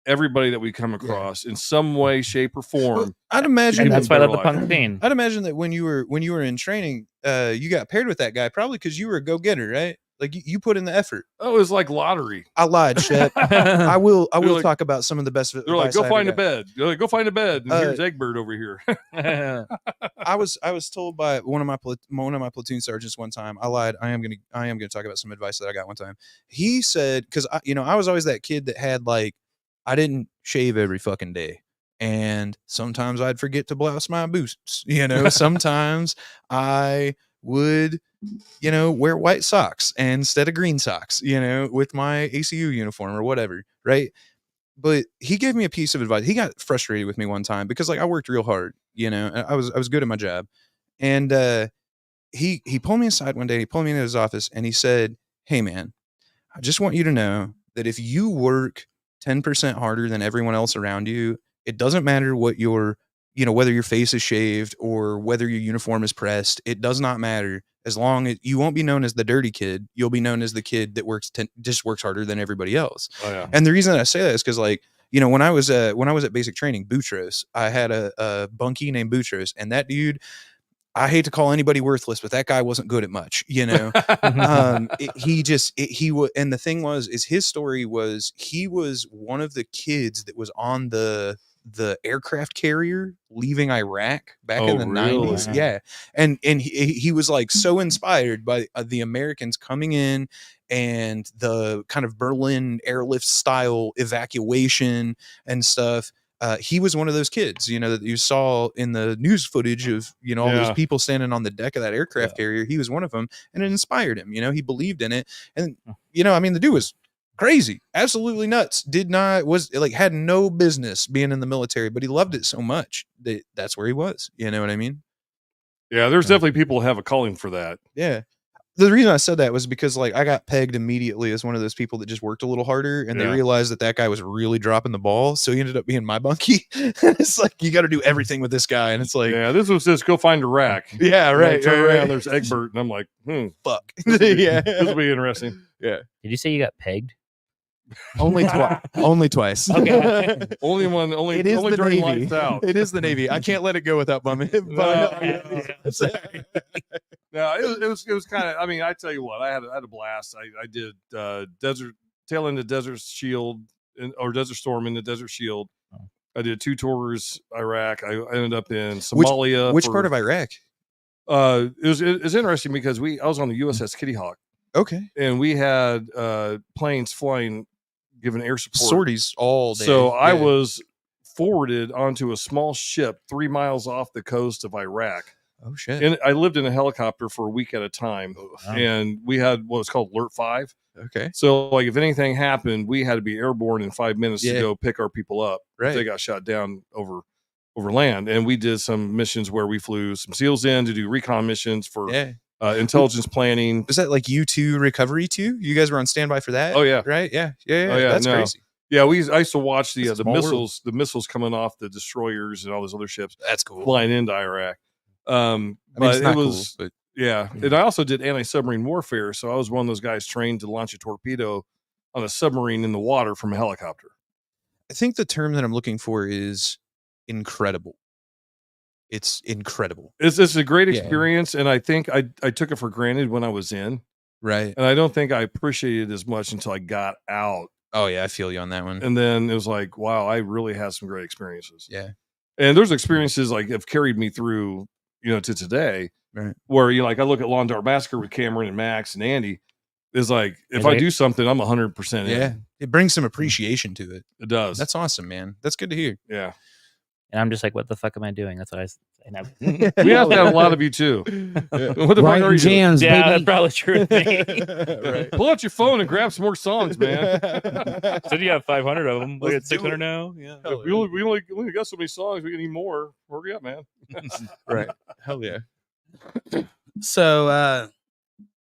everybody that we come across in some way, shape, or form. Well, I'd imagine that's why I love the punk scene. I'd imagine that when you were in training, you got paired with that guy probably because you were a go-getter, right? Like you put in the effort. Oh, it was like lottery. I lied, Shep. I will talk about some of the best. They're like, go find a bed. They're like, go find a bed. And here's Egbert over here. I was told by one of my platoon sergeants one time. I lied. I am gonna talk about some advice that I got one time. He said, because I was always that kid that had like, I didn't shave every fucking day. And sometimes I'd forget to blouse my boots. Sometimes I would, wear white socks instead of green socks, with my ACU uniform or whatever. Right. But he gave me a piece of advice. He got frustrated with me one time because like I worked real hard, I was good at my job. And he pulled me aside one day, he pulled me into his office and he said, hey man, I just want you to know that if you work 10% harder than everyone else around you, it doesn't matter what whether your face is shaved or whether your uniform is pressed. It does not matter. As long as you won't be known as the dirty kid, you'll be known as the kid that just works harder than everybody else. Oh, yeah. And the reason I say that is because like, when I was at basic training, Boutros, I had a bunkie named Boutros, and that dude, I hate to call anybody worthless, but that guy wasn't good at much, and the thing was, his story was, he was one of the kids that was on the aircraft carrier leaving Iraq back in the 90s. Yeah. And he was like so inspired by the Americans coming in and the kind of Berlin airlift style evacuation and stuff. He was one of those kids, that you saw in the news footage of, all those people standing on the deck of that aircraft carrier. He was one of them, and it inspired him. He believed in it. And, the dude was crazy, absolutely nuts. Had no business being in the military, but he loved it so much that that's where he was. You know what I mean? Yeah, there's definitely people who have a calling for that. Yeah. The reason I said that was because like I got pegged immediately as one of those people that just worked a little harder, and they Yeah. realized that guy was really dropping the ball, so he ended up being my bunkie. It's like you got to do everything with this guy, and it's like, Yeah, this was just go find a rack. yeah, And right, I turn right, around, right. there's Egbert, and I'm like, Fuck, this will be, yeah, this will be interesting. yeah. Did you say you got pegged? Only twice. Only twice. Okay. Only one. Only It is only the during Navy. lights out. It is the Navy. I can't let it go without bumming. Sorry. No, it was kind of. I mean, I tell you what, I had a blast. I did tail end of Desert Shield or Desert Storm in the Desert Shield. I did 2 tours Iraq. I ended up in Somalia. Which part of Iraq? It was interesting because I was on the USS Kitty Hawk. Okay. And we had planes flying, giving air support. Sorties all day. So I was forwarded onto a small ship 3 miles off the coast of Iraq. Oh shit. And I lived in a helicopter for a week at a time. And we had what was called Alert 5. Okay. So like if anything happened, we had to be airborne in 5 minutes to go pick our people up. Right. If they got shot down over land. And we did some missions where we flew some SEALs in to do recon missions for intelligence planning. Was that like U2 Recovery 2? You guys were on standby for that? Oh yeah. Right? Yeah. Oh, yeah, That's no. crazy. Yeah, I used to watch the Small world. missiles coming off the destroyers and all those other ships That's cool. flying into Iraq. I mean, But it's not it was cool, but yeah. And I also did anti-submarine warfare, so I was one of those guys trained to launch a torpedo on a submarine in the water from a helicopter. I think the term that I'm looking for is incredible. It's incredible. It's a great Yeah. experience, and I think I took it for granted when I was in, Right. and I don't think I appreciated it as much until I got out. Oh yeah, I feel you on that one. And then it was like, wow, I really had some great experiences. Yeah. And those experiences like have carried me through, to today. Right. Where like I look at Lawn Dart Massacre with Cameron and Max and Andy, is like if Yeah, I do something, I'm 100% in. Yeah. It brings some appreciation to it. It does. That's awesome, man. That's good to hear. yeah. And I'm just like, what the fuck am I doing? That's what I say now. We have to have a lot of you too. What the fuck are Writing you doing? jams, Yeah, that's baby. probably true with me. Right. Pull out your phone and grab some more songs, man. Said you have 500 of them. We Let's got do 600 it. now. Yeah. we only got so many songs. We need more. Hurry up, man. Right. Hell yeah. So I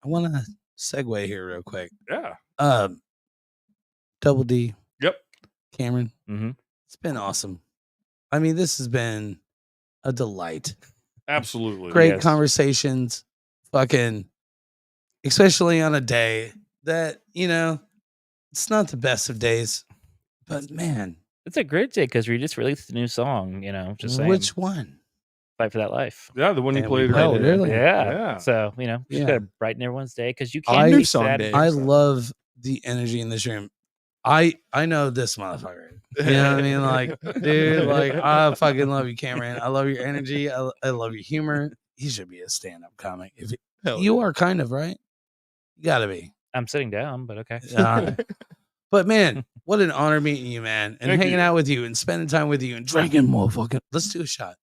want to segue here real quick. Yeah. Double D, Yep. Cameron, Mm-hmm. it's been awesome. I mean, this has been a delight. Absolutely. Great Yes. conversations, fucking, especially on a day that, it's not the best of days, but man, It's a great day because we just released a new song, just saying. which one? Fight for that life. Yeah, the one you And played. we played right it there. earlier. Yeah. Yeah. So, just Yeah. gotta brighten everyone's day because you I- can't New be song sad. day. I love the energy in this room. I know this motherfucker. You know what I mean? Like, dude, like I fucking love you, Cameron. I love your energy. I love your humor. You should be a stand-up comic. If Hell you are kind of right. You gotta be. I'm sitting down, but okay. All right. But man, what an honor meeting you, man, and Thank hanging you. out with you and spending time with you and drinking motherfucking. Let's do a shot.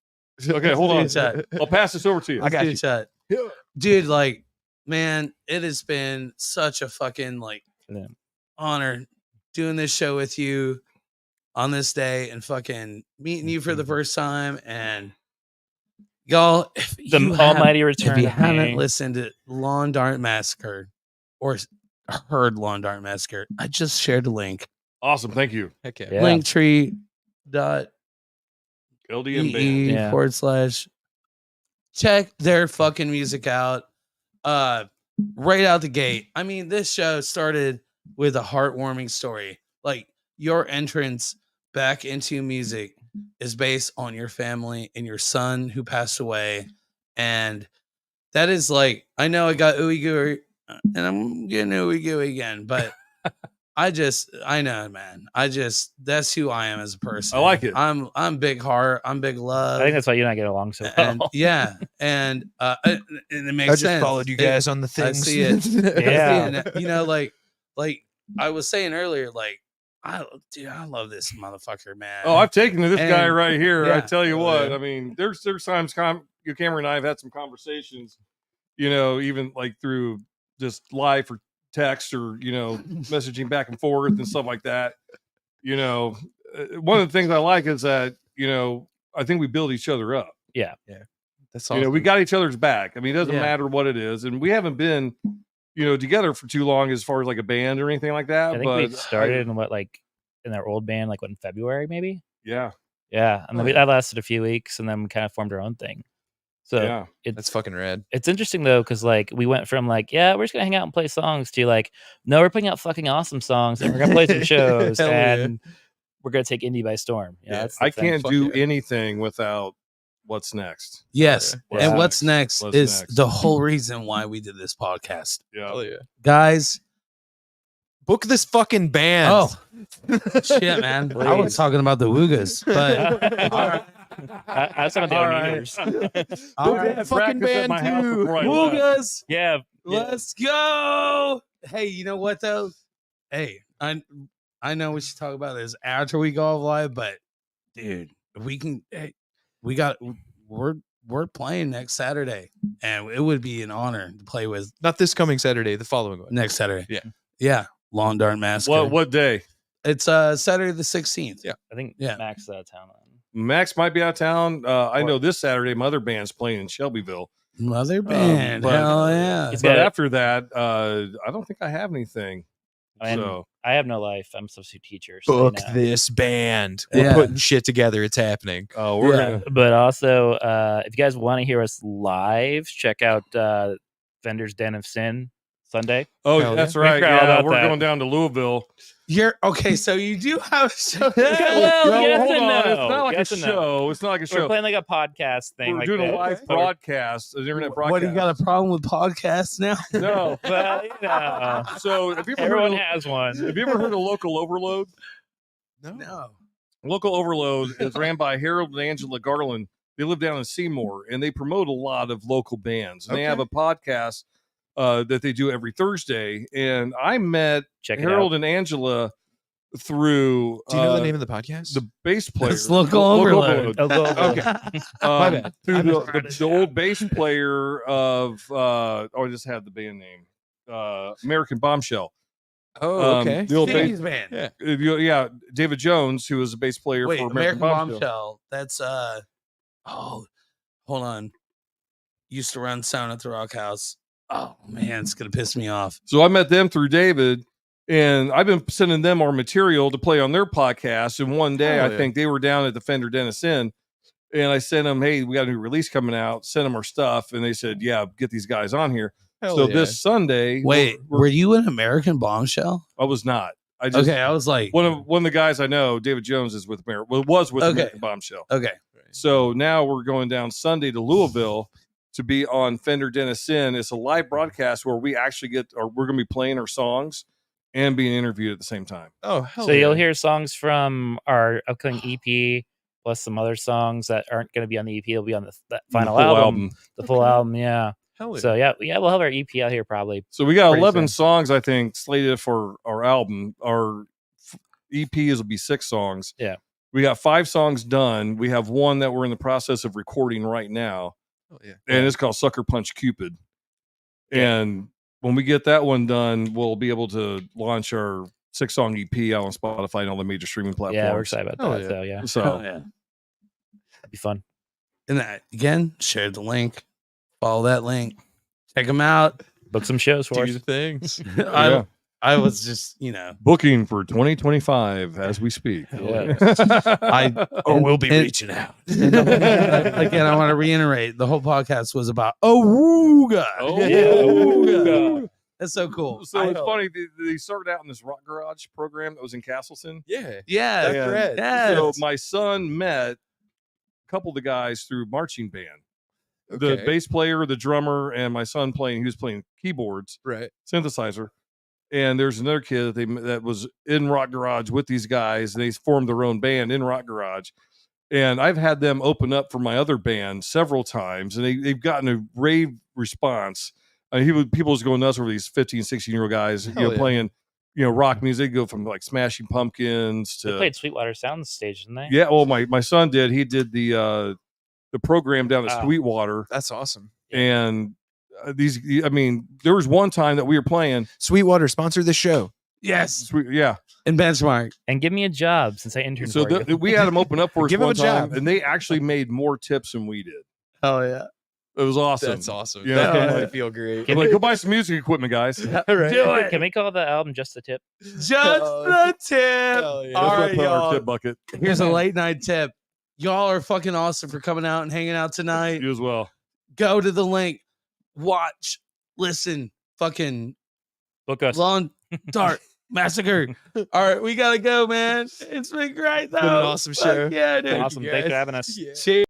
Okay, hold on. Let's do a shot. I'll pass this over to you. Let's do a shot. Yeah. Dude, like, man, it has been such a fucking Yeah. honor doing this show with you on this day and fucking meeting you for the first time. And y'all, if The you almighty have, return if you of haven't May. listened to Lawn Dart Massacre or heard Lawn Dart Massacre, I just shared a link. Awesome. Thank you. Heck yeah. Yeah. Linktree.ee LDM band. Yeah. / check their fucking music out. Right out the gate. I mean, this show started with a heartwarming story. Like, your entrance back into music is based on your family and your son who passed away. And that is like, I know I got ooey gooey and I'm getting ooey gooey again, but I know, man. That's who I am as a person. I like it. I'm big heart. I'm big love. I think that's why you and I get along so and well. yeah, and it makes I just sense. followed you guys on the I things. see it. Yeah. Like I was saying earlier, like I love this motherfucker, man. Oh, I've taken to this guy And- right here. I yeah. tell you what, Yeah. I mean, there's times Cameron and I have had some conversations, even like through just live or text or, messaging back and forth and stuff like that. One of the things I like is that, I think we build each other up. That's awesome. We got each other's back. I mean, it doesn't Yeah. matter what it is. And we haven't been together for too long as far as like a band or anything like that. I think but we started in our old band, in February, maybe. Yeah. And then that lasted a few weeks, and then we kind of formed our own thing. So Yeah. That's fucking rad. It's interesting though, because we went from we're just gonna hang out and play songs to no, we're putting out fucking awesome songs, and we're gonna play some shows, and we're gonna take indie by storm. I can't do anything without what's next. Yes. What's And what's next What's is next? the whole reason why we did this podcast. Yeah. Guys, book this fucking band. Oh, shit, man. I was talking about the Woogas, but all right. I some of the meters. All right. Fucking band too. Woogas. Yeah. Let's go. Hey, you know what though? Hey, I know we should talk about this after we go live, but dude, we can. Hey, we're playing next Saturday, and it would be an honor to play with. Not this coming Saturday, the following one. Next Saturday. Yeah. Yeah. Lawn Dart Massacre. What day? It's Saturday the 16th. Yeah. I think Yeah. Max is out of town. Max might be out of town. I know this Saturday my other band's playing in Shelbyville. Mother band. but- Hell yeah. But after that, I don't think I have anything. I mean, So I have no life. I'm a substitute teacher. So Book this band. We're Yeah. putting shit together. It's happening. oh, we're Yeah. gonna. But also, if you guys want to hear us live, check out Vendor's Den of Sin Sunday. Oh, Hell that's yeah. right. We forgot Yeah, about we're that. going down to Louisville. You're okay. So you do have. Well, No, yes hold and on. no. It's not like Yes a and no. show. It's not like a We're show. playing a podcast thing. We're like doing a that. live broadcast, an internet broadcast. What do you got a problem with podcasts now? No. Well, So have you ever everyone heard has one. have you ever heard of Local Overload? No. Local Overload is ran by Harold and Angela Garland. They live down in Seymour, and they promote a lot of local bands. And they have a podcast that they do every Thursday. And I met Check it Harold out. and Angela through Do you know the name of the podcast? the bass player. It's Local Overload. Okay. My bad. Through the old bass player of I just had the band name. American Bombshell. Oh, okay. The old Stevie's bass, band. yeah, David Jones, who was a bass player Wait, for American Bombshell. Bombshell. That's oh, hold on. Used to run Sound at the Rock House. Oh man, it's gonna piss me off. So I met them through David, and I've been sending them our material to play on their podcast. And one day, Oh, I yeah. think they were down at the Fender Dennis Inn, and I sent them, "Hey, we got a new release coming out. Send them our stuff." And they said, "Yeah, get these guys on here." Hell So yeah. this Sunday, Wait, we're- were you an American Bombshell? I was not. I just Okay, I was like, one of the guys I know, David Jones, is with American. Well, was with Okay. American Bombshell. okay, So now we're going down Sunday to Louisville to be on Fender Dennis Inn. It's a live broadcast where we actually we're going to be playing our songs and being interviewed at the same time. Oh, hell So yeah. you'll hear songs from our upcoming EP, plus some other songs that aren't going to be on the EP. They'll be on the final full album, the full album. Yeah. Hell yeah. So yeah, we'll have our EP out here probably. So we got Pretty 11 soon. songs, I think, slated for our album. Our EPs will be 6 songs. Yeah. We got 5 songs done. We have one that we're in the process of recording right now, Hell yeah. and it's called Sucker Punch Cupid. And when we get that one done, we'll be able to launch our 6-song EP out on Spotify and all the major streaming platforms. Yeah, we're excited about Oh, that. yeah. So yeah, So oh, yeah. it'll be fun. And that again, share the link, follow that link, check them out. Book some shows for Do us. the things. Yeah. I was just, booking for 2025 as we speak. Yeah. We'll be and- reaching out. again, I want to reiterate the whole podcast was about Awooga. Oh, yeah. That's so cool. So it's funny. They started out in this rock garage program that was in Castleton. Yeah. Yeah, That's rad. yes. So my son met a couple of the guys through marching band. The Okay. bass player, the drummer, and my son he was playing keyboards, Right. synthesizer. And there's another kid that was in Rock Garage with these guys, and they formed their own band in Rock Garage. And I've had them open up for my other band several times, and they've gotten a rave response. People was going nuts over these 15, 16-year-old guys, Hell yeah. playing, rock music. They go from like Smashing Pumpkins They to played Sweetwater Soundstage, didn't they? yeah. Well, my son did. He did the program down at Wow. Sweetwater, That's awesome. and there was one time that we were playing. Sweetwater, sponsor this show. Yes. Yeah. And Benchmark. And give me a job since I interned So for you. we had them open up for us Give 'em one a time, job. and they actually made more tips than we did. Oh yeah. It was awesome. That's awesome. Yeah. That made me feel great. I'm like, go buy some music equipment, guys. All right. Do it. Can we call the album Just the Tip? Just the tip. Hell yeah. All That's what right, put our y'all. tip bucket. Here's a late night tip. Y'all are fucking awesome for coming out and hanging out tonight. You as well. Go to the link. Watch. Listen. Fucking Book us. Long Dark Massacre. All right, we gotta go, man. It's been great though. Been an awesome show. Fuck yeah, dude. Awesome. Thanks for having us. Yeah. Cheers.